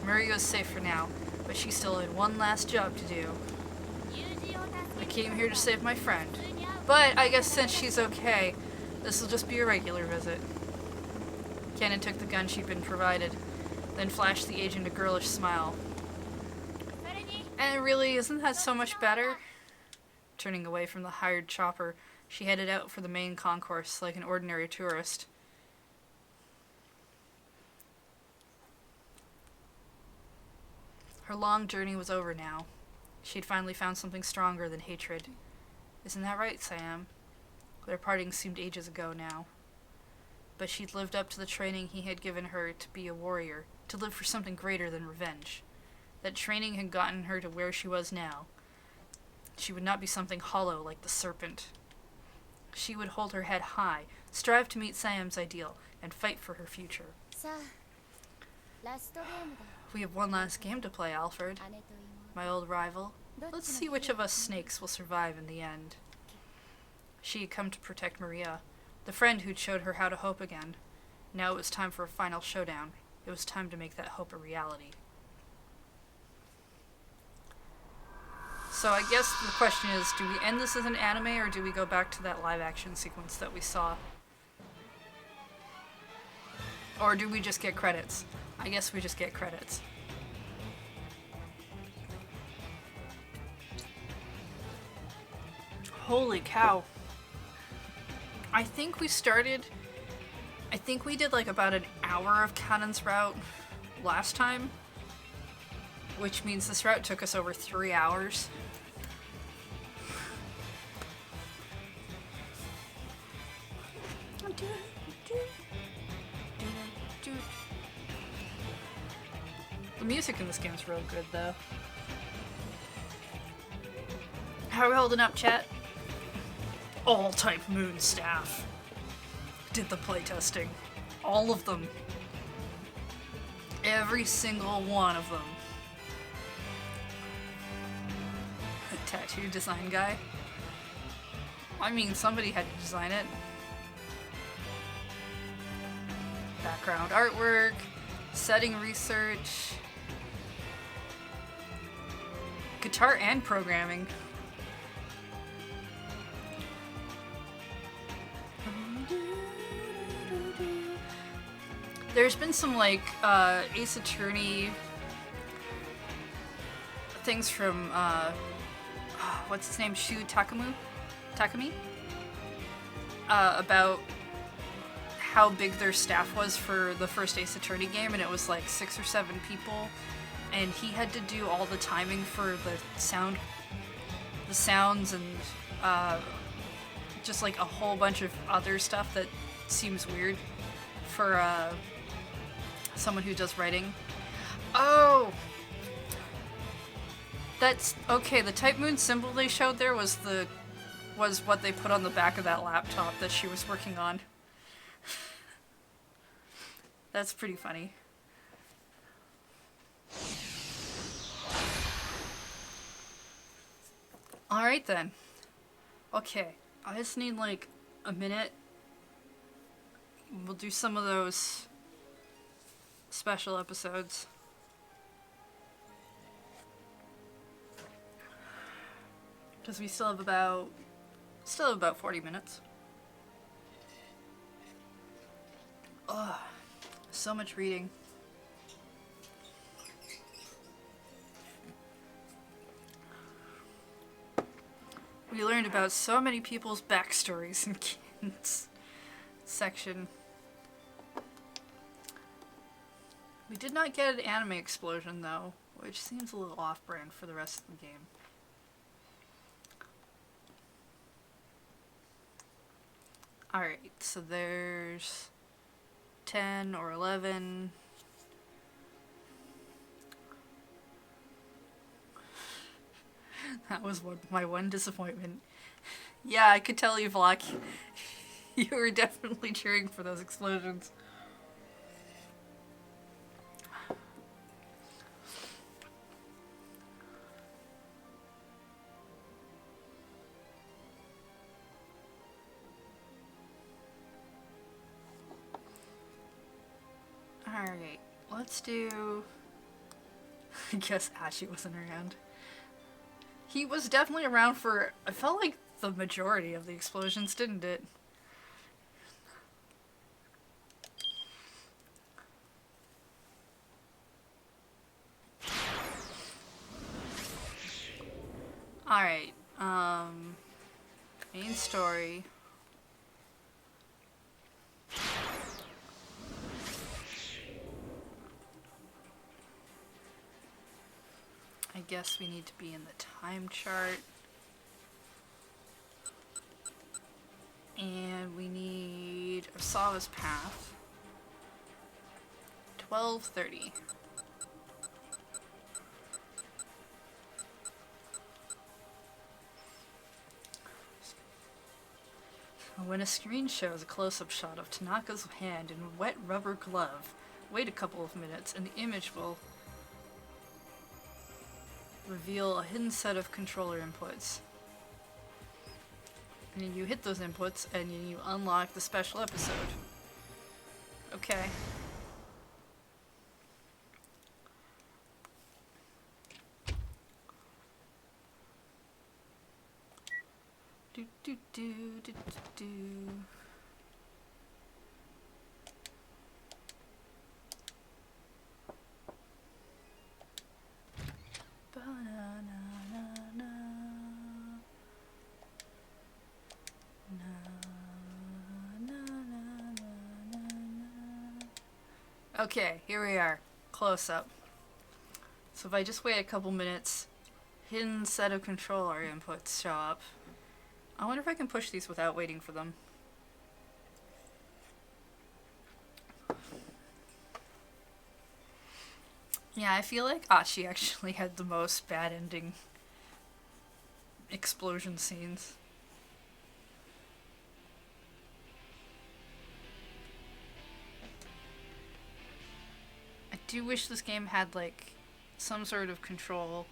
Maria was safe for now, but she still had one last job to do. I came here to save my friend. But I guess since she's okay, this will just be a regular visit. Cannon took the gun she'd been provided, then flashed the agent a girlish smile. And really, isn't that so much better? Turning away from the hired chopper, she headed out for the main concourse like an ordinary tourist. Her long journey was over now. She'd finally found something stronger than hatred. Isn't that right, Sam? Their parting seemed ages ago now. But she'd lived up to the training he had given her to be a warrior, to live for something greater than revenge. That training had gotten her to where she was now. She would not be something hollow like the serpent. She would hold her head high, strive to meet Sam's ideal, and fight for her future. We have one last game to play, Alfred. My old rival. Let's see which of us snakes will survive in the end. She had come to protect Maria, the friend who'd showed her how to hope again. Now it was time for a final showdown. It was time to make that hope a reality. So I guess the question is, do we end this as an anime or do we go back to that live action sequence that we saw? Or do we just get credits? I guess we just get credits. Holy cow. I think we did like about an hour of Cannon's route last time, which means this route took us over 3 hours. The music in this game is real good, though. How are we holding up, chat? All type moon staff. Did the playtesting. All of them. Every single one of them. A tattoo design guy? I mean, somebody had to design it. Background artwork, setting research, guitar and programming. There's been some like Ace Attorney things from what's his name, Takami, about how big their staff was for the first Ace Attorney game, and it was like 6 or 7 people, and he had to do all the timing for the sounds, and just like a whole bunch of other stuff that seems weird for someone who does writing. Oh! That's okay. The Type Moon symbol they showed there was what they put on the back of that laptop that she was working on. That's pretty funny. Alright then. Okay. I just need like a minute. We'll do some of those special episodes. Because we still have about 40 minutes. Ugh, so much reading. We learned about so many people's backstories in Kin's section. We did not get an anime explosion though, which seems a little off-brand for the rest of the game. Alright, so there's 10 or 11. That was my one disappointment. Yeah, I could tell you, Vlog. You were definitely cheering for those explosions. Alright, let's do... I guess Ashi wasn't around. He was definitely around for, I felt like, the majority of the explosions, didn't it? Alright, main story. I guess we need to be in the time chart. And we need Osawa's path. 12:30. When a screen shows a close-up shot of Tanaka's hand in a wet rubber glove, wait a couple of minutes and the image will reveal a hidden set of controller inputs. And then you hit those inputs and you unlock the special episode. Okay. Do do do do do do. Okay, here we are. Close up. So if I just wait a couple minutes, hidden set of controller inputs show up. I wonder if I can push these without waiting for them. Yeah, I feel like Ashi actually had the most bad ending explosion scenes. I do wish this game had like some sort of control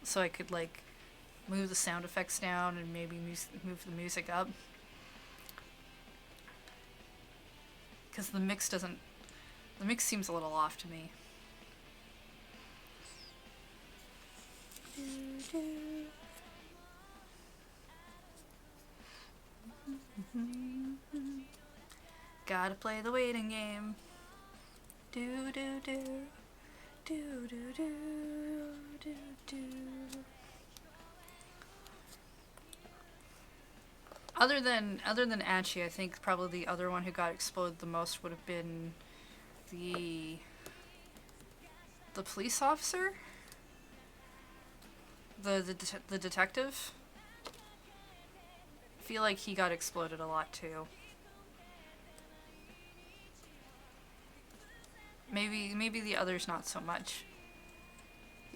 so I could like move the sound effects down and maybe move the music up. Because the mix seems a little off to me. Gotta play the waiting game. Do do do do do do do do. Other than Achi, I think probably the other one who got exploded the most would have been the police officer, the detective. I feel like he got exploded a lot too. Maybe the others not so much.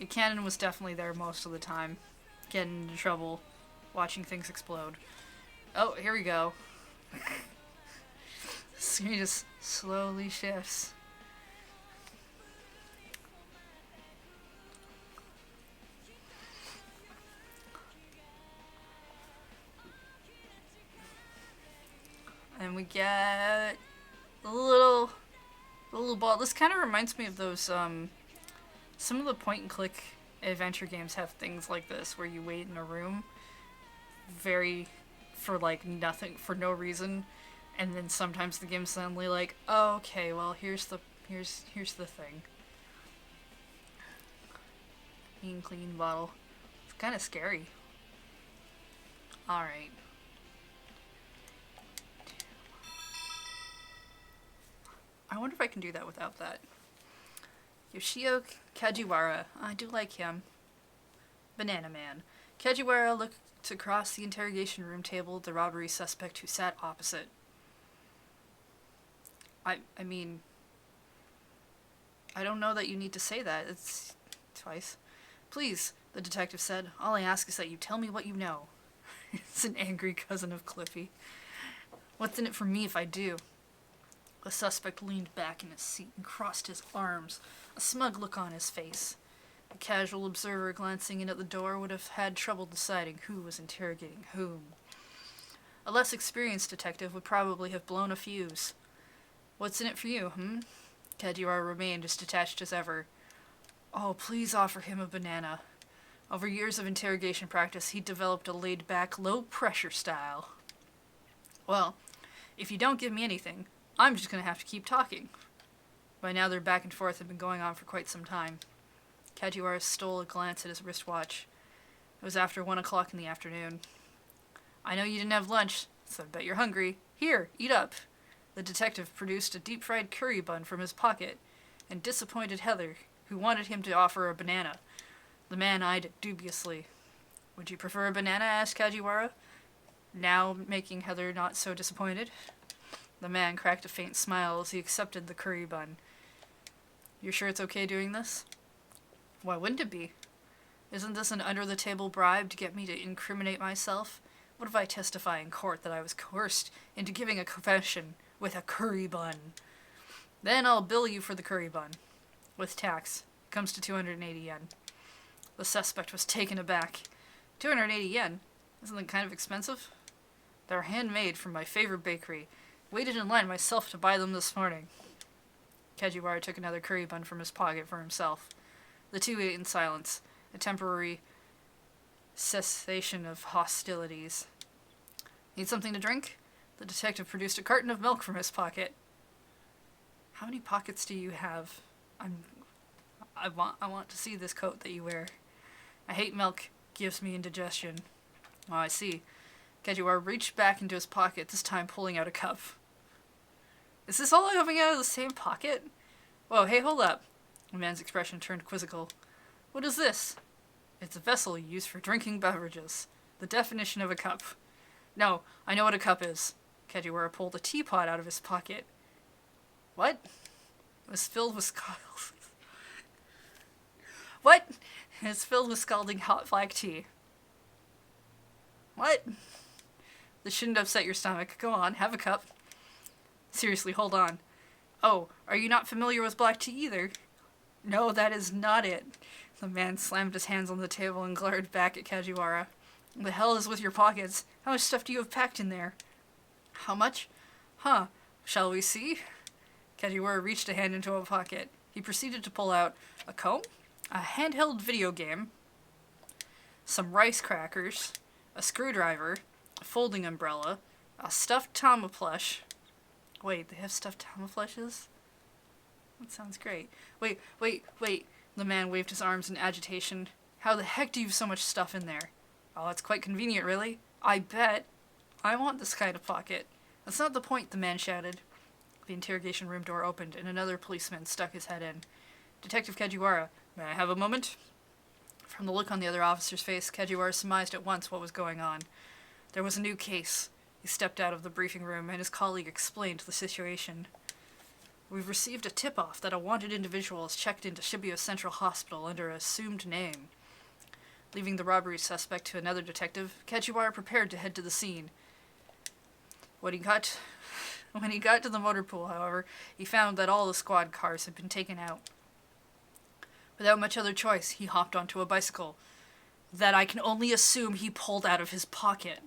Cannon was definitely there most of the time, getting into trouble, watching things explode. Oh, here we go. The screen just slowly shifts. And we get a little ball. This kind of reminds me of those, some of the point and click adventure games have things like this where you wait in a room for like nothing, for no reason, and then sometimes the game's suddenly like, oh, okay, well, here's the thing. Clean bottle. It's kind of scary. Alright. I wonder if I can do that without that. Yoshio Kajiwara. I do like him. Banana Man. Kajiwara looked across the interrogation room table at the robbery suspect who sat opposite. I mean, I don't know that you need to say that. It's twice. Please, the detective said. All I ask is that you tell me what you know. It's an angry cousin of Cliffy. What's in it for me if I do? The suspect leaned back in his seat and crossed his arms, a smug look on his face. A casual observer glancing in at the door would have had trouble deciding who was interrogating whom. A less experienced detective would probably have blown a fuse. What's in it for you, Kajiwara remained as detached as ever. Oh, please offer him a banana. Over years of interrogation practice, he developed a laid-back, low-pressure style. Well, if you don't give me anything, I'm just going to have to keep talking. By now their back and forth had been going on for quite some time. Kajiwara stole a glance at his wristwatch. It was after 1 o'clock in the afternoon. I know you didn't have lunch, so I bet you're hungry. Here, eat up. The detective produced a deep-fried curry bun from his pocket and disappointed Heather, who wanted him to offer a banana. The man eyed it dubiously. Would you prefer a banana? Asked Kajiwara, now making Heather not so disappointed. The man cracked a faint smile as he accepted the curry bun. You're sure it's okay doing this? Why wouldn't it be? Isn't this an under-the-table bribe to get me to incriminate myself? What if I testify in court that I was coerced into giving a confession with a curry bun? Then I'll bill you for the curry bun. With tax. It comes to 280 yen. The suspect was taken aback. 280 yen? Isn't that kind of expensive? They're handmade from my favorite bakery. Waited in line myself to buy them this morning. Kajiwara took another curry bun from his pocket for himself. The two ate in silence, a temporary cessation of hostilities. Need something to drink? The detective produced a carton of milk from his pocket. How many pockets do you have? I want to see this coat that you wear. I hate milk. Gives me indigestion. Oh, I see. Kajiwara reached back into his pocket, this time pulling out a cup. Is this all coming out of the same pocket? Whoa, hey, hold up. The man's expression turned quizzical. What is this? It's a vessel used for drinking beverages. The definition of a cup. No, I know what a cup is. Kajiwara pulled a teapot out of his pocket. What? It was filled with What? It's filled with scalding hot black tea. What? This shouldn't upset your stomach. Go on, have a cup. Seriously, hold on. Oh, are you not familiar with black tea either? No, that is not it. The man slammed his hands on the table and glared back at Kajiwara. What the hell is with your pockets? How much stuff do you have packed in there? How much? Huh. Shall we see? Kajiwara reached a hand into a pocket. He proceeded to pull out a comb, a handheld video game, some rice crackers, a screwdriver, a folding umbrella, a stuffed Tama plush. Wait, they have stuffed Tama plushes? That sounds great. Wait. The man waved his arms in agitation. How the heck do you have so much stuff in there? Oh, it's quite convenient, really. I bet. I want this kind of pocket. That's not the point, the man shouted. The interrogation room door opened, and another policeman stuck his head in. Detective Kajiwara, may I have a moment? From the look on the other officer's face, Kajiwara surmised at once what was going on. There was a new case. He stepped out of the briefing room, and his colleague explained the situation. We've received a tip-off that a wanted individual has checked into Shibuya Central Hospital under an assumed name. Leaving the robbery suspect to another detective, Kajiwara prepared to head to the scene. When he got to the motor pool, however, he found that all the squad cars had been taken out. Without much other choice, he hopped onto a bicycle that I can only assume he pulled out of his pocket.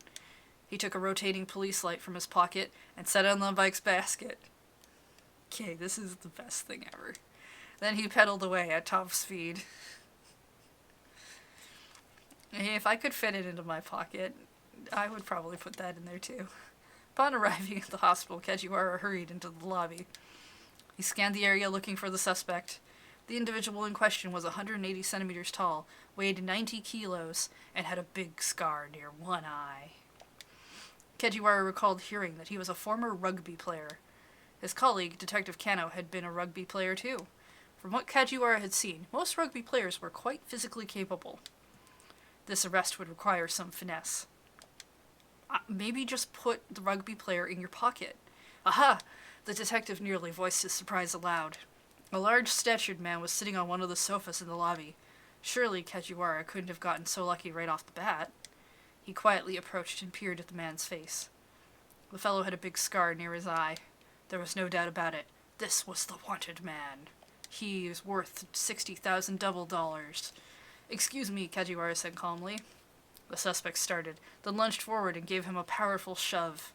He took a rotating police light from his pocket and set it on the bike's basket. Okay, this is the best thing ever. Then he pedaled away at top speed. Hey, if I could fit it into my pocket, I would probably put that in there too. Upon arriving at the hospital, Kajiwara hurried into the lobby. He scanned the area looking for the suspect. The individual in question was 180 centimeters tall, weighed 90 kilos, and had a big scar near one eye. Kajiwara recalled hearing that he was a former rugby player. His colleague, Detective Kano, had been a rugby player too. From what Kajiwara had seen, most rugby players were quite physically capable. This arrest would require some finesse. Maybe just put the rugby player in your pocket. Aha! The detective nearly voiced his surprise aloud. A large-statured man was sitting on one of the sofas in the lobby. Surely Kajiwara couldn't have gotten so lucky right off the bat. He quietly approached and peered at the man's face. The fellow had a big scar near his eye. There was no doubt about it. This was the wanted man. He is worth 60,000 double dollars. Excuse me, Kajiwara said calmly. The suspect started, then lunged forward and gave him a powerful shove.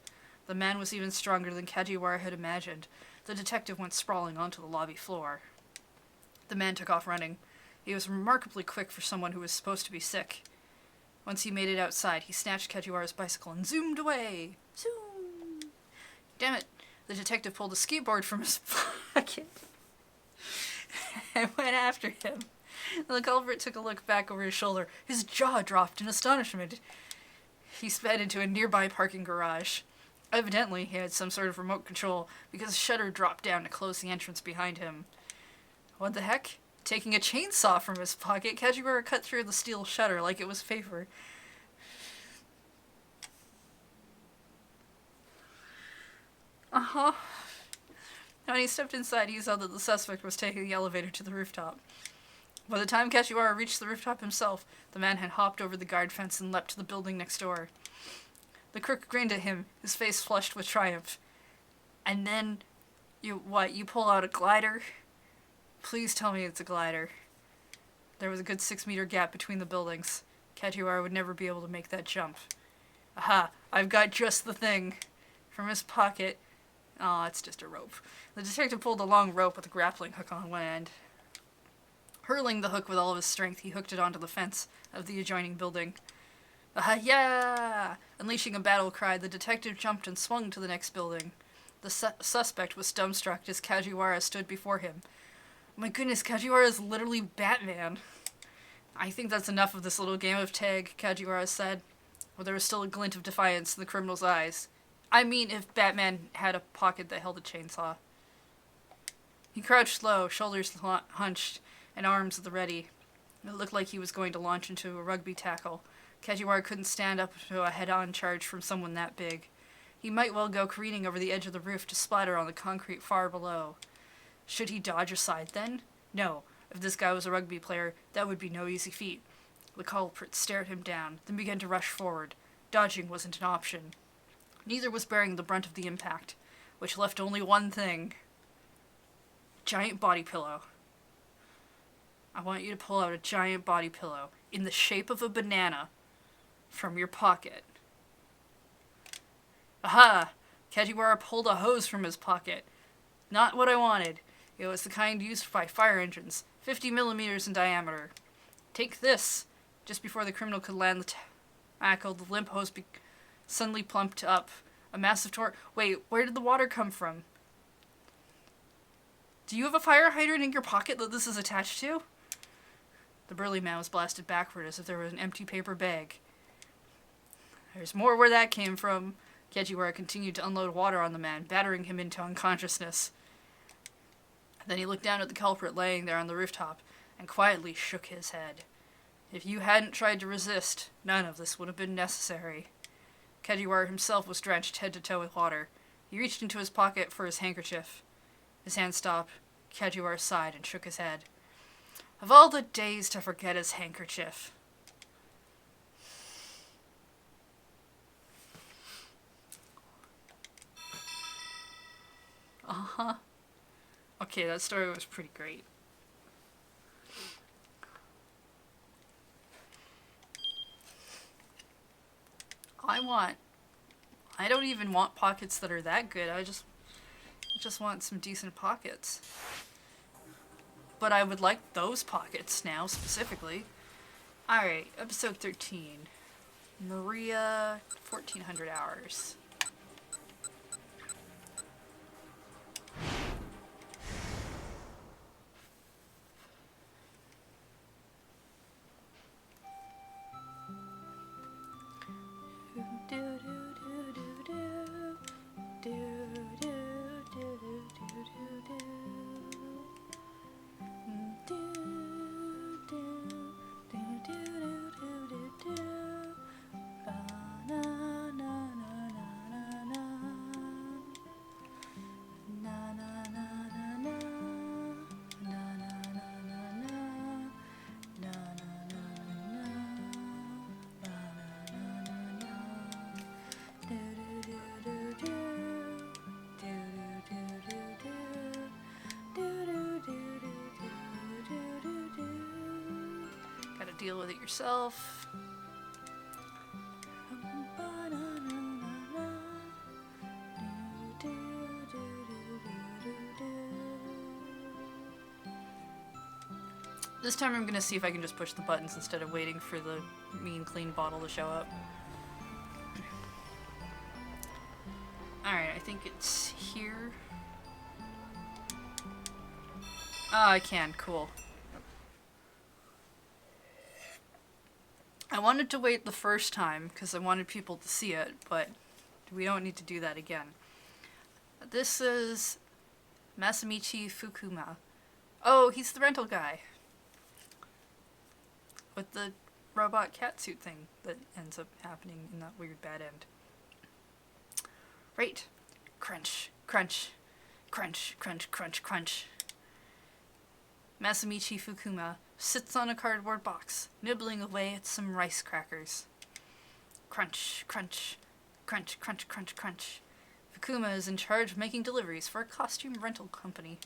The man was even stronger than Kajiwara had imagined. The detective went sprawling onto the lobby floor. The man took off running. He was remarkably quick for someone who was supposed to be sick. Once he made it outside, he snatched Kajiwara's bicycle and zoomed away. Zoom! Damn it! The detective pulled a skateboard from his pocket and went after him. The culprit took a look back over his shoulder. His jaw dropped in astonishment. He sped into a nearby parking garage. Evidently, he had some sort of remote control, because a shutter dropped down to close the entrance behind him. What the heck? Taking a chainsaw from his pocket, Kajiwara cut through the steel shutter like it was paper. When he stepped inside, he saw that the suspect was taking the elevator to the rooftop. By the time Kajiwara reached the rooftop himself, the man had hopped over the guard fence and leapt to the building next door. The crook grinned at him, his face flushed with triumph. And then, you pull out a glider? Please tell me it's a glider. There was a good 6-meter gap between the buildings. Kajiwara would never be able to make that jump. Aha, I've got just the thing. From his pocket. Oh, it's just a rope. The detective pulled a long rope with a grappling hook on one end. Hurling the hook with all of his strength, he hooked it onto the fence of the adjoining building. Aha, yeah! Unleashing a battle cry, the detective jumped and swung to the next building. The suspect was dumbstruck as Kajiwara stood before him. My goodness, Kajiwara is literally Batman. I think that's enough of this little game of tag, Kajiwara said, where there was still a glint of defiance in the criminal's eyes. I mean, if Batman had a pocket that held a chainsaw. He crouched low, shoulders hunched, and arms at the ready. It looked like he was going to launch into a rugby tackle. Kajiwara couldn't stand up to a head-on charge from someone that big. He might well go careening over the edge of the roof to splatter on the concrete far below. Should he dodge aside then? No. If this guy was a rugby player, that would be no easy feat. The culprit stared him down, then began to rush forward. Dodging wasn't an option. Neither was bearing the brunt of the impact, which left only one thing. Giant body pillow. I want you to pull out a giant body pillow in the shape of a banana from your pocket. Aha! Kajiwara pulled a hose from his pocket. Not what I wanted. It was the kind used by fire engines, 50 millimeters in diameter. Take this. Just before the criminal could land the tackle, the limp hose suddenly plumped up. A massive torrent. Wait, where did the water come from? Do you have a fire hydrant in your pocket that this is attached to? The burly man was blasted backward as if there was an empty paper bag. There's more where that came from. Kajiwara continued to unload water on the man, battering him into unconsciousness. Then he looked down at the culprit laying there on the rooftop and quietly shook his head. If you hadn't tried to resist, none of this would have been necessary. Kajiwara himself was drenched head to toe with water. He reached into his pocket for his handkerchief. His hand stopped. Kajiwara sighed and shook his head. Of all the days to forget his handkerchief. Uh-huh. Okay, that story was pretty great. I don't even want pockets that are that good. I just want some decent pockets. But I would like those pockets now, specifically. Alright, episode 13. Maria, 1400 hours. Gotta deal with it yourself. This time I'm gonna see if I can just push the buttons instead of waiting for the mean clean bottle to show up. Alright, I think it's here. Ah, I can. Cool. I wanted to wait the first time because I wanted people to see it, but we don't need to do that again. This is Masamichi Fukuma. Oh, he's the rental guy. With the robot catsuit thing that ends up happening in that weird bad end. Right. Crunch, crunch, crunch, crunch, crunch, crunch. Masamichi Fukuma sits on a cardboard box, nibbling away at some rice crackers. Crunch, crunch, crunch, crunch, crunch, crunch. Fukuma is in charge of making deliveries for a costume rental company.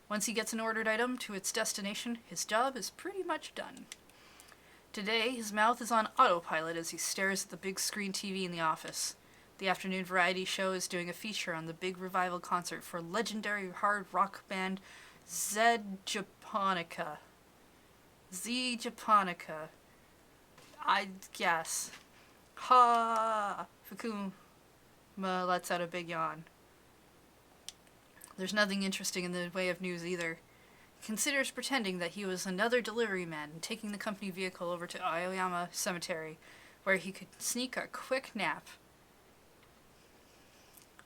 Once he gets an ordered item to its destination, his job is pretty much done. Today, his mouth is on autopilot as he stares at the big screen TV in the office. The afternoon variety show is doing a feature on the big revival concert for legendary hard rock band Z Japonica. Z Japonica. I guess. Ha! Fukuma lets out a big yawn. There's nothing interesting in the way of news either. He considers pretending that he was another delivery man and taking the company vehicle over to Aoyama Cemetery, where he could sneak a quick nap.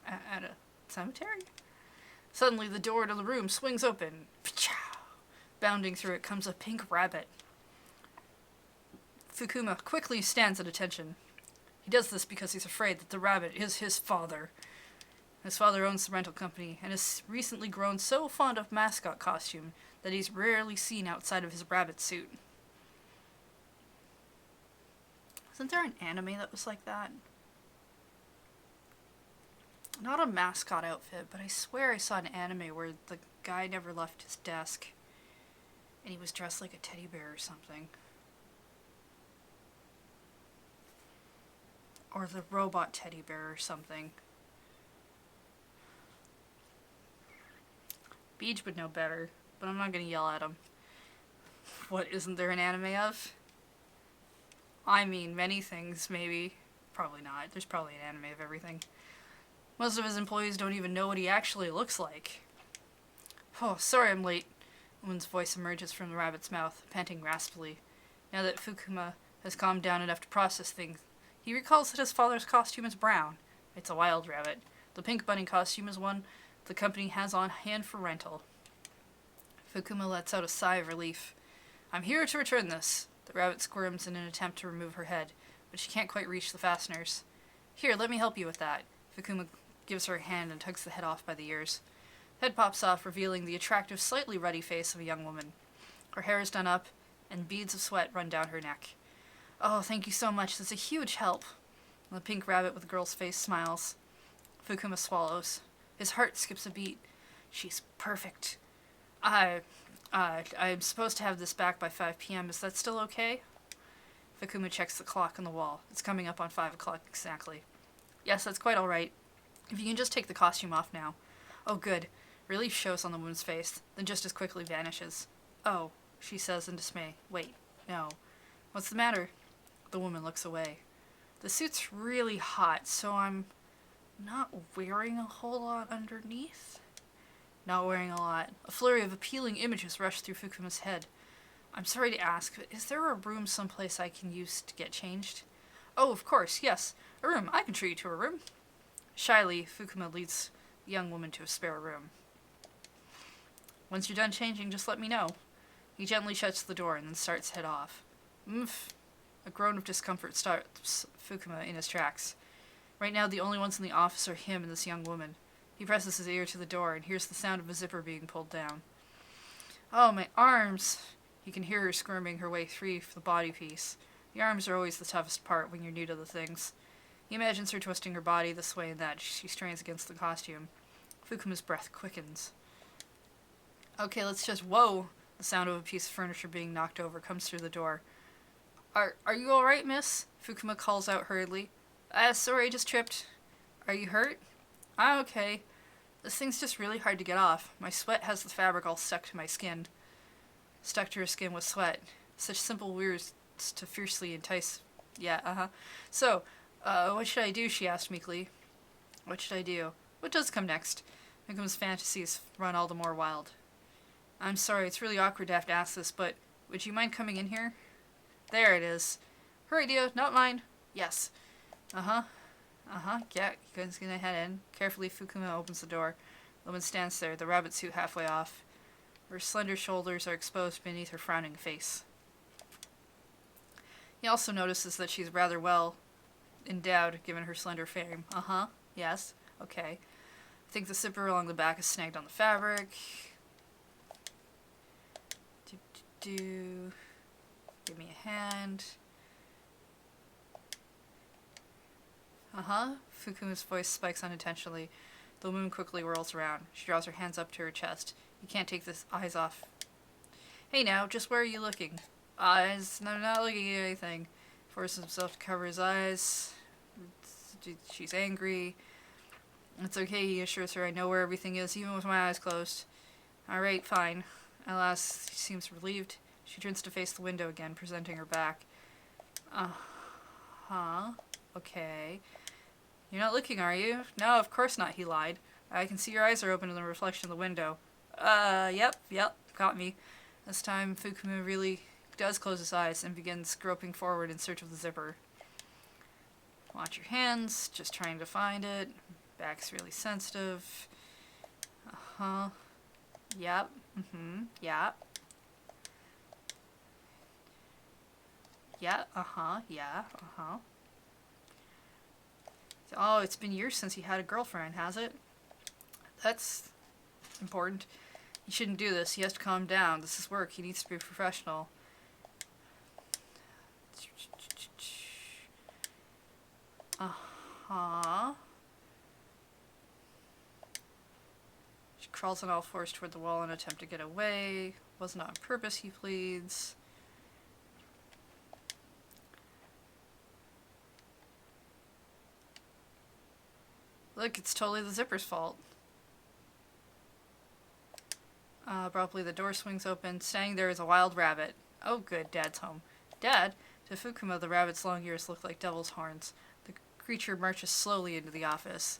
At a cemetery? Suddenly, the door to the room swings open. Bounding through it comes a pink rabbit. Fukuma quickly stands at attention. He does this because he's afraid that the rabbit is his father. His father owns the rental company and has recently grown so fond of mascot costume that he's rarely seen outside of his rabbit suit. Isn't there an anime that was like that? Not a mascot outfit, but I swear I saw an anime where the guy never left his desk and he was dressed like a teddy bear or something. Or the robot teddy bear or something. Beej would know better, but I'm not gonna yell at him. What isn't there an anime of? I mean, many things, maybe. Probably not. There's probably an anime of everything. Most of his employees don't even know what he actually looks like. Oh, sorry I'm late. A woman's voice emerges from the rabbit's mouth, panting raspily. Now that Fukuma has calmed down enough to process things, he recalls that his father's costume is brown, It's a wild rabbit. The pink bunny costume is one the company has on hand for rental. Fukuma lets out a sigh of relief. I'm here to return this. The rabbit squirms in an attempt to remove her head, but she can't quite reach the fasteners. Here, let me help you with that. Fukuma gives her a hand and tugs the head off by the ears. Head pops off, revealing the attractive, slightly ruddy face of a young woman. Her hair is done up, and beads of sweat run down her neck. Oh, thank you so much. That's a huge help. The pink rabbit with the girl's face smiles. Fukuma swallows. His heart skips a beat. She's perfect. I'm supposed to have this back by 5 p.m. Is that still okay? Fukuma checks the clock on the wall. It's coming up on 5 o'clock exactly. Yes, that's quite all right. If you can just take the costume off now. Oh, good. Relief shows on the woman's face, then just as quickly vanishes. Oh, she says in dismay. Wait, no. What's the matter? The woman looks away. The suit's really hot, so I'm not wearing a whole lot underneath? Not wearing a lot. A flurry of appealing images rushed through Fukuma's head. I'm sorry to ask, but is there a room someplace I can use to get changed? Oh, of course, yes. A room. I can treat you to a room. Shyly, Fukuma leads the young woman to a spare room. Once you're done changing, just let me know. He gently shuts the door and then starts to head off. Oomph. A groan of discomfort stops Fukuma in his tracks. Right now, the only ones in the office are him and this young woman. He presses his ear to the door and hears the sound of a zipper being pulled down. Oh, my arms! He can hear her squirming her way free from the body piece. The arms are always the toughest part when you're new to the things. He imagines her twisting her body this way and that. She strains against the costume. Fukuma's breath quickens. Okay, let's just... Whoa! The sound of a piece of furniture being knocked over comes through the door. Are you alright, miss? Fukuma calls out hurriedly. Sorry, I just tripped. Are you hurt? I'm okay. This thing's just really hard to get off. My sweat has the fabric all stuck to my skin. Stuck to her skin with sweat. Such simple words to fiercely entice... Yeah, So, what should I do? She asked meekly. What should I do? What does come next? Fukuma's fantasies run all the more wild. I'm sorry, it's really awkward to have to ask this, but would you mind coming in here? There it is. Her idea, not mine. Yes. Yeah, you guys gonna head in. Carefully, Fukuma opens the door. The woman stands there, the rabbit suit halfway off. Her slender shoulders are exposed beneath her frowning face. He also notices that she's rather well endowed, given her slender frame. Yes, okay. I think the zipper along the back is snagged on the fabric. Give me a hand. Fukuma's voice spikes unintentionally. The woman quickly whirls around. She draws her hands up to her chest. You can't take the eyes off. Hey now, just where are you looking? Eyes? No, not looking at anything. Forces himself to cover his eyes. She's angry. It's okay, he assures her. I know where everything is, even with my eyes closed. Alright, fine. At last, she seems relieved. She turns to face the window again, presenting her back. Okay. You're not looking, are you? No, of course not, he lied. I can see your eyes are open in the reflection of the window. Yep, got me. This time, Fukuma really does close his eyes and begins groping forward in search of the zipper. Watch your hands, just trying to find it. Back's really sensitive. Yep, yeah. Yeah, Oh, it's been years since you had a girlfriend, has it? That's important. You shouldn't do this. He has to calm down. This is work. He needs to be professional. She crawls on all fours toward the wall in an attempt to get away. Wasn't on purpose, he pleads. Look, it's totally the zipper's fault. Abruptly, the door swings open. Standing there is a wild rabbit. Oh, good, Dad's home. Dad? To Fukuma, the rabbit's long ears look like devil's horns. The creature marches slowly into the office.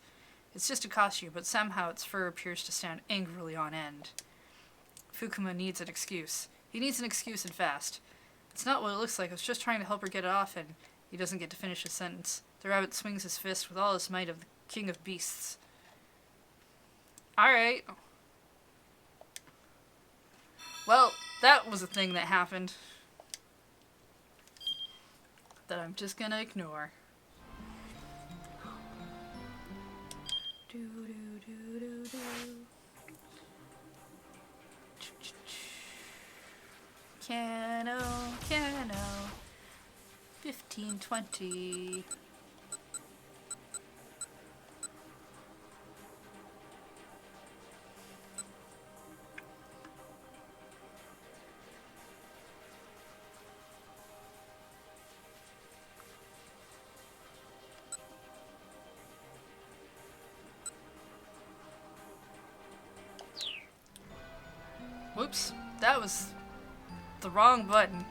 It's just a costume, but somehow its fur appears to stand angrily on end. Fukuma needs an excuse. He needs an excuse and fast. It's not what it looks like. I was just trying to help her get it off, and he doesn't get to finish his sentence. The rabbit swings his fist with all his might King of Beasts. Alright. Well, that was a thing that happened. That I'm just gonna ignore. Do, do, do, do, do. Cano, Cano. 1520. Whoops, that was the wrong button.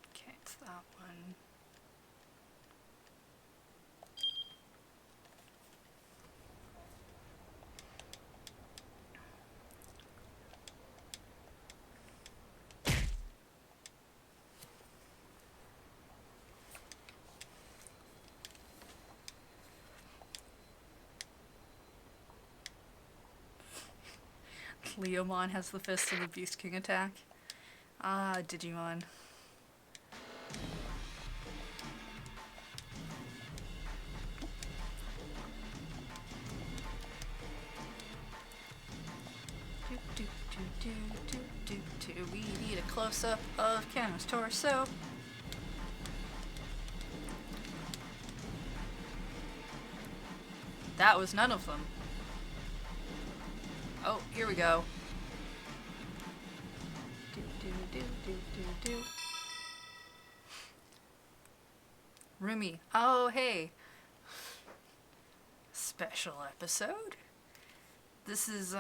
Okay, it's that one. Leomon has the Fist of the Beast King attack. Ah, Digimon. We need a close-up of Cano's torso. That was none of them. Oh, here we go. Rumi. Oh, hey. Special episode? This is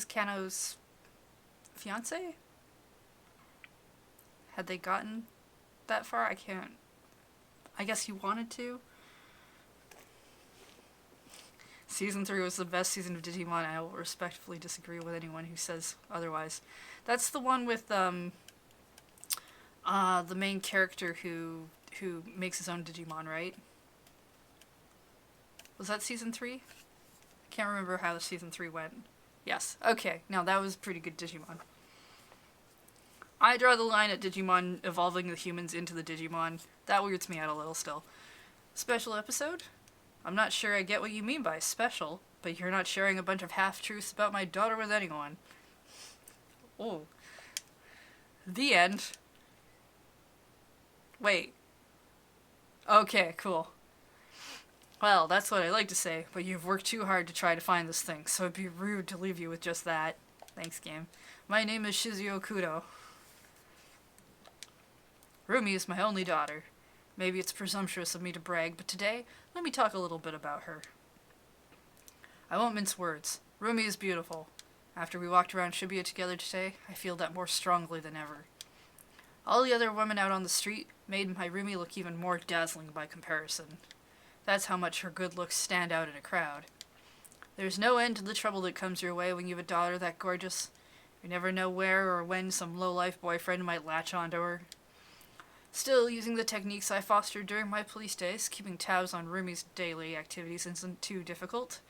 Kano's fiance? Had they gotten that far? I guess he wanted to. Season 3 was the best season of Digimon. I will respectfully disagree with anyone who says otherwise. That's the one with the main character who makes his own Digimon, right? Was that season 3? I can't remember how the season 3 went. Yes. Okay. Now that was pretty good Digimon. I draw the line at Digimon evolving the humans into the Digimon. That weirds me out a little still. Special episode? I'm not sure I get what you mean by special, but you're not sharing a bunch of half-truths about my daughter with anyone. Oh. The end. Wait. Okay, cool. Well, that's what I like to say, but you've worked too hard to try to find this thing, so it'd be rude to leave you with just that. Thanks, game. My name is Shizuyo Kudo. Rumi is my only daughter. Maybe it's presumptuous of me to brag, but today, let me talk a little bit about her. I won't mince words. Rumi is beautiful. After we walked around Shibuya together today, I feel that more strongly than ever. All the other women out on the street made my Rumi look even more dazzling by comparison. That's how much her good looks stand out in a crowd. There's no end to the trouble that comes your way when you have a daughter that gorgeous. You never know where or when some low-life boyfriend might latch onto her. Still, using the techniques I fostered during my police days, keeping tabs on Rumi's daily activities isn't too difficult.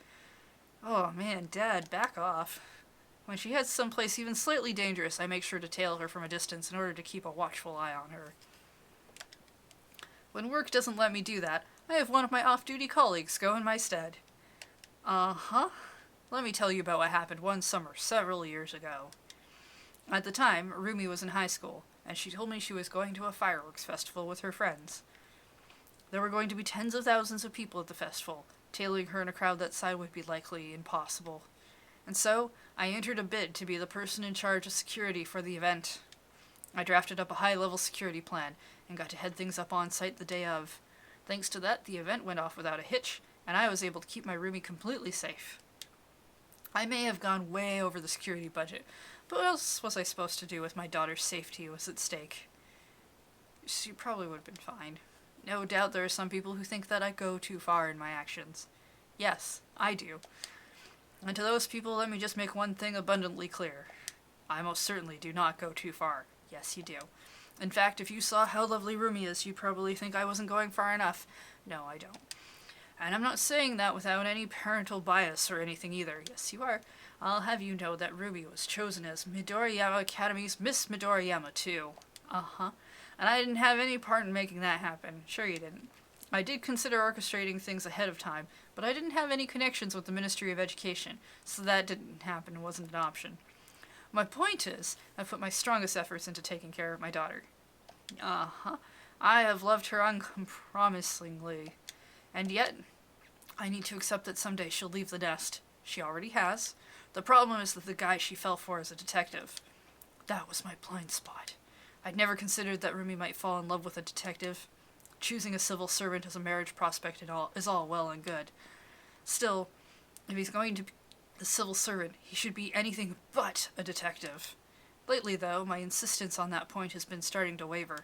Oh man, Dad, back off. When she heads someplace even slightly dangerous, I make sure to tail her from a distance in order to keep a watchful eye on her. When work doesn't let me do that, I have one of my off-duty colleagues go in my stead. Uh-huh. Let me tell you about what happened one summer several years ago. At the time, Rumi was in high school, and she told me she was going to a fireworks festival with her friends. There were going to be tens of thousands of people at the festival. Tailing her in a crowd that size would be likely impossible. And so, I entered a bid to be the person in charge of security for the event. I drafted up a high-level security plan and got to head things up on site the day of. Thanks to that, the event went off without a hitch, and I was able to keep my roomie completely safe. I may have gone way over the security budget, but what else was I supposed to do with my daughter's safety was at stake? She probably would have been fine. No doubt there are some people who think that I go too far in my actions. Yes, I do. And to those people, let me just make one thing abundantly clear. I most certainly do not go too far. Yes, you do. In fact, if you saw how lovely Rumi is, you'd probably think I wasn't going far enough. No, I don't. And I'm not saying that without any parental bias or anything either. Yes, you are. I'll have you know that Rumi was chosen as Midoriyama Academy's Miss Midoriyama, too. Uh-huh. And I didn't have any part in making that happen. Sure you didn't. I did consider orchestrating things ahead of time, but I didn't have any connections with the Ministry of Education, so that didn't happen, wasn't an option. My point is, I put my strongest efforts into taking care of my daughter. Uh-huh. I have loved her uncompromisingly. And yet, I need to accept that someday she'll leave the nest. She already has. The problem is that the guy she fell for is a detective. That was my blind spot. I'd never considered that Rumi might fall in love with a detective. Choosing a civil servant as a marriage prospect is all well and good. Still, if he's going to be the civil servant, he should be anything but a detective. Lately, though, my insistence on that point has been starting to waver.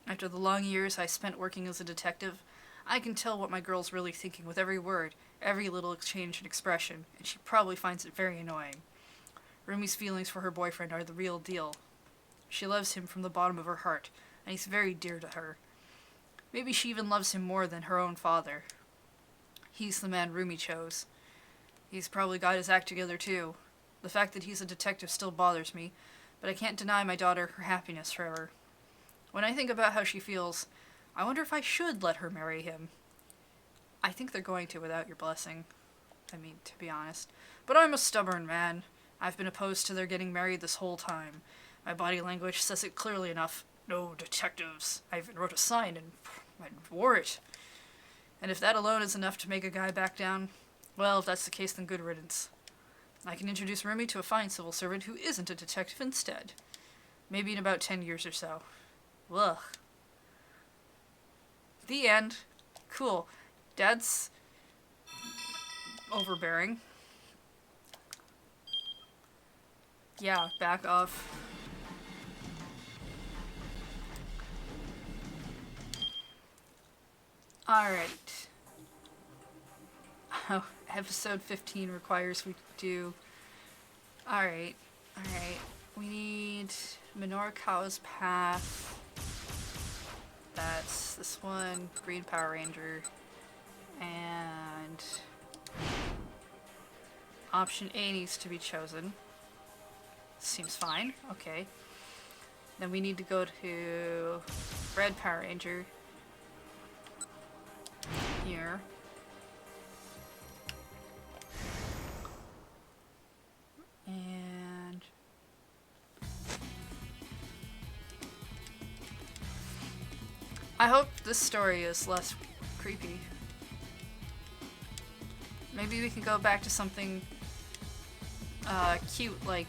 After the long years I spent working as a detective, I can tell what my girl's really thinking with every word, every little exchange and expression, and she probably finds it very annoying. Rumi's feelings for her boyfriend are the real deal. She loves him from the bottom of her heart, and he's very dear to her. Maybe she even loves him more than her own father. He's the man Rumi chose. He's probably got his act together too. The fact that he's a detective still bothers me, but I can't deny my daughter her happiness forever. When I think about how she feels, I wonder if I should let her marry him. I think they're going to without your blessing. I mean, to be honest. But I'm a stubborn man. I've been opposed to their getting married this whole time. My body language says it clearly enough. No detectives. I even wrote a sign and I wore it. And if that alone is enough to make a guy back down, well, if that's the case, then good riddance. I can introduce Rumi to a fine civil servant who isn't a detective instead. Maybe in about 10 years or so. Ugh. The end. Cool. Dad's overbearing. Yeah, back off. Alright. Oh, episode 15 requires we do... Alright. We need Minorikawa's Path. That's this one. Green Power Ranger. And... Option A needs to be chosen. Seems fine. Okay. Then we need to go to Red Power Ranger. Here. And I hope this story is less creepy. Maybe we can go back to something cute like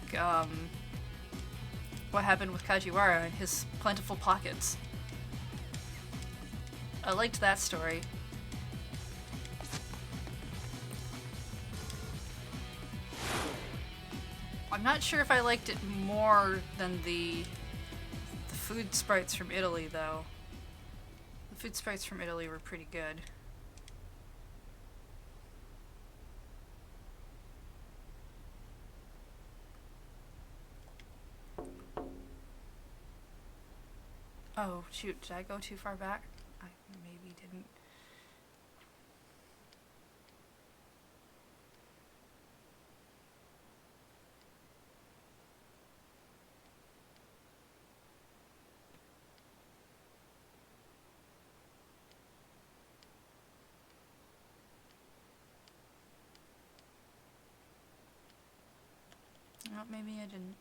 what happened with Kajiwara and his plentiful pockets. I liked that story. I'm not sure if I liked it more than the food sprites from Italy, though. The food sprites from Italy were pretty good. Oh, shoot, did I go too far back? I maybe didn't. Oh, maybe I didn't.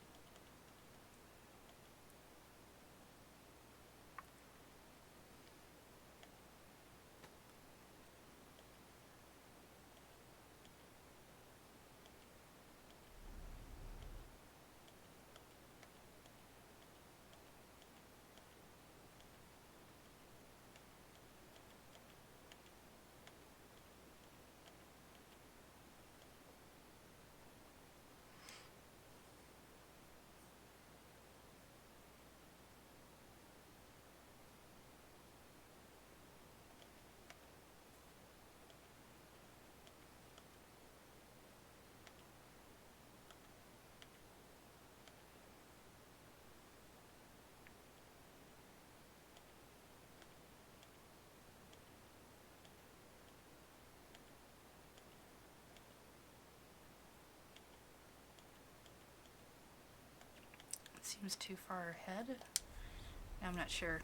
seems too far ahead. I'm not sure.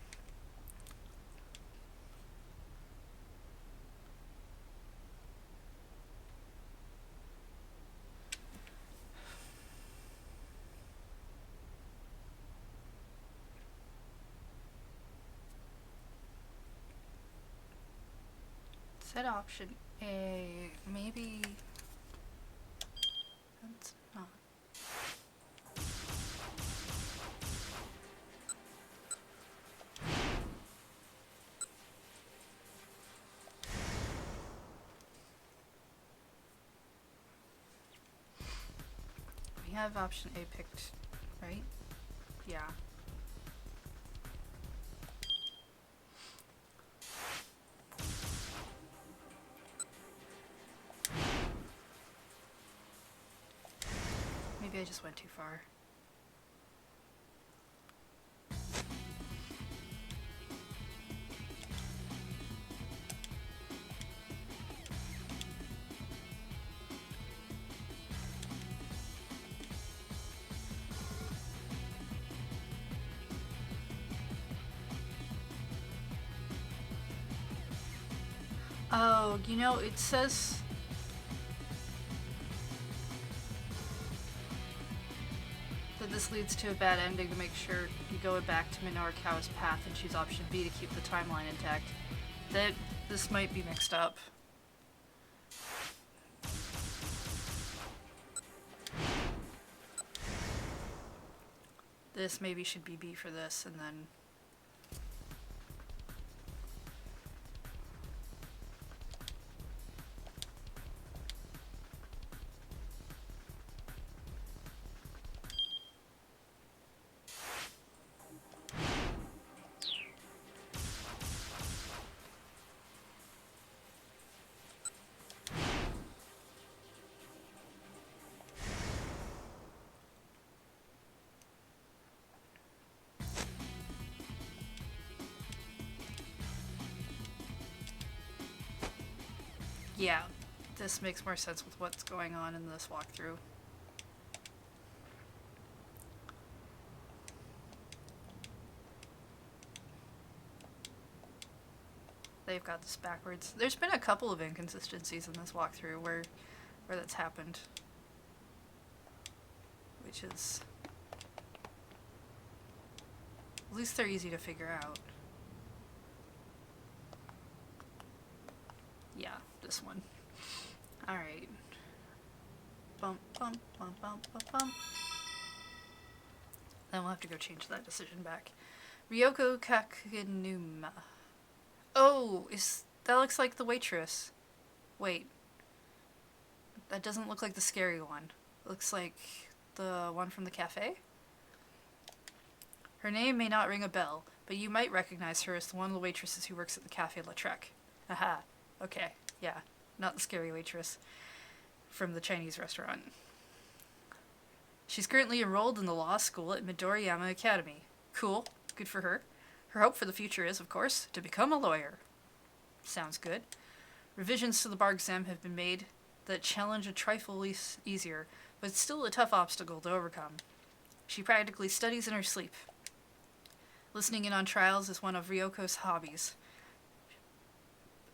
Said option A, maybe that's not. We have option A picked, right? Yeah. Maybe I just went too far. Oh, you know, it says that this leads to a bad ending. To make sure you go back to Minorikawa's path and choose option B to keep the timeline intact. That this might be mixed up. This maybe should be B for this, and then yeah, this makes more sense with what's going on in this walkthrough. They've got this backwards. There's been a couple of inconsistencies in this walkthrough where that's happened. Which is... at least they're easy to figure out. Yeah, this one. Alright. Bump, bump, bump, bump, bump, bump. Then we'll have to go change that decision back. Ryoko Kakinuma. Oh, that looks like the waitress. Wait. That doesn't look like the scary one. It looks like the one from the cafe? Her name may not ring a bell, but you might recognize her as the one of the waitresses who works at the Cafe La Trek. Aha. Okay. Yeah. Not the scary waitress from the Chinese restaurant. She's currently enrolled in the law school at Midoriyama Academy. Cool. Good for her. Her hope for the future is, of course, to become a lawyer. Sounds good. Revisions to the bar exam have been made that challenge a trifle easier, but it's still a tough obstacle to overcome. She practically studies in her sleep. Listening in on trials is one of Ryoko's hobbies.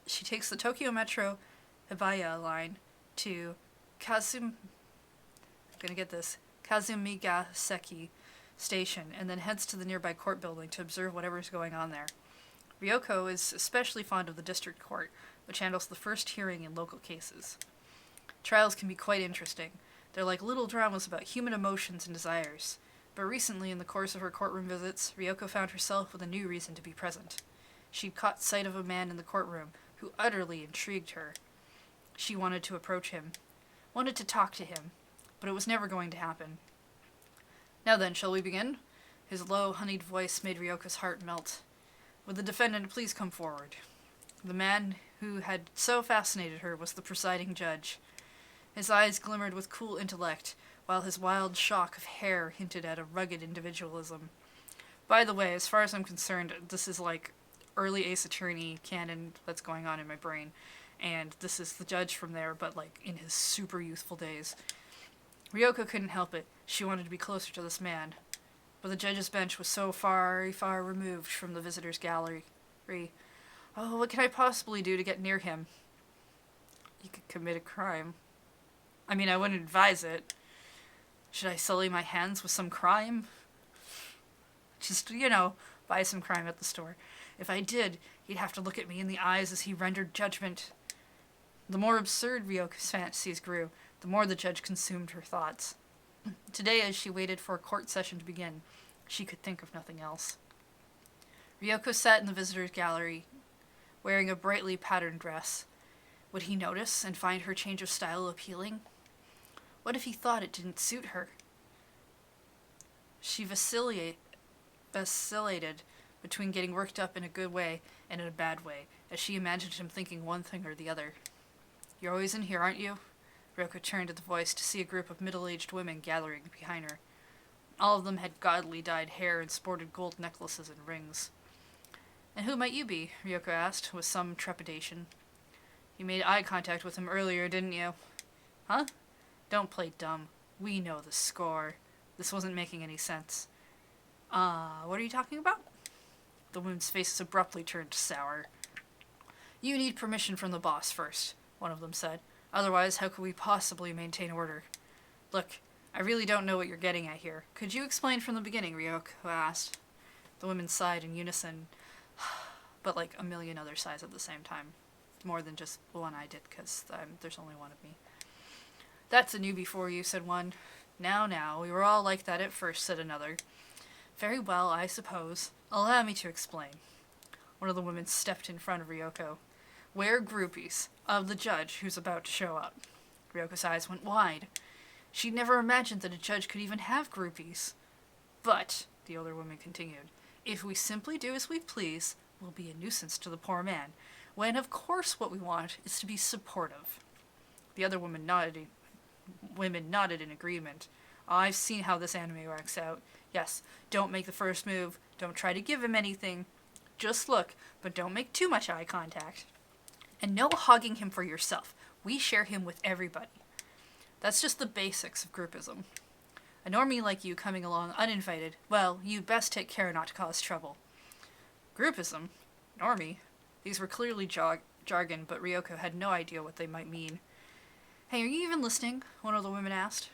She takes the Tokyo Metro Hibiya line to Kazumigaseki Station and then heads to the nearby court building to observe whatever's going on there. Ryoko is especially fond of the district court, which handles the first hearing in local cases. Trials can be quite interesting. They're like little dramas about human emotions and desires. But recently, in the course of her courtroom visits, Ryoko found herself with a new reason to be present. She'd caught sight of a man in the courtroom who utterly intrigued her. She wanted to approach him, wanted to talk to him, but it was never going to happen. Now then, shall we begin? His low, honeyed voice made Ryoko's heart melt. Would the defendant please come forward? The man who had so fascinated her was the presiding judge. His eyes glimmered with cool intellect, while his wild shock of hair hinted at a rugged individualism. By the way, as far as I'm concerned, this is like early Ace Attorney canon that's going on in my brain, and this is the judge from there, but like in his super youthful days. Ryoko couldn't help it. She wanted to be closer to this man. but the judge's bench was so far, far removed from the visitors' gallery. Oh, what can I possibly do to get near him? You could commit a crime. I mean, I wouldn't advise it. Should I sully my hands with some crime? Just, buy some crime at the store. If I did, he'd have to look at me in the eyes as he rendered judgment. The more absurd Ryoko's fantasies grew, the more the judge consumed her thoughts. Today, as she waited for a court session to begin, she could think of nothing else. Ryoko sat in the visitors' gallery, wearing a brightly patterned dress. Would he notice and find her change of style appealing? What if he thought it didn't suit her? She vacillated between getting worked up in a good way and in a bad way, as she imagined him thinking one thing or the other. You're always in here, aren't you? Ryoko turned at the voice to see a group of middle-aged women gathering behind her. All of them had gaudily dyed hair and sported gold necklaces and rings. And who might you be? Ryoko asked, with some trepidation. You made eye contact with him earlier, didn't you? Huh? Don't play dumb. We know the score. This wasn't making any sense. What are you talking about? The women's faces abruptly turned sour. You need permission from the boss first, one of them said. Otherwise, how could we possibly maintain order? Look, I really don't know what you're getting at here. Could you explain from the beginning, Ryoko asked. The women sighed in unison, but like a million other sighs at the same time. More than just one I did, because there's only one of me. That's a newbie for you, said one. Now, we were all like that at first, said another. Very well, I suppose. Allow me to explain. One of the women stepped in front of Ryoko. We're groupies of the judge who's about to show up. Ryoko's eyes went wide. She'd never imagined that a judge could even have groupies. But, the older woman continued, if we simply do as we please, we'll be a nuisance to the poor man, when of course what we want is to be supportive. The other women nodded in agreement. I've seen how this anime works out. Yes, don't make the first move, don't try to give him anything. Just look, but don't make too much eye contact. And no hogging him for yourself. We share him with everybody. That's just the basics of groupism. A normie like you coming along uninvited, well, you'd best take care not to cause trouble. Groupism? Normie? These were clearly jargon, but Ryoko had no idea what they might mean. Hey, are you even listening? One of the women asked.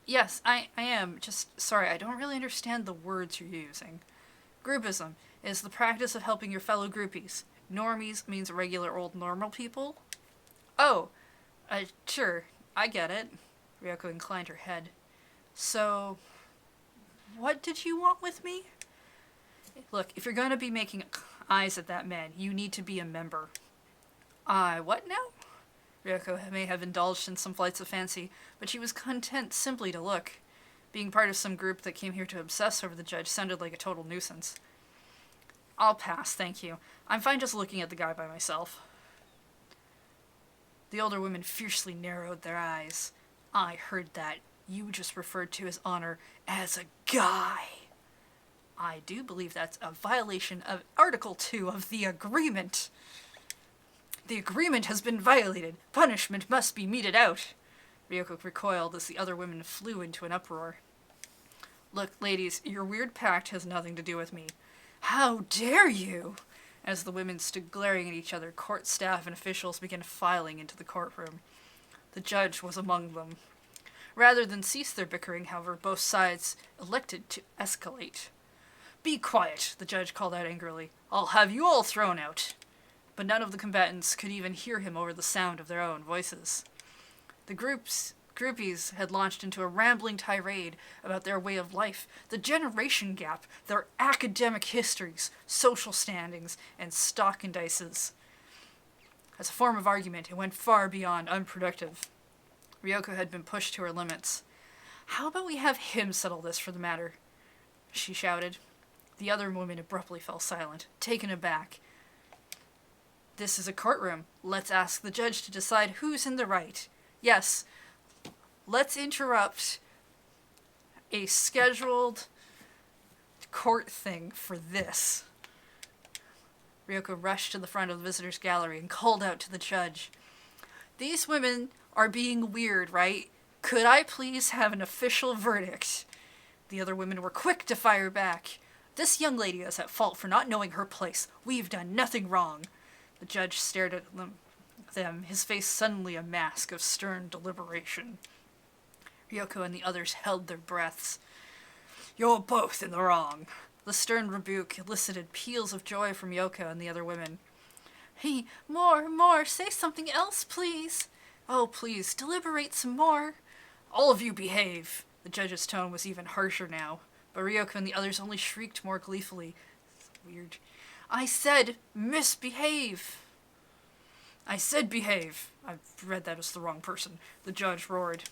Yes, I am. Just, sorry, I don't really understand the words you're using. Groupism is the practice of helping your fellow groupies. Normies means regular old normal people. Oh, sure, I get it. Ryoko inclined her head. So, what did you want with me? Look, if you're going to be making eyes at that man, you need to be a member. What now? Ryoko may have indulged in some flights of fancy, but she was content simply to look. Being part of some group that came here to obsess over the judge sounded like a total nuisance. I'll pass, thank you. I'm fine just looking at the guy by myself. The older women fiercely narrowed their eyes. I heard that. You just referred to his honor as a guy. I do believe that's a violation of Article 2 of the agreement. The agreement has been violated. Punishment must be meted out. Ryoko recoiled as the other women flew into an uproar. Look, ladies, your weird pact has nothing to do with me. How dare you? As the women stood glaring at each other, court staff and officials began filing into the courtroom. The judge was among them. Rather than cease their bickering, however, both sides elected to escalate. Be quiet, the judge called out angrily. I'll have you all thrown out. But none of the combatants could even hear him over the sound of their own voices. The groupies had launched into a rambling tirade about their way of life, the generation gap, their academic histories, social standings, and stock indices. As a form of argument, it went far beyond unproductive. Ryoko had been pushed to her limits. How about we have him settle this for the matter? She shouted. The other woman abruptly fell silent, taken aback. This is a courtroom. Let's ask the judge to decide who's in the right. Yes, let's interrupt a scheduled court thing for this. Ryoko rushed to the front of the visitors' gallery and called out to the judge. These women are being weird, right? Could I please have an official verdict? The other women were quick to fire back. This young lady is at fault for not knowing her place. We've done nothing wrong. The judge stared at them, his face suddenly a mask of stern deliberation. Ryoko and the others held their breaths. You're both in the wrong. The stern rebuke elicited peals of joy from Yoko and the other women. Hey, more, say something else, please. Oh, please, deliberate some more. All of you behave. The judge's tone was even harsher now, but Ryoko and the others only shrieked more gleefully. Weird. I said misbehave. I said behave. I read that as the wrong person. The judge roared.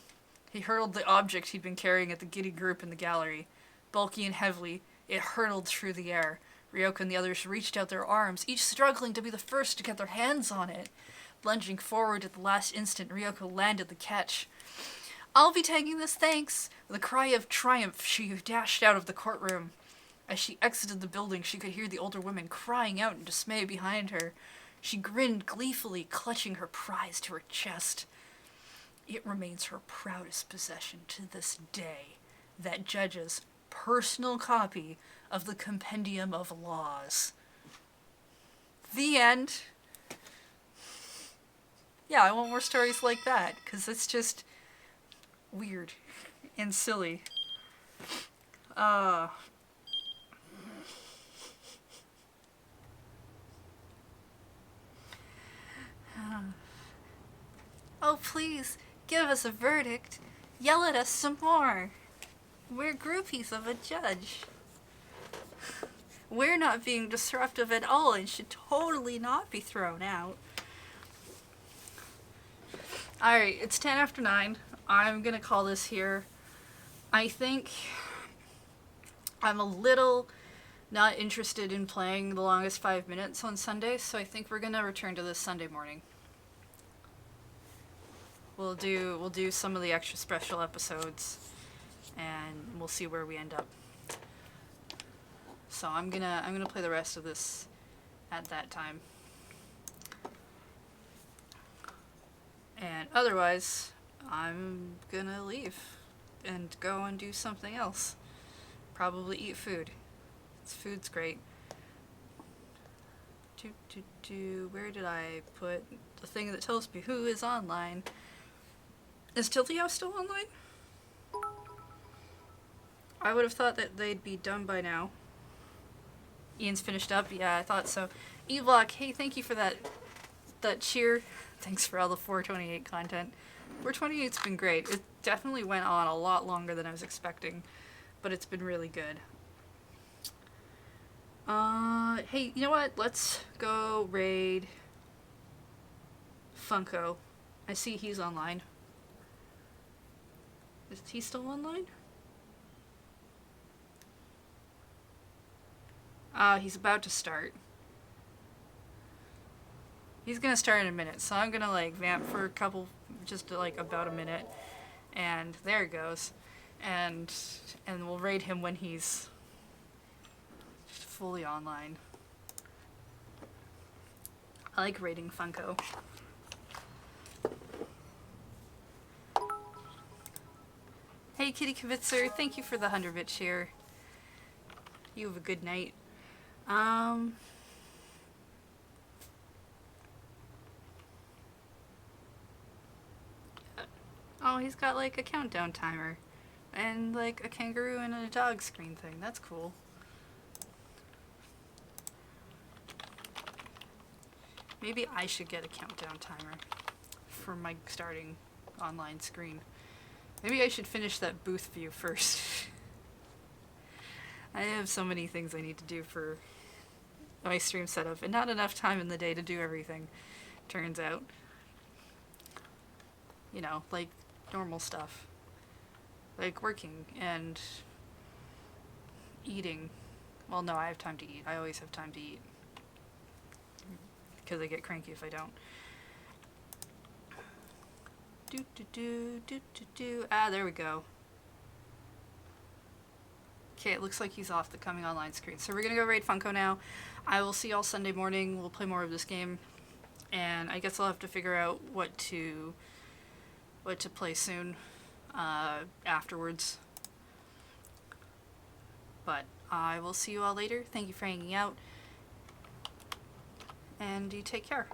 He hurled the object he'd been carrying at the giddy group in the gallery. Bulky and heavily, it hurtled through the air. Ryoko and the others reached out their arms, each struggling to be the first to get their hands on it. Lunging forward at the last instant, Ryoko landed the catch. I'll be taking this, thanks. With a cry of triumph, she dashed out of the courtroom. As she exited the building, she could hear the older women crying out in dismay behind her. She grinned gleefully, clutching her prize to her chest. It remains her proudest possession to this day, that judge's personal copy of the Compendium of Laws. The end. Yeah, I want more stories like that, because it's just weird and silly. Oh, please, give us a verdict. Yell at us some more. We're groupies of a judge. We're not being disruptive at all and should totally not be thrown out. Alright, it's 10 after 9. I'm gonna call this here. I think I'm a little not interested in playing the longest 5 minutes on Sunday, so I think we're gonna return to this Sunday morning. We'll do some of the extra special episodes, and we'll see where we end up. So I'm gonna play the rest of this at that time. And otherwise, I'm gonna leave and go and do something else. Probably eat food. Food's great. Where did I put the thing that tells me who is online? Is Tiltio still online? I would have thought that they'd be done by now. Ian's finished up? Yeah, I thought so. Evlock, hey, thank you for that cheer. Thanks for all the 428 content. 428's been great. It definitely went on a lot longer than I was expecting, but it's been really good. Hey, you know what? Let's go raid Funko. I see he's online. Is he still online? He's about to start. He's gonna start in a minute, so I'm gonna like vamp for a couple, just like about a minute, and there it goes, and we'll raid him when he's fully online. I like raiding Funko. Hey Kitty Kavitzer, thank you for the 100-bit share. You have a good night. Oh, he's got like a countdown timer and like a kangaroo and a dog screen thing. That's cool. Maybe I should get a countdown timer for my starting online screen. Maybe I should finish that booth view first. I have so many things I need to do for my stream setup, and not enough time in the day to do everything, turns out. You know, like normal stuff. Like working and eating. Well, no, I have time to eat. I always have time to eat. Because I get cranky if I don't. Ah, there we go. Okay, it looks like he's off the coming online screen. So we're gonna go raid Funko now. I will see y'all Sunday morning. We'll play more of this game. And I guess I'll have to figure out what to play soon afterwards. But I will see you all later. Thank you for hanging out. And you take care.